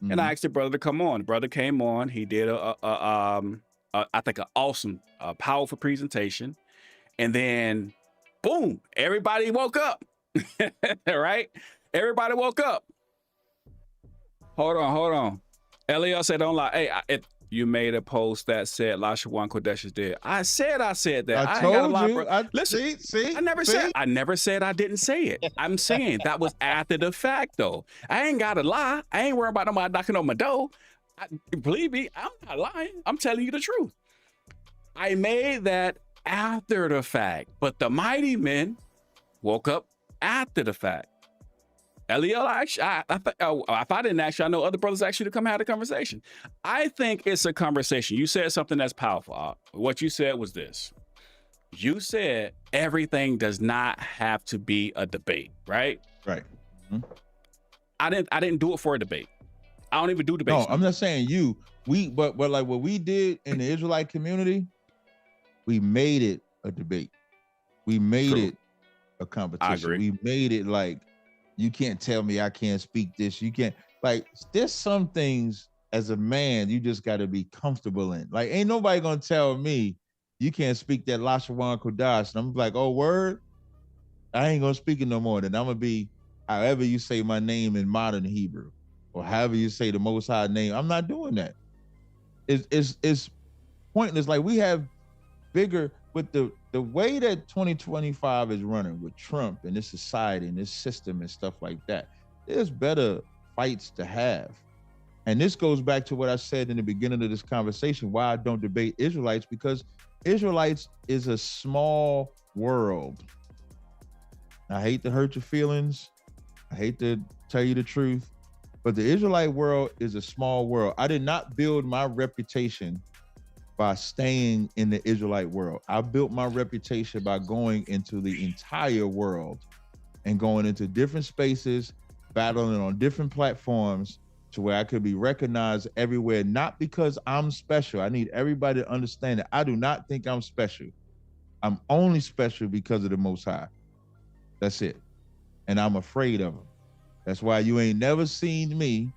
and I asked the brother to come on. The brother came on. He did I think an awesome, powerful presentation, and then boom, everybody woke up. Right? Everybody woke up. Hold on. Eliel said, "Don't lie." Hey, you made a post that said Lashawan Kodesh is dead. I said that.
I told you.
Listen,
see,
I never said I didn't say it. I'm saying that was after the fact, though. I ain't gotta lie. I ain't worried about nobody knocking on my door. Believe me, I'm not lying. I'm telling you the truth. I made that after the fact, but the mighty men woke up after the fact. Eliel, if I didn't ask you, I know other brothers asked you to come have a conversation. I think it's a conversation. You said something that's powerful. What you said was this. You said everything does not have to be a debate, right?
Right. Mm-hmm.
I didn't do it for a debate. I don't even do debates.
No, I'm not saying you. But like what we did in the Israelite community, we made it a debate. We made it a competition.
I agree.
We made it like, you can't tell me I can't speak this. You can't, like, there's some things as a man you just got to be comfortable in. Like, ain't nobody gonna tell me you can't speak that Lashawan Kodash. And I'm like, oh, word? I ain't gonna speak it no more. Then I'm gonna be however you say my name in modern Hebrew, or however you say the Most High name. I'm not doing that. It's pointless. Like, we have bigger with the way that 2025 is running with Trump and this society and this system and stuff like that. There's better fights to have. And this goes back to what I said in the beginning of this conversation, why I don't debate Israelites, because Israelites is a small world. I hate to hurt your feelings. I hate to tell you the truth, but the Israelite world is a small world. I did not build my reputation by staying in the Israelite world. I built my reputation by going into the entire world and going into different spaces, battling on different platforms to where I could be recognized everywhere, not because I'm special. I need everybody to understand that I do not think I'm special. I'm only special because of the Most High. That's it. And I'm afraid of him. That's why you ain't never seen me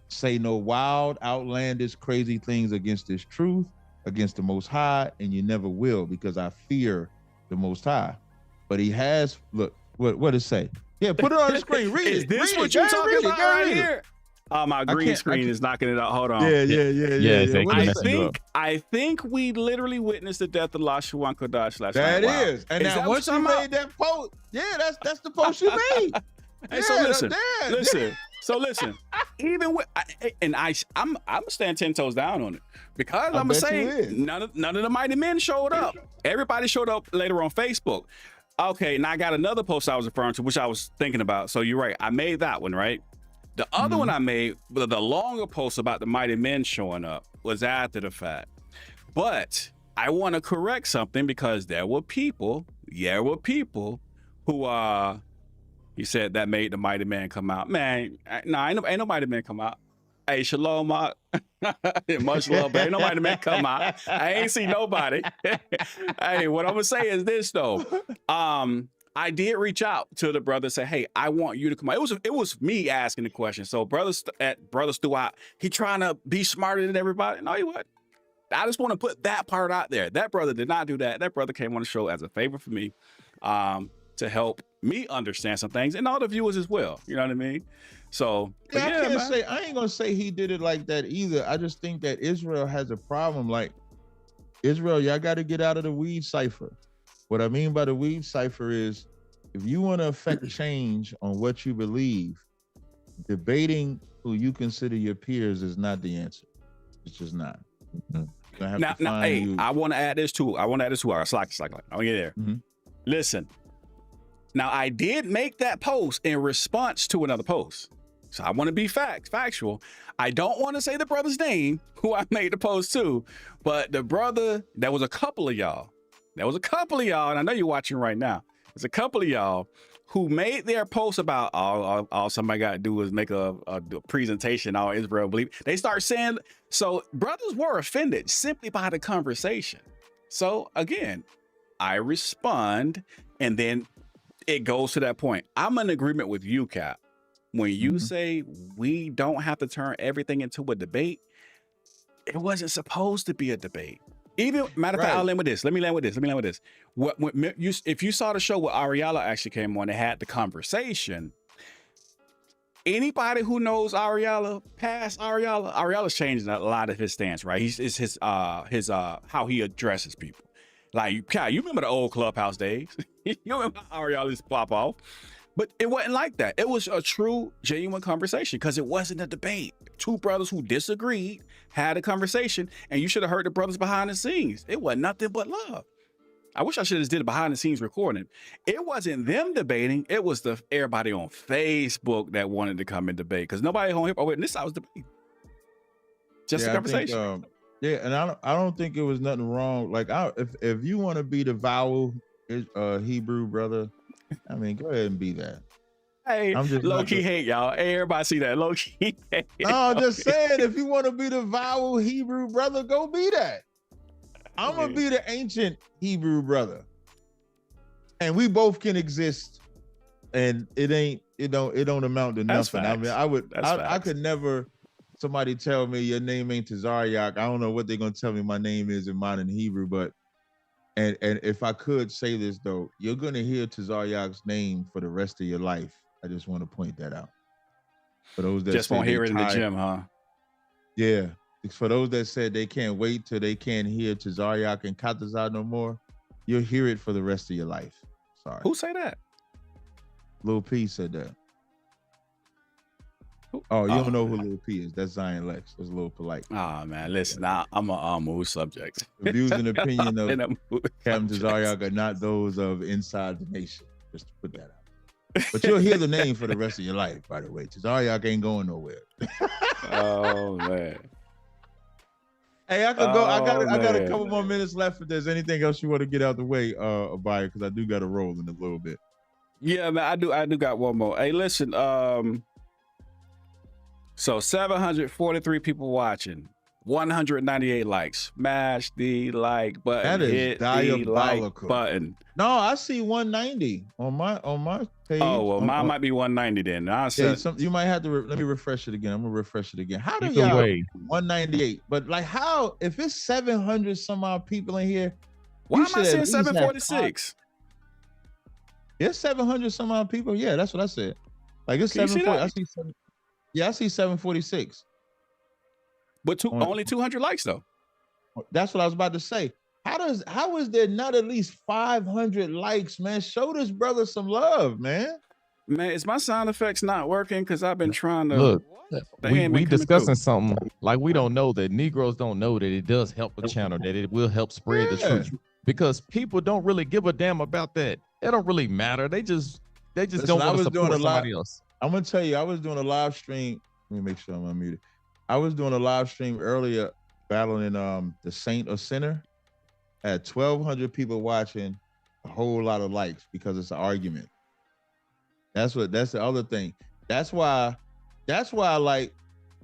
say no wild, outlandish, crazy things against this truth, against the Most High, and you never will, because I fear the Most High. But he has, look, what it say? Yeah, put it on the screen. Read
Is
it.
this
read
what
it.
you're
Go
talking
read it.
about
Go
right
read it.
here? My green screen is knocking it out. Hold on.
Yeah.
I think we literally witnessed the death of Lashawan Kodash last night.
That is. And now once you made that post, that's the post you made.
Hey, so listen. So listen. Even with, I'm staying 10 toes down on it, because I'm gonna say none of the mighty men showed up. Everybody showed up later on Facebook. Okay, now I got another post I was referring to, which I was thinking about. So you're right. I made that one, right? The other one I made, the longer post about the mighty men showing up, was after the fact. But I want to correct something, because there were people who he said that made the mighty man come out. Man, no, ain't no mighty man come out. Hey, shalom, much love, but ain't no mighty man come out. I ain't see nobody. Hey, what I'm gonna say is this though. I did reach out to the brother and say, hey, I want you to come out. It was me asking the question. So brother Stu, he trying to be smarter than everybody. No, he wasn't. I just want to put that part out there. That brother did not do that. That brother came on the show as a favor for me, to help me understand some things and all the viewers as well. You know what I mean? So
I can't say, I ain't gonna say he did it like that either. I just think that Israel has a problem. Like, Israel, y'all got to get out of the weed cipher. What I mean by the weed cipher is, if you want to affect change on what you believe, debating who you consider your peers is not the answer. It's just not.
Now, hey, I want to add this too. I want to add this too. Slack. I want to get there. Listen. Now, I did make that post in response to another post. So I want to be factual. I don't want to say the brother's name who I made the post to, but the brother, there was a couple of y'all. And I know you're watching right now. There's a couple of y'all who made their post about all somebody got to do is make a presentation, all Israel believe. They start saying, so brothers were offended simply by the conversation. So again, I respond, and then it goes to that point. I'm in agreement with you, Cap. When you say we don't have to turn everything into a debate, it wasn't supposed to be a debate. Even matter of fact, I'll land with this. Let me land with this. If you saw the show where Ariella actually came on, they had the conversation. Anybody who knows Ariella, past Ariella's changing a lot of his stance, right? It's his how he addresses people. Like, Kai, you remember the old Clubhouse days? You remember how Ariella's pop off? But it wasn't like that. It was a true, genuine conversation because it wasn't a debate. Two brothers who disagreed had a conversation, and you should have heard the brothers behind the scenes. It wasn't nothing but love. I wish I should have did a behind the scenes recording. It wasn't them debating. It was everybody on Facebook that wanted to come and debate because nobody on here. Oh, wait, this I was debating. Just a conversation.
And I don't think it was nothing wrong. Like, if you want to be the vowel Hebrew brother, I mean, go ahead and be that.
Hey, I'm just low-key hate, y'all. Hey, everybody see that. Low-key hate.
No, I'm just saying, if you want to be the vowel Hebrew brother, go be that. I'm going to be the ancient Hebrew brother. And we both can exist. And it don't amount to nothing. I mean, I could never, somebody tell me your name ain't Tazaryach. I don't know what they're going to tell me my name is in mine in Hebrew, but And if I could say this though, you're gonna hear Tazaryach's name for the rest of your life. I just want to point that out. For those that
just won't hear it in the gym, huh?
Yeah. For those that said they can't wait till they can't hear Tazaryach and Capt no more, you'll hear it for the rest of your life. Sorry.
Who say that?
Lil P said that. Oh, you don't know who Lil P is? That's Zion Lex. That's a little polite.
Oh man, listen, now I'm a move subject.
The views and opinion of Captain Tazaryach are not those of Inside the Nation. Just to put that out. But you'll hear the name for the rest of your life, by the way. Tazaryach ain't going nowhere.
Oh man.
Hey, I could go. I got a couple more minutes left. If there's anything else you want to get out the way, Abaya, because I do got to roll in a little bit.
Yeah, man, I do got one more. Hey, listen, so 743 people watching, 198 likes. Smash the like button.
That is
hit
diabolical.
the like button.
No, I see 190 on my page.
Oh well, mine might be 190 then.
You might have to let me refresh it again. I'm gonna refresh it again. How do y'all 198? But like, how if it's 700 some odd people in here?
Why am I saying 746?
It's 700 some odd people. Yeah, that's what I said. Like it's 740. I see 7. Yeah, I see 746.
But only 200 likes though.
That's what I was about to say. How is there not at least 500 likes, man? Show this brother some love, man.
Man, is my sound effects not working? Because I've been trying to
look. We discussing something like we don't know that Negroes don't know that it does help the channel, that it will help spread the truth. Because people don't really give a damn about that. It don't really matter. They just don't want to support somebody else.
I'm gonna tell you, I was doing a live stream. Let me make sure I'm unmuted. I was doing a live stream earlier, battling the Saint or Sinner. I had 1,200 people watching, a whole lot of likes because it's an argument. That's the other thing. That's why like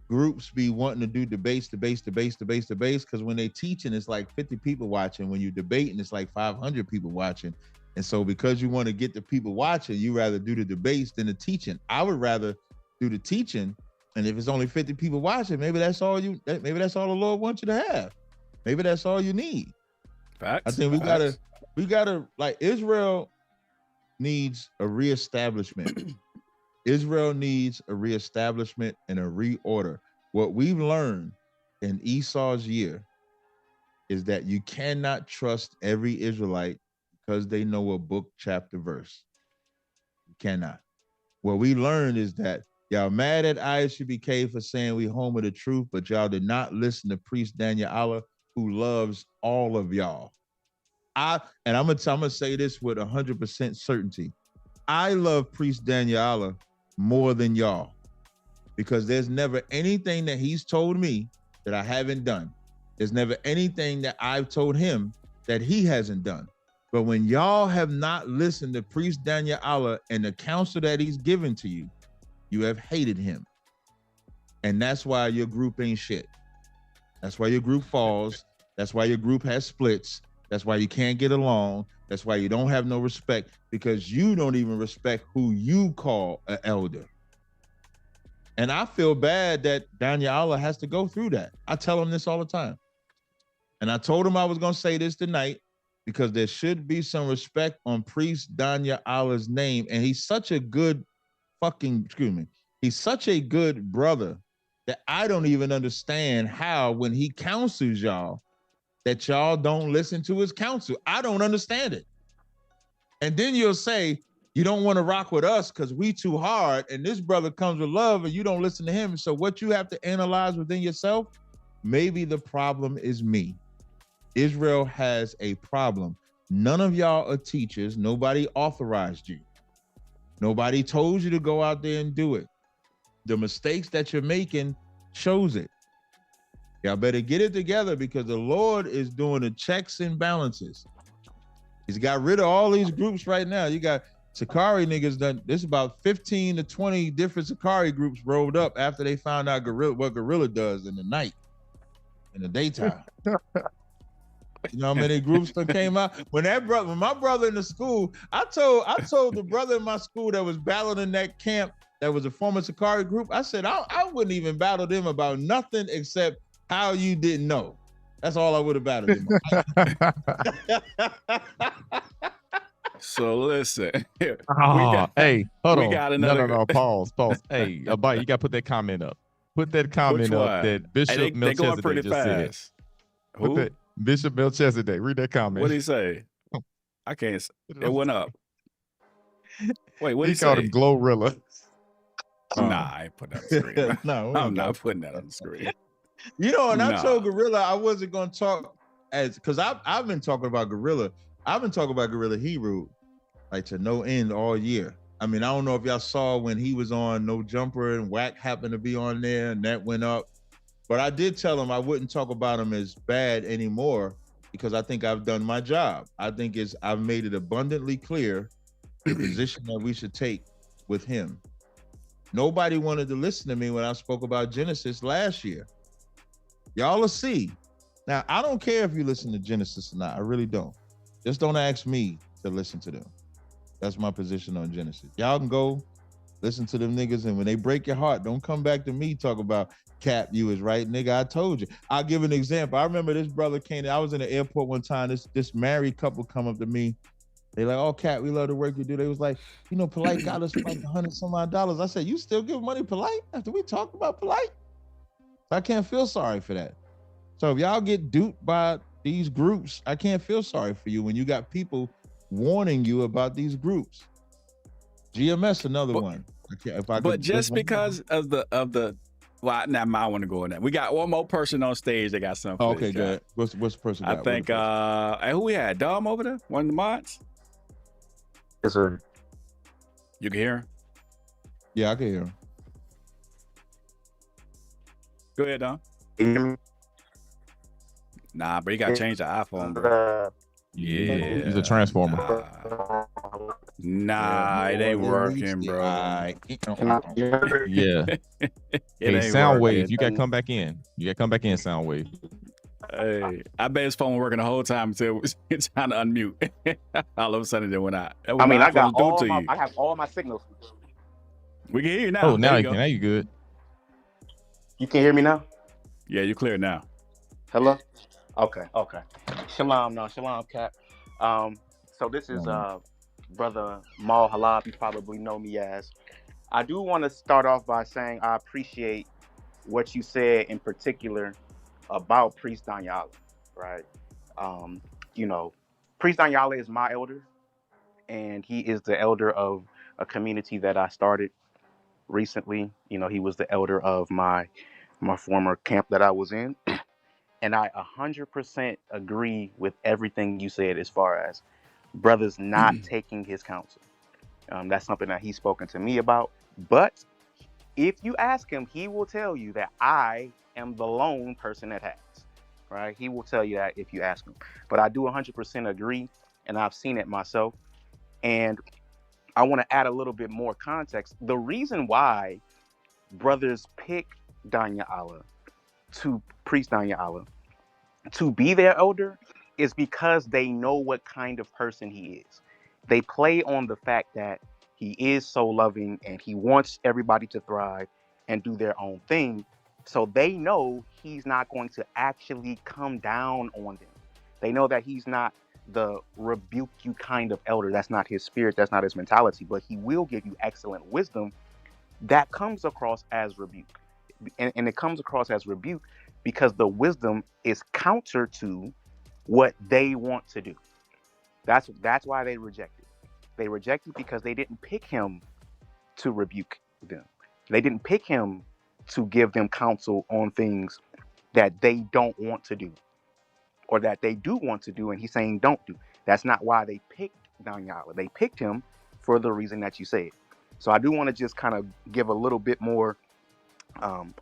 groups be wanting to do debates, because when they teaching, it's like 50 people watching. When you debating, it's like 500 people watching. And so because you want to get the people watching, you rather do the debates than the teaching. I would rather do the teaching. And if it's only 50 people watching, maybe that's all the Lord wants you to have. Maybe that's all you need.
Facts.
I think we gotta like Israel needs a reestablishment. Israel needs a reestablishment and a reorder. What we've learned in Esau's year is that you cannot trust every Israelite because they know a book, chapter, verse. You cannot. What we learned is that y'all mad at ISUBK for saying we home of the truth, but y'all did not listen to Priest Daniel Allah, who loves all of y'all. I'm gonna say this with 100% certainty. I love Priest Daniel Allah more than y'all, because there's never anything that he's told me that I haven't done. There's never anything that I've told him that he hasn't done. But when y'all have not listened to Priest Daniel Allah and the counsel that he's given to you, you have hated him. And that's why your group ain't shit. That's why your group falls. That's why your group has splits. That's why you can't get along. That's why you don't have no respect, because you don't even respect who you call an elder. And I feel bad that Daniel Allah has to go through that. I tell him this all the time. And I told him I was going to say this tonight, because there should be some respect on Priest Daniel Allah's name. And he's such a good he's such a good brother that I don't even understand how, when he counsels y'all, that y'all don't listen to his counsel. I don't understand it. And then you'll say, you don't want to rock with us because we too hard, and this brother comes with love and you don't listen to him. So what you have to analyze within yourself, maybe the problem is me. Israel has a problem. None of y'all are teachers. Nobody authorized you. Nobody told you to go out there and do it. The mistakes that you're making shows it. Y'all better get it together, because the Lord is doing the checks and balances. He's got rid of all these groups right now. You got Sakari niggas done. There's about 15 to 20 different Sakari groups rolled up after they found out what Gorilla does in the night, in the daytime. You know how many groups that came out? When my brother in the school, I told the brother in my school that was battling in that camp, that was a former Sakari group, I said, I wouldn't even battle them about nothing except how you didn't know. That's all I would have battled him.
So listen.
Hey, hold on.
Got another.
No. Pause. Hey, Abaya, you got to put that comment up. Put that comment up that Bishop Melchizedek just said.
Who?
Put that Bishop Melchizedek. Read that comment.
What did he say? I can't. It went up. Wait, what did he say?
Called him Glorilla.
Nah, I ain't putting that on the screen.
No,
I'm not putting that on the screen.
You know, and I told Gorilla I wasn't going to talk because I've been talking about Gorilla. I've been talking about Gorilla Hebrew like to no end all year. I mean, I don't know if y'all saw when he was on No Jumper and Whack happened to be on there and that went up. But I did tell him I wouldn't talk about him as bad anymore, because I think I've done my job. I think I've made it abundantly clear the position that we should take with him. Nobody wanted to listen to me when I spoke about Genesis last year. Y'all will see. Now, I don't care if you listen to Genesis or not. I really don't. Just don't ask me to listen to them. That's my position on Genesis. Y'all can go listen to them niggas, and when they break your heart, don't come back to me talk about Capt, you was right, nigga. I told you. I'll give an example. I remember this brother came. I was in the airport one time. This married couple come up to me. They like, oh, Capt, we love the work you do. They was like, you know, Polite got us like $100 some odd. I said, you still give money Polite after we talked about Polite? I can't feel sorry for that. So if y'all get duped by these groups, I can't feel sorry for you when you got people warning you about these groups. GMS, another one.
But just because of the well, now I want to go on that. We got one more person on stage that got something.
Okay, good. What's the person?
I think who we had? Dom over there, one of the mods.
Yes, sir.
You can hear him?
Yeah, I can hear him.
Go ahead, Dom. Nah, but you gotta change the iPhone, bro. Yeah.
He's a transformer.
Nah, it ain't working, bro.
Yeah. Hey, Soundwave, you gotta come back in. Soundwave.
Hey, I bet his phone working the whole time until it's trying to unmute. All of a sudden, it went out.
I mean, I have all my signals.
We can hear you now.
Oh, now you good.
You can hear me now?
Yeah, you're clear now.
Hello? Okay. Shalom, no, shalom, Cap. So this is brother Mal Halab. You probably know me as. I do want to start off by saying I appreciate what you said in particular about Priest Danyala, right? You know, Priest Danyala is my elder, and he is the elder of a community that I started recently. You know, he was the elder of my former camp that I was in, and I 100% agree with everything you said as far as brothers not taking his counsel. That's something that he's spoken to me about. But if you ask him, he will tell you that I am the lone person that has. Right? He will tell you that if you ask him. But I do 100% agree, and I've seen it myself. And I want to add a little bit more context. The reason why brothers pick Danya to Priest Danya to be their elder is because they know what kind of person he is. They play on the fact that he is so loving and he wants everybody to thrive and do their own thing. So they know he's not going to actually come down on them. They know that he's not the rebuke you kind of elder. That's not his spirit. That's not his mentality. But he will give you excellent wisdom that comes across as rebuke. And it comes across as rebuke because the wisdom is counter to what they want to do. That's why they reject it. They reject it because they didn't pick him to rebuke them. They didn't pick him to give them counsel on things that they don't want to do or that they do want to do and he's saying don't do. That's not why they picked Danyala. They picked him for the reason that you said. So I do want to just kind of give a little bit more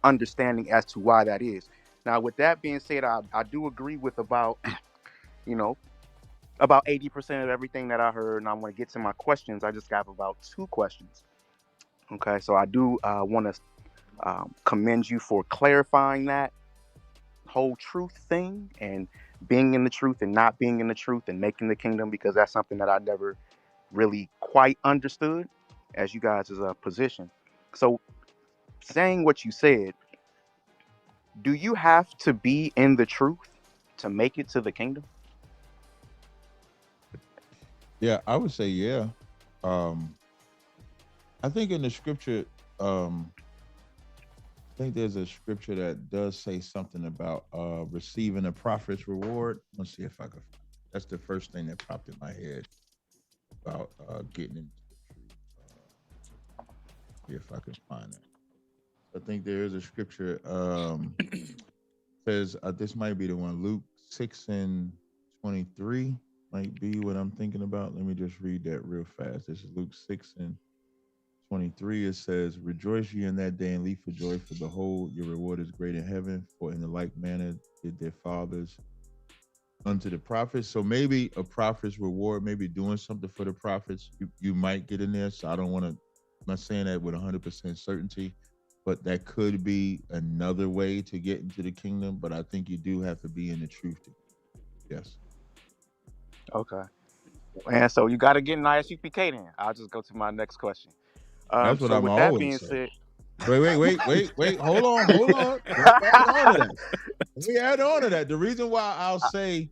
understanding as to why that is. Now, with that being said, I do agree with about, about 80% of everything that I heard, and I'm going to get to my questions. I just got about 2 questions. Okay, so I do want to commend you for clarifying that whole truth thing and being in the truth and not being in the truth and making the kingdom, because that's something that I never really quite understood as you guys' position. So saying what you said, do you have to be in the truth to make it to the kingdom?
Yeah, I would say yeah. I think in the scripture, I think there's a scripture that does say something about receiving a prophet's reward. Let's see if I can. That's the first thing that popped in my head about getting into the truth. See if I can find it. I think there is a scripture says this might be the one, Luke 6:23 might be what I'm thinking about. Let me just read that real fast. This is Luke 6:23. It says, "Rejoice ye in that day and leap for joy, for behold, your reward is great in heaven. For in the like manner did their fathers unto the prophets." So maybe a prophet's reward, maybe doing something for the prophets, you might get in there. So I don't want to. I'm not saying that with 100% certainty, but that could be another way to get into the kingdom. But I think you do have to be in the truth. Yes.
Okay. And so you got to get an ISUPK then. I'll just go to my next question.
That's what
so
I'm
with that
always
being
saying.
said,
Wait. Hold on. Let me add on to that. The reason why I'll say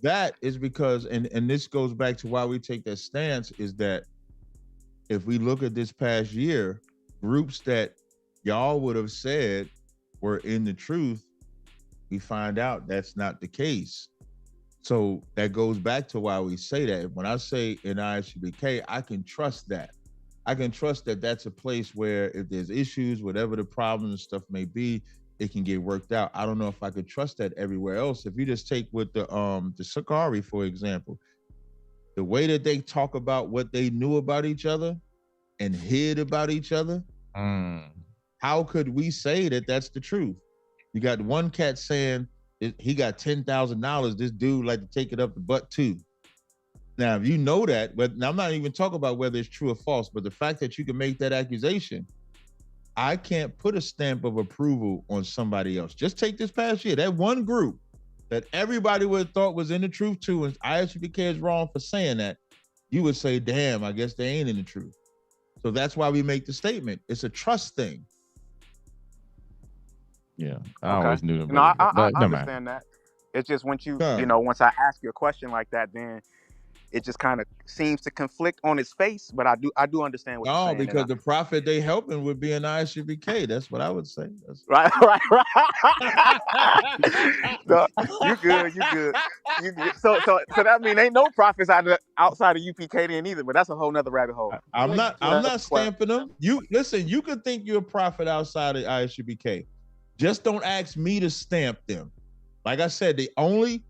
that is because, and this goes back to why we take that stance, is that if we look at this past year, groups that y'all would have said were in the truth, we find out that's not the case. So that goes back to why we say that. When I say in ISUBK, I can trust that. I can trust that that's a place where if there's issues, whatever the problems and stuff may be, it can get worked out. I don't know if I could trust that everywhere else. If you just take with the Sakari, for example, the way that they talk about what they knew about each other and hid about each other, how could we say that that's the truth? You got one cat saying he got $10,000. This dude like to take it up the butt too. Now, if you know that, but now I'm not even talking about whether it's true or false, but the fact that you can make that accusation, I can't put a stamp of approval on somebody else. Just take this past year, that one group that everybody would have thought was in the truth too, and ISUPK is wrong for saying that, you would say, damn, I guess they ain't in the truth. So that's why we make the statement. It's a trust thing.
Yeah, I always knew that.
No, I understand that. It's just once
Con.
once I ask you a question like that, then it just kind of seems to conflict on its face. But I do understand what you're
No,
saying.
because the prophet they helping would be an ISUBK. That's what I would say.
Right. No, you good. So that means ain't no prophets outside of UPK then either. But that's a whole nother rabbit hole.
I'm not stamping them. You listen. You could think you're a prophet outside of ISUBK. Just don't ask me to stamp them. Like I said, the only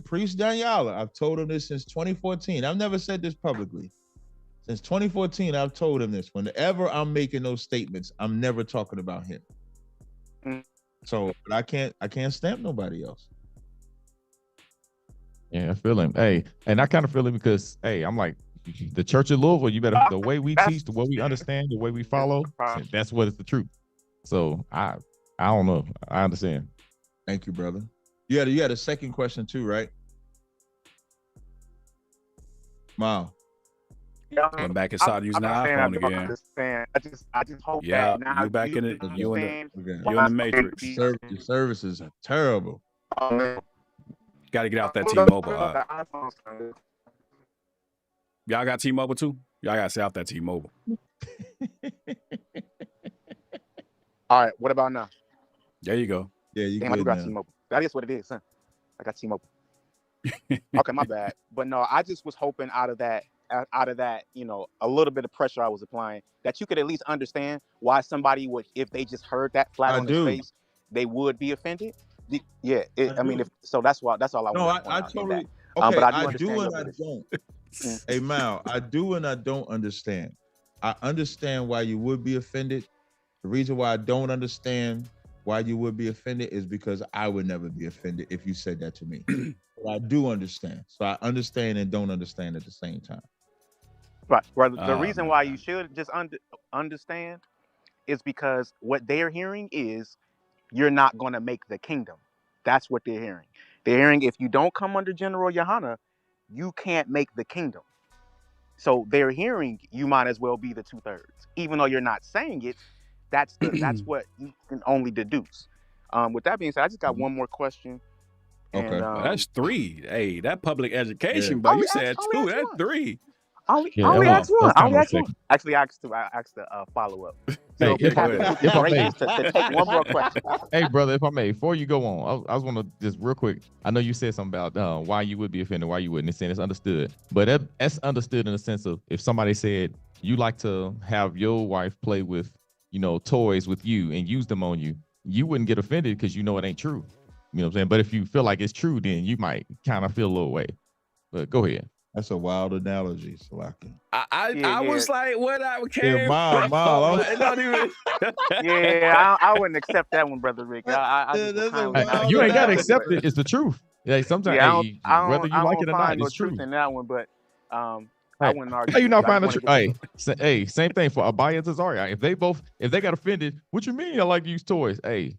Priest Daniela, I've told him this since 2014. I've never said this publicly. Since 2014, I've told him this. Whenever I'm making those statements, I'm never talking about him. So, but I can't stamp nobody else.
Yeah, I feel him. Hey, and I kind of feel it because, hey, I'm like, the Church of Louisville, you better, the way we teach, the way we understand, the way we follow, that's what is the truth. So I don't know. I understand.
Thank you, brother. You had a second question too, right? Wow.
Went back inside using the iPhone again.
I just hope
Yeah,
that now
you back in it. You in the matrix.
Your services are terrible.
Got to get out that T-Mobile. Y'all got T-Mobile too? Y'all got to stay off that T-Mobile.
All right, what about now?
There you go.
Yeah, you
Damn, I
good
got
now.
T-Mobile. That is what it is, son. I got T-Mobile. Okay, my bad. But no, I just was hoping out of that, a little bit of pressure I was applying, that you could at least understand why somebody would, if they just heard that flat on his face, they would be offended. Yeah, I mean, that's all I want.
No, I totally. Okay,
but
I do and I don't. Hey, Mal, I do and I don't understand. I understand why you would be offended. The reason why I don't understand why you would be offended is because I would never be offended if you said that to me. But I do understand. So I understand and don't understand at the same time.
Right. Well, the reason why you should just understand is because what they're hearing is you're not going to make the kingdom. That's what they're hearing. They're hearing if you don't come under General Yohana, you can't make the kingdom. So they're hearing you might as well be the 2/3. Even though you're not saying it, that's what you can only deduce. With that being said, I just got one more question.
Okay.
And,
That's 3. Hey, that public education, but you said 2. That's 3.
Only asked one. Actually, I asked a follow-up.
Hey,
So
if I may,
to take one more question.
Hey, brother, if I may, before you go on, I was want to just real quick. I know you said something about why you would be offended, why you wouldn't. It's saying it's understood, but that's understood in the sense of if somebody said you like to have your wife play with, toys with you and use them on you, you wouldn't get offended because you know it ain't true. You know what I'm saying? But if you feel like it's true, then you might kind of feel a little way. But go ahead.
That's a wild analogy, Salaki.
I was like, what I came
Yeah, Miles.
it don't even.
I wouldn't accept that one, brother Rick.
You ain't gotta accept it. It's the truth. Yeah, sometimes whether you like it or not, it's true.
In that one, but I wouldn't argue.
How you not find the truth? Hey, same thing for Abaya and Tazaryach. If they got offended, what you mean? I like to use toys. Hey,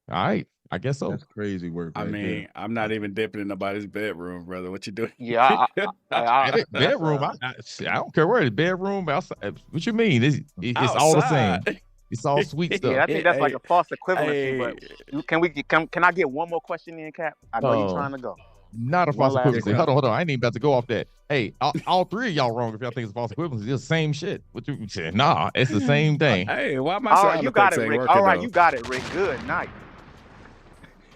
all right. I guess so.
That's crazy work.
I mean, I'm not even dipping in nobody's bedroom, brother. What you doing?
Yeah,
bedroom. I don't care where it's bedroom, outside. What you mean? It's all the same. It's all sweet stuff.
Yeah, I think that's like a false equivalency. But can I get one more question in, Cap? I know you're trying to go.
Not a false equivalency. Hold on. I ain't even about to go off that. Hey, all three of y'all wrong if y'all think it's false equivalency. It's the same shit. What you said? Nah, it's the same thing.
Hey, why am I saying
you got it, Rick? All right, you got it, Rick. Good night.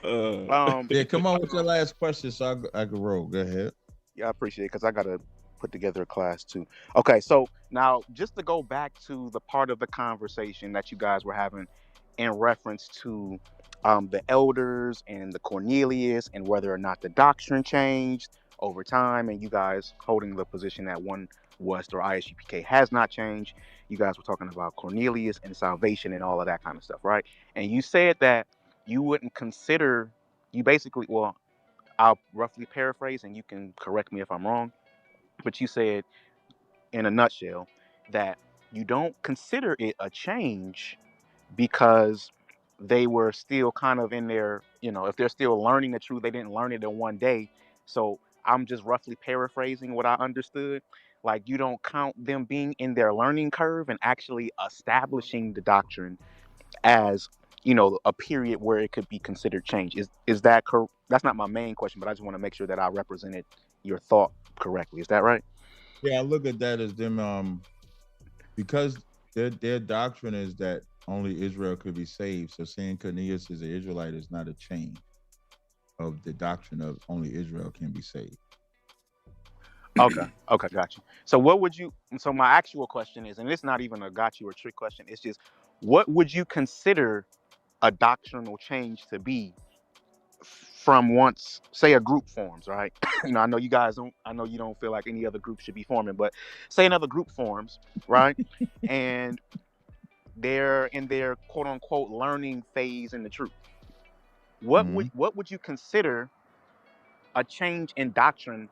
Yeah, come on with your last question so I can roll. Go ahead.
Yeah, I appreciate it because I got to put together a class too. Okay, so now just to go back to the part of the conversation that you guys were having in reference to the elders and the Cornelius and whether or not the doctrine changed over time, and you guys holding the position that One West or ISUPK has not changed. You guys were talking about Cornelius and salvation and all of that kind of stuff, right? And you said that you wouldn't consider, I'll roughly paraphrase and you can correct me if I'm wrong, but you said in a nutshell that you don't consider it a change because they were still kind of in their, if they're still learning the truth, they didn't learn it in one day. So I'm just roughly paraphrasing what I understood. Like you don't count them being in their learning curve and actually establishing the doctrine as a period where it could be considered change. Is that that's not my main question, but I just want to make sure that I represented your thought correctly. Is that right?
Yeah, I look at that as them because their doctrine is that only Israel could be saved. So saying Cornelius is an Israelite is not a change of the doctrine of only Israel can be saved.
Okay, got you. So what would you? So my actual question is, and it's not even a got you or trick question. It's just, what would you consider a doctrinal change to be from once, say, a group forms, right? I know you guys don't. I know you don't feel like any other group should be forming, but say another group forms, right? And they're in their quote unquote learning phase in the truth. What would you consider a change in doctrine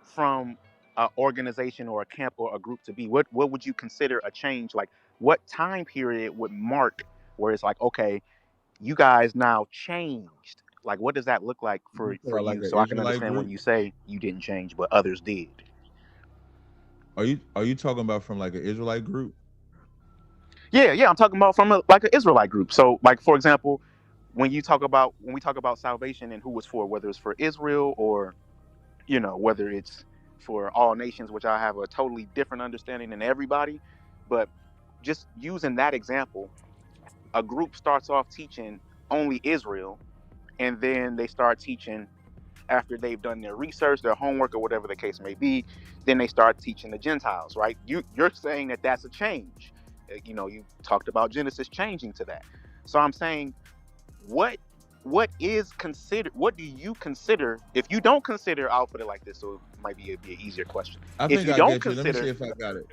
from an organization or a camp or a group to be? What would you consider a change? Like, what time period would mark where it's like, okay, you guys now changed? Like, what does that look like for
Like
you,
an
so I can
Israelite
understand when
group?
you say you didn't change but others did?
Are you talking about from like an Israelite group?
Yeah, I'm talking about from like an Israelite group. So, like, for example, when we talk about salvation and who it's for, whether it's for Israel or whether it's for all nations, which I have a totally different understanding than everybody, but just using that example, a group starts off teaching only Israel, and then they start teaching, after they've done their research, their homework, or whatever the case may be, then they start teaching the Gentiles, right? You're saying that that's a change. You talked about Genesis changing to that. So I'm saying, what is considered? What do you consider? If you don't consider, I'll put it like this, so it might be an easier question.
I
If
think
you
I
don't
get you. Let me
consider,
see if I got it.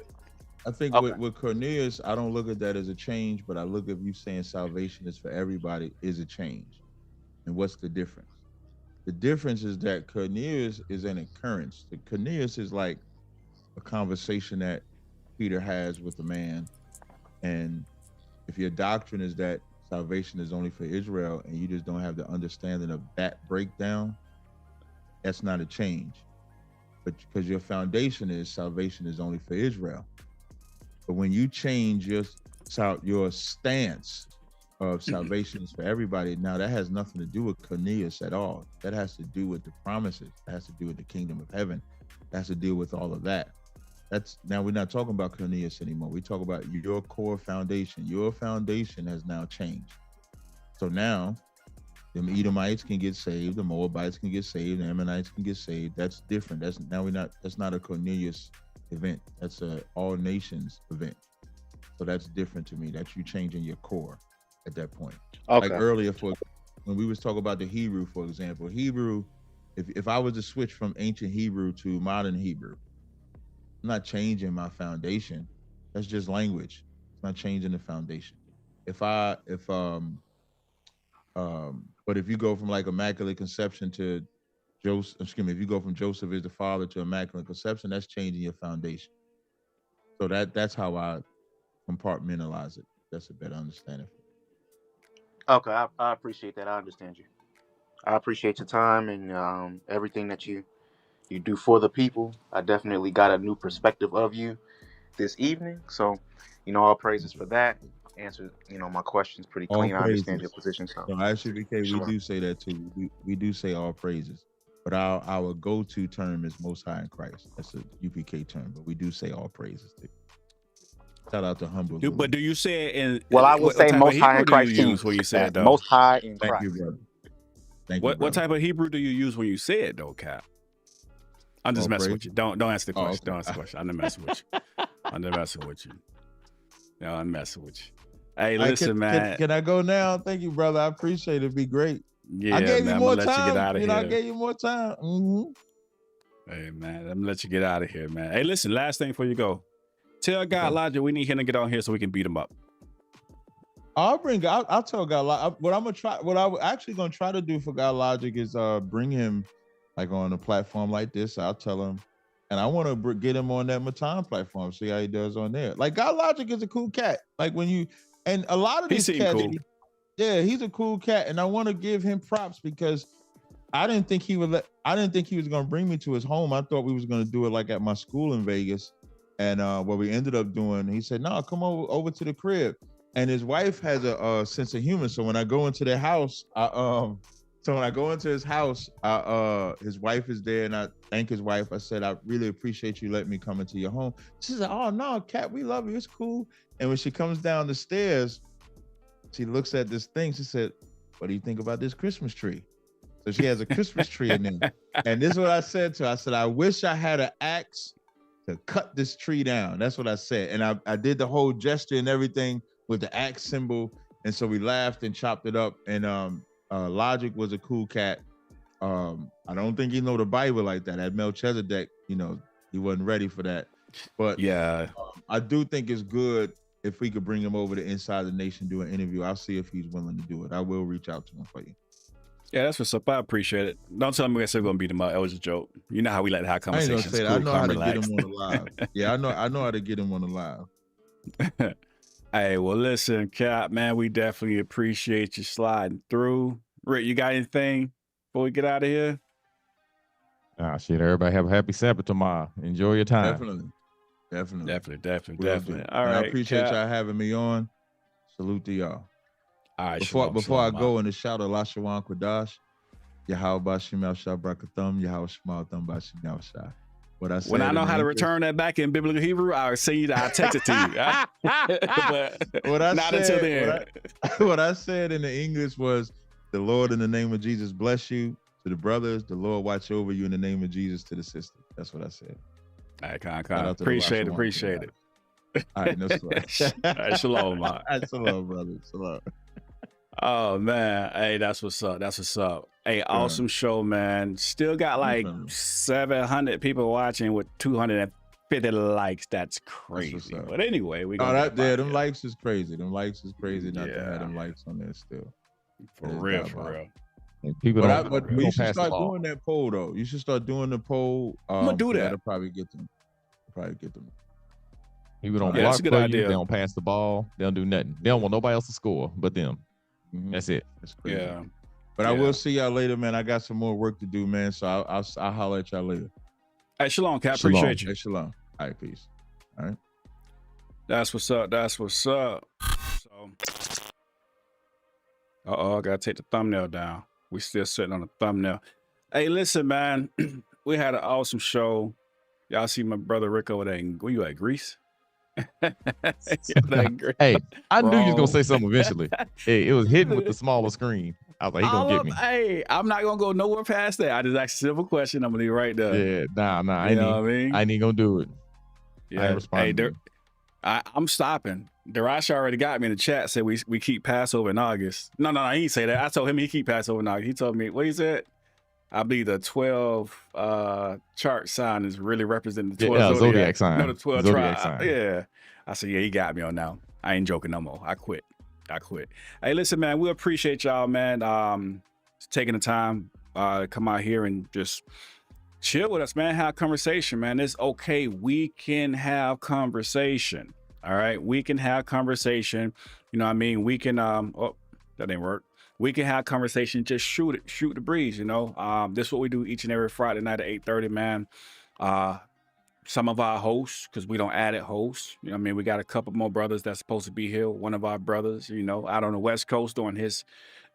I think
okay,
with Cornelius, I don't look at that as a change, but I look at you saying salvation is for everybody is a change. And what's the difference? The difference is that Cornelius is an occurrence. The Cornelius is like a conversation that Peter has with a man. And if your doctrine is that salvation is only for Israel and you just don't have the understanding of that breakdown, that's not a change. But because your foundation is salvation is only for Israel. But when you change your stance of salvation is for everybody, now that has nothing to do with Cornelius at all. That has to do with the promises. That has to do with the kingdom of heaven. That has to do with all of that. Now we're not talking about Cornelius anymore. We talk about your core foundation. Your foundation has now changed. So now the Edomites can get saved, the Moabites can get saved, the Ammonites can get saved. That's different. That's not a Cornelius event. That's a all nations event. So that's different to me. That's you changing your core at that point.
Okay.
Like earlier, when we was talking about the Hebrew, for example, Hebrew, if I was to switch from ancient Hebrew to modern Hebrew, I'm not changing my foundation. That's just language. It's not changing the foundation. But if you go from like Immaculate Conception to if you go from Joseph is the father to Immaculate Conception, that's changing your foundation. So that's how I compartmentalize it. That's a better understanding.
Okay, I appreciate that. I understand you. I appreciate your time and everything that you do for the people. I definitely got a new perspective of you this evening. So, all praises for that. Answer, my questions pretty clean. I understand your position. So,
actually, BK,
sure.
We do say that too. We do say all praises, but our go-to term is Most High in Christ. That's a UPK term, but we do say all praises too. Shout out to Humble.
But do you say it in?
Well, I would say Most High in Christ.
Use when you say it though?
Most High in Christ.
Thank you, brother. Thank you.
What type of Hebrew do you use when you say it though, Cap? I'm just messing with you. Don't answer the question.
Okay.
Don't answer the question. I'm just messing with you. I'm just messing with you. No, I'm messing with you. Hey, listen, man.
Can I go now? Thank you, brother. I appreciate it. It'd be great.
Yeah,
I gave
man,
you more
I'm gonna let
time.
you get out of here.
I gave you more time. Mm-hmm.
Hey, man, I'm gonna let you get out of here, man. Hey, listen, last thing before you go. Tell God Logic we need him to get on here so we can beat him up.
I'll tell God Logic. What I'm actually gonna try to do for God Logic is bring him like on a platform like this. I'll tell him, and I want to get him on that Matan platform. See how he does on there. Like God Logic is a cool cat. Like and a lot of these cats,
cool.
Yeah, he's a cool cat, and I want to give him props because I didn't think he was gonna bring me to his home. I thought we was gonna do it like at my school in Vegas, and what we ended up doing, he said, "No, come over to the crib." And his wife has a sense of humor, so when I go into their house, So when I go into his house, his wife is there, and I thank his wife. I said, I really appreciate you letting me come into your home. She said, oh no, Cat, we love you. It's cool. And when she comes down the stairs, she looks at this thing. She said, what do you think about this Christmas tree? So she has a Christmas tree in there. And this is what I said to her. I said, I wish I had an axe to cut this tree down. That's what I said. And I did the whole gesture and everything with the axe symbol. And so we laughed and chopped it up. And Logic was a cool cat. I don't think he know the Bible like that. At Melchizedek, he wasn't ready for that. But
yeah,
I do think it's good if we could bring him over to Inside the Nation, do an interview. I'll see if he's willing to do it. I will reach out to him for you.
Yeah, that's what's up. I appreciate it. Don't tell me we're still gonna beat him up. It was a joke. You know how we like to have conversations.
I ain't gonna say that. I know how to get him on the live. Yeah, I know how to get him on the live.
Hey, well, listen, Cap, man, we definitely appreciate you sliding through. Rick, you got anything before we get out of here?
Shit, everybody have a happy Sabbath tomorrow. Enjoy your time.
Definitely.
All right,
I appreciate
Cap.
y'all having me on. Salute to y'all.
All right,
before I go in the shout of Lashawan Kwadash, Yahweh Bashim Shah Brakathum, Yahweh Shmal Thum Bashim Shah. What I said
When I know how to
English,
return that back in biblical Hebrew, I'll text it to you. But
what I
not
said,
until then.
What I said in the English was, the Lord in the name of Jesus bless you. To the brothers, the Lord watch over you in the name of Jesus. To the sisters. That's what I said.
All right, Con. Appreciate it.
All right, no sweat.
All right, shalom, man.
All right, shalom, brother. Shalom.
Oh man, hey, that's what's up. Hey, awesome show, man. Still got like 700 people watching with 250 likes. That's crazy. But anyway, we got
them likes is crazy. Not to have them likes on there still.
For real.
And people
but you should start doing that poll though. You should start doing the poll.
I'm gonna do that.
That'll probably get them.
People don't block for you. They don't pass the ball. They don't do nothing. They don't want nobody else to score but them. That's it.
That's crazy.
Yeah.
But I will see y'all later, man. I got some more work to do, man. So I'll holler at y'all later.
Hey, shalom, Cap. Appreciate you.
Hey, shalom. All right, peace. All right.
That's what's up. So, I gotta take the thumbnail down. We still sitting on the thumbnail. Hey, listen, man. We had an awesome show. Y'all see my brother Rick over there. Where you at, Greece?
Hey, I knew you was gonna say something eventually. Hey, it was hidden with the smaller screen. I was like, he gonna get me.
Hey, I'm not gonna go nowhere past that. I just asked a simple question. I'm gonna leave right there.
Yeah, nah. I ain't gonna do it.
Yeah, I'm stopping. Darash already got me in the chat. Said we keep Passover in August. No, he didn't say that. I told him he keep Passover in August. He told me what he said. I believe the 12 chart sign is really representing the 12
zodiac sign.
No, the 12
zodiac
tribe.
sign.
Yeah. I said, yeah, he got me on now. I ain't joking no more. I quit. Hey, listen, man, we appreciate y'all, man. Taking the time to come out here and just chill with us, man. Have conversation, man. It's okay. We can have conversation. All right. We can have conversation. You know what I mean? We can, that didn't work. We can have conversation, just shoot the breeze, you know. This is what we do each and every Friday night at 8:30, man. Some of our hosts, because we don't add it hosts, you know what I mean? We got a couple more brothers that's supposed to be here. One of our brothers, you know, out on the West Coast doing his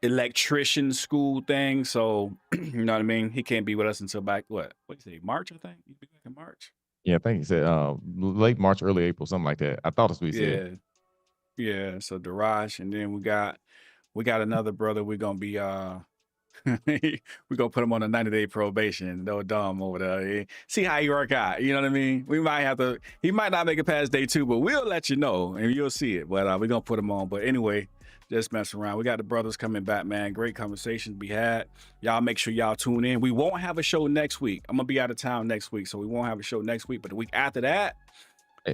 electrician school thing. So, you know what I mean? He can't be with us until back, what do you say, March, I think? He'll be back in March.
Yeah, I think he said late March, early April, something like that. I thought that's what he said.
Yeah, so Daraj, and then we got another brother. We're gonna be we're gonna put him on a 90-day probation. No dumb over there. See how he work out. You know what I mean? We might have to. He might not make it past day 2, but we'll let you know and you'll see it. But we're gonna put him on. But anyway, just mess around. We got the brothers coming back, man. Great conversations we had. Y'all make sure y'all tune in. We won't have a show next week. I'm gonna be out of town next week, so we won't have a show next week. But the week after that,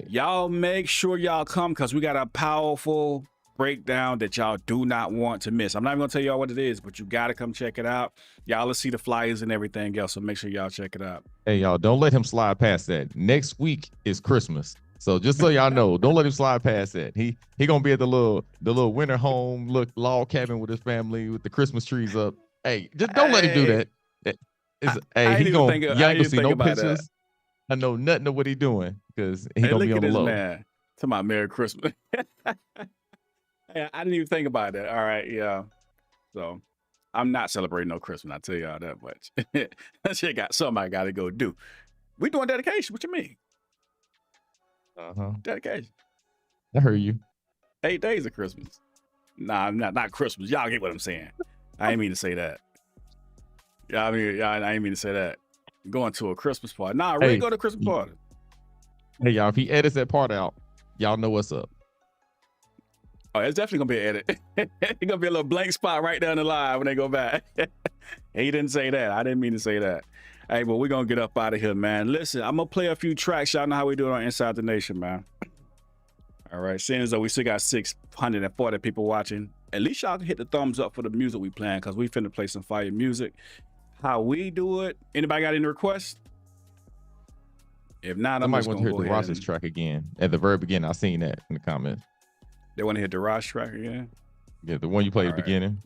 y'all make sure y'all come because we got a powerful breakdown that y'all do not want to miss. I'm not even gonna tell y'all what it is, but you gotta come check it out. Y'all will see the flyers and everything else, so make sure y'all check it out.
Hey, y'all, don't let him slide past that. Next week is Christmas, so just so y'all know, don't let him slide past that. He gonna be at the little winter home, log cabin with his family with the Christmas trees up. Hey, just don't let him do that. He gonna see no pictures. I know nothing of what he doing because he gonna be on the low.
Man. To my Merry Christmas. I didn't even think about that. All right, yeah. So I'm not celebrating no Christmas. I tell y'all that much. That shit got something I got to go do. We doing dedication. What you mean? Dedication.
I heard you.
8 days of Christmas. Nah, not Christmas. Y'all get what I'm saying. I ain't mean to say that. Yeah, I mean, I ain't mean to say that. Going to a Christmas party. Nah, I really go to a Christmas party.
Hey, y'all, if he edits that part out, y'all know what's up.
Oh, it's definitely gonna be an edit. It's gonna be a little blank spot right down the line when they go back. He didn't say that. I didn't mean to say that. Hey, but we're gonna get up out of here, man. Listen, I'm gonna play a few tracks. Y'all know how we do it on Inside the Nation, man. All right, seeing as though we still got 640 people watching, at least y'all can hit the thumbs up for the music we playing, because we finna play some fire music. How we do it. Anybody got any requests? If not, I
might want to hear the Ross's track again. At the very beginning, I seen that in the comments.
They want to hear the Ross track again?
Yeah, the one you played at the beginning.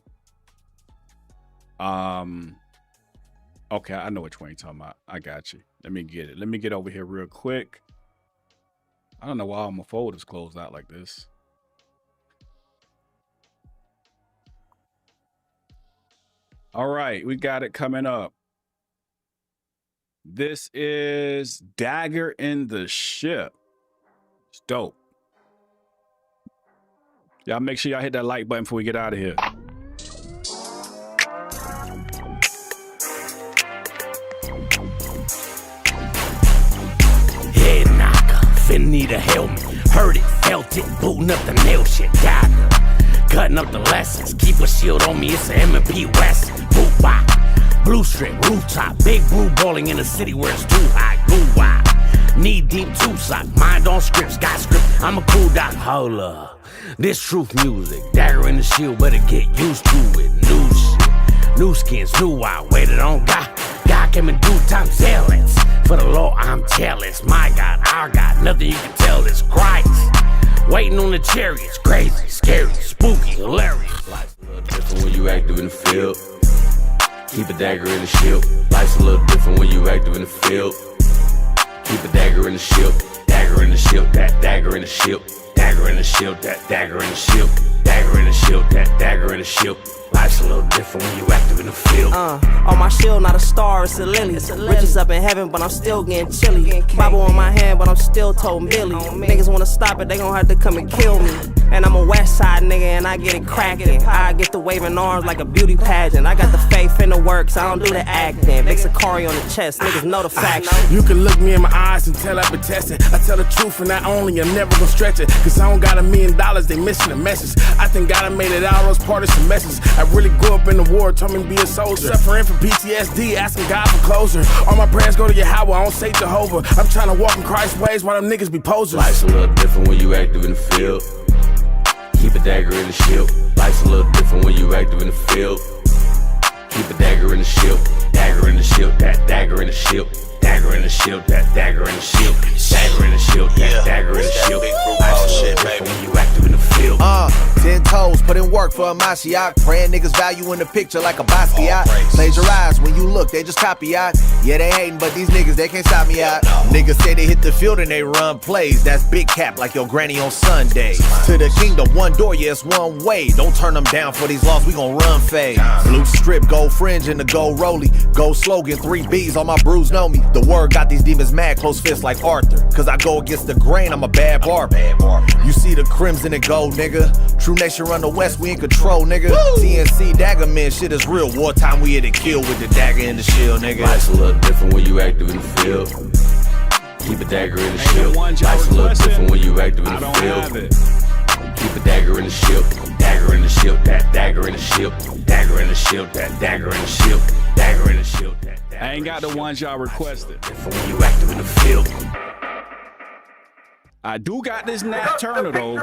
Okay, I know which one you're talking about. I got you. Let me get it. Let me get over here real quick. I don't know why all my folders closed out like this. All right, we got it coming up. This is Dagger in the Ship. It's dope. Y'all make sure y'all hit that like button before we get out of here.
Head knocker, finna need a helmet. Heard it, felt it, booting up the nail shit. Dagger, cutting up the lessons. Keep a shield on me, it's a M&P West. Boot bop, blue strip, rooftop. Big brew balling in a city where it's too hot. Goo wide, knee deep, two sock. Mind on scripts, got script. I'm a cool doc, hold up. This truth music, dagger in the shield, better get used to it. New shit, new skins, new wild, waited on God. God came in due time, zealous. For the law, I'm jealous. My God, our God, nothing you can tell is Christ. Waiting on the chariots, crazy, scary, spooky, hilarious. Life's a little different when you active in the field. Keep a dagger in the shield. Life's a little different when you active in the field. Keep a dagger in the shield. Dagger in the shield, that dagger in the shield. Dagger in the shield, that dagger in the shield. Dagger in the shield, that dagger in the shield. Life's a little different when you active in the field.
On my shield, not a star, it's a lily. Riches up in heaven, but I'm still getting chilly. Bible in my hand, but I'm still toting Billy. Niggas wanna stop it, they gon' have to come and kill me. And I'm a west side nigga, and I get it cracking. I get the waving arms like a beauty pageant. I got the faith in the works, I don't do the acting. Big Sakari on the chest, niggas know the facts.
You can look me in my eyes and tell I've been tested. I tell the truth and not only, I'm never gonna stretch it. Cause I don't got $1 million, they missing the message. I think God made it all those parties and messes. I really grew up in the war, told me to be a soldier. Suffering from PTSD, asking God for closure. All my prayers go to Yahweh, I don't say Jehovah. I'm trying to walk in Christ's ways while them niggas be posers.
Life's a little different when you active in the field. Keep a dagger in the shield. Life's a little different when you active in the field. Keep a dagger in the shield. Dagger in the shield, that dagger in the shield. Dagger in the shield, that dagger in the shield. Dagger in the shield, that dagger in the shield. Life's a little different when you active in the field.
10 toes, put in work for a Mashiach. Praying niggas value in the picture like a Basquiat. Plagiarize when you look, they just copy out. Yeah, they hating, but these niggas, they can't stop me out. Niggas say they hit the field and they run plays. That's big cap like your granny on Sunday. To the kingdom, one door, yeah, it's one way. Don't turn them down for these laws, we gon' run fade. Blue strip, gold fringe, and the gold rollie. Gold slogan, 3 B's, all my brews know me. The word got these demons mad, close fists like Arthur. Cause I go against the grain, I'm a bad barber. You see the crimson and gold, nigga. True Nation run the west, we in control, nigga. TNC dagger man, shit is real. Wartime, we hit a kill with the dagger in the shield, nigga.
Life's a little different when you active in the field. Keep a dagger in the shield. Life's a little different when you active in the field. Keep a dagger in the shield. Dagger in the shield, that dagger in the shield. Dagger in the shield, that dagger in the shield. Dagger in the shield, that dagger.
I ain't got the ones y'all requested.
When you active in the field.
I do got this Nat Turner though.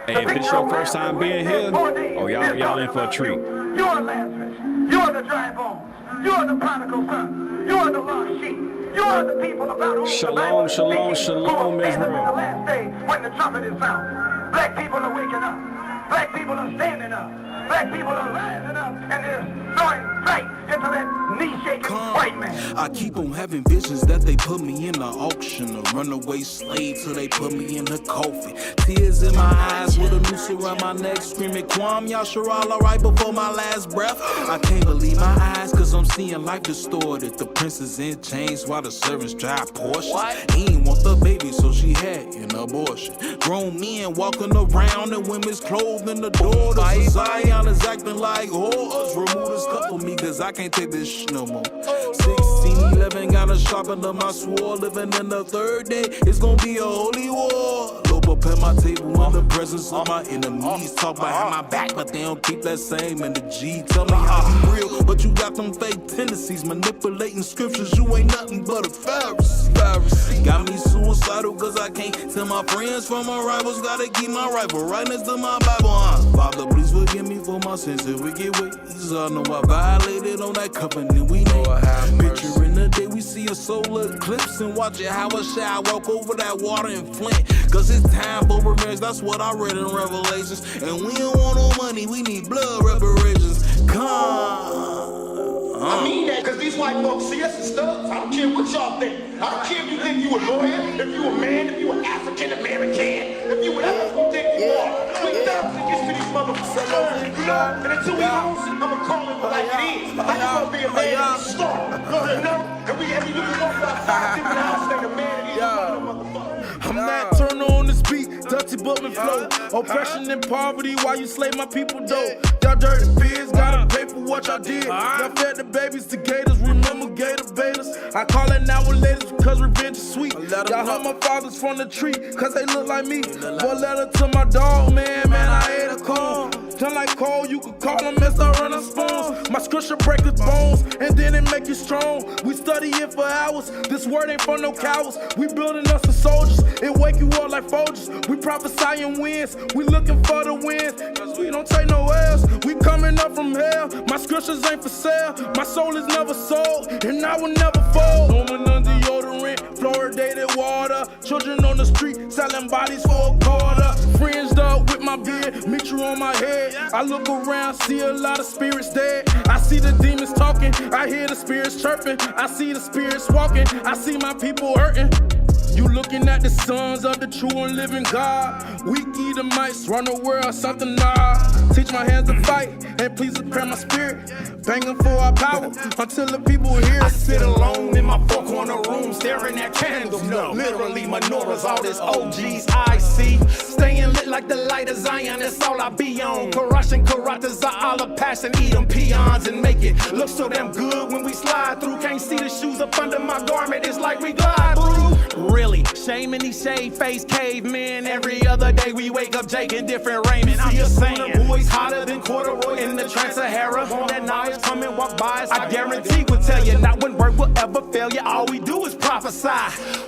Hey, if this your first time being here, oh y'all in for a treat.
You are Lazarus. You are the dry bones. You are the prodigal son. You are the lost sheep. You are the people about whom
Shalom, shalom, shalom, Israel.
In the last day, when the trumpet is sounded, black people are waking up. Black people are standing up. Black people are rising up, and they're throwing fight. into that knee-shaking white man.
I keep on having visions that they put me in the auction, a runaway slave till they put me in the coffin. Tears in my eyes with a noose around my neck, screaming Kwam Yasharala right before my last breath. I can't believe my eyes, cause I'm seeing life distorted. The prince is in chains while the servants drive Porsche. He ain't want the baby, so she had an abortion. Grown men walking around in women's clothes in the door. The Zion is acting like whores. Remove this cup for me, cause I can't take this shit no more. 1611 got a sharp under my sword. Living in the third day, it's gonna be a holy war. Lope up at my table in the presence of my enemies. Talk behind my back, but they don't keep that same energy. Tell me how you real, but you got them fake tendencies. Manipulating scriptures, you ain't nothing but a Pharisee. Got me suicidal, cause I can't tell my friends from my rivals. Gotta keep my rifle right next to my Bible. Father, please forgive me for my sins and wicked ways. I know I violated on that covenant. We know I have picture in the day we see a solar eclipse and watch it how a shall walk over that water in Flint. Cause it's time for revenge, that's what I read in Revelations. And we don't want no money, we need blood reparations.
I mean that, cause these white folks see us as thugs. I don't care what y'all think. I don't care if you think you a lawyer, if you a man, if you an African American, if you whatever you think you are. We thugs and get to these motherfuckers. You know? And until we lose, I'ma call it like it is. I just wanna be a man and start. You know? And we look about 5 different houses like a man and he's motherfucker.
I'm not turn on this beat, Dutty Butman flow. Oppression and poverty while you slay my people though. Y'all dirty pigs, gotta pay for what y'all did. Y'all fed the babies to gators, remember gator betas. I call it nowadays because revenge is sweet. Y'all heard my fathers from the tree, cause they look like me. One letter to my dog, man, I ate a cone. Just like Cole, you could call him as I run a spoons. My scripture break his bones, and then it make you strong. We study it for hours, this word ain't for no cowards. We building us some soldiers, it wake you up like Folgers. We prophesying wins, we looking for the wins. Cause we don't take no L's, we coming up from hell. My scriptures ain't for sale, my soul is never sold, and I will never fold. Woman under deodorant, fluoridated water. Children on the street, selling bodies for a quarter. Fringed up with my beard, mixture on my head. I look around, see a lot of spirits dead. I see the demons talking, I hear the spirits chirping. I see the spirits walking, I see my people hurting. You looking at the sons of the true and living God. Weak Edomites run the world, something nah. Teach my hands to fight, and please prepare my spirit. Banging for our power, until the people hear.
I sit alone in my four-corner room, staring at candles. No, literally menorahs, all this OGs I see. Staying lit like the light of Zion, that's all I be on. Karash and Karatas are all a passion, eat them peons and make it look so damn good when we slide through. Can't see the shoes up under my garment, it's like we glide through. Really, shame in these shade-faced cavemen. Every other day we wake up Jake in different raiment. I'm just saying, boys hotter than corduroy in the Trans-Sahara. That knowledge come and walk by us, I guarantee we'll tell you not one word will ever fail you. All we do is prophesy.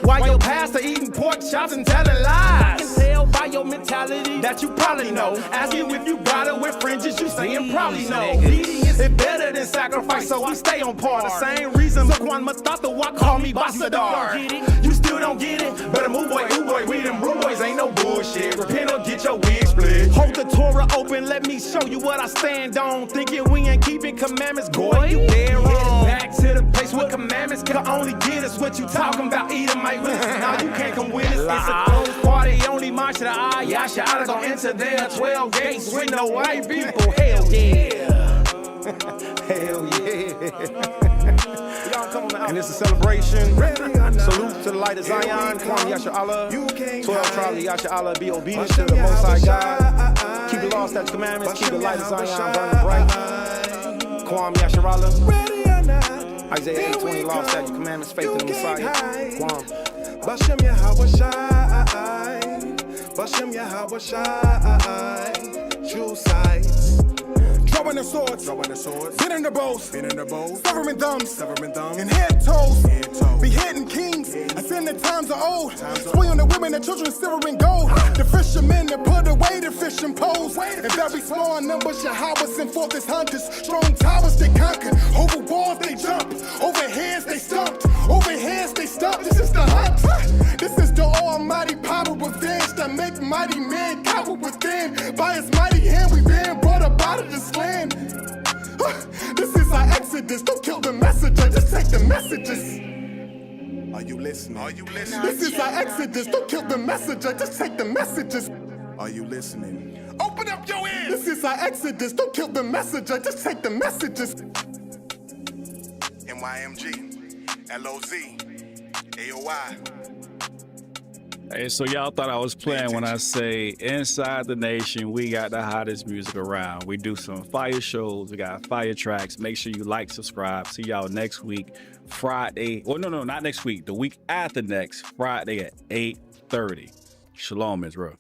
While your pastor eating pork chops and telling lies. I can tell by your mentality that you probably know. Ask you if you got it with fringes, you saying probably no. Obedience is better than sacrifice, so we stay on par. The same reason Zaquan Matata call me Basadar. You still don't get it? Better move boy, we them rude boys ain't no bullshit. Repent or get your wig split. Hold the Torah open, let me show you what I stand on. Thinking we ain't keeping commandments, boy, you dead wrong. Back to the place where commandments can only get us. What you talking about, Edomite with us? Now you can't come with us. It's a closed party, only march to the eye. Yasha, I don't enter there. 12 gates with no white people. Hell yeah. Hell yeah. And it's a celebration. Salute to the light of Zion. Kwam Yasha Allah. 12 tribes of Yasha Allah. Be obedient to the Most High God. Keep the law, statutes, commandments. Keep the light of Zion burning bright. Kwam Yasha Allah. Isaiah 8:20, law, statutes, commandments, faith in the Messiah. Kwam.
Bashem Yahawashai. Bashem Yahawashai. True sides. Drawing the swords, bending the bows, severing thumbs, and head toes. Be hitting kings, as in the times of old. Swing on the women and children, silver and gold. The fishermen that put away the fishing poles. And very small numbers, Yahweh sent forth his hunters. Strong towers they conquer, over walls they jump, over heads they stumped, over heads they stumped. This is the hunt. This is the almighty power of revenge that make mighty men cower within. By his mighty hand we been brought up out of this land. This is our exodus. exodus. Don't kill the messenger, just take the messages. Are you listening? Are you listening? This is our exodus. Don't kill the messenger, just take the messages. Are you listening? Open up your ears. This is our exodus. Don't kill the messenger, just take the messages. NYMG, LOZ, AOI.
Hey, so y'all thought I was playing when I say inside the nation, we got the hottest music around. We do some fire shows. We got fire tracks. Make sure you like, subscribe. See y'all next week, Friday. Oh, no, not next week. The week after next, Friday at 8:30. Shalom, Israel.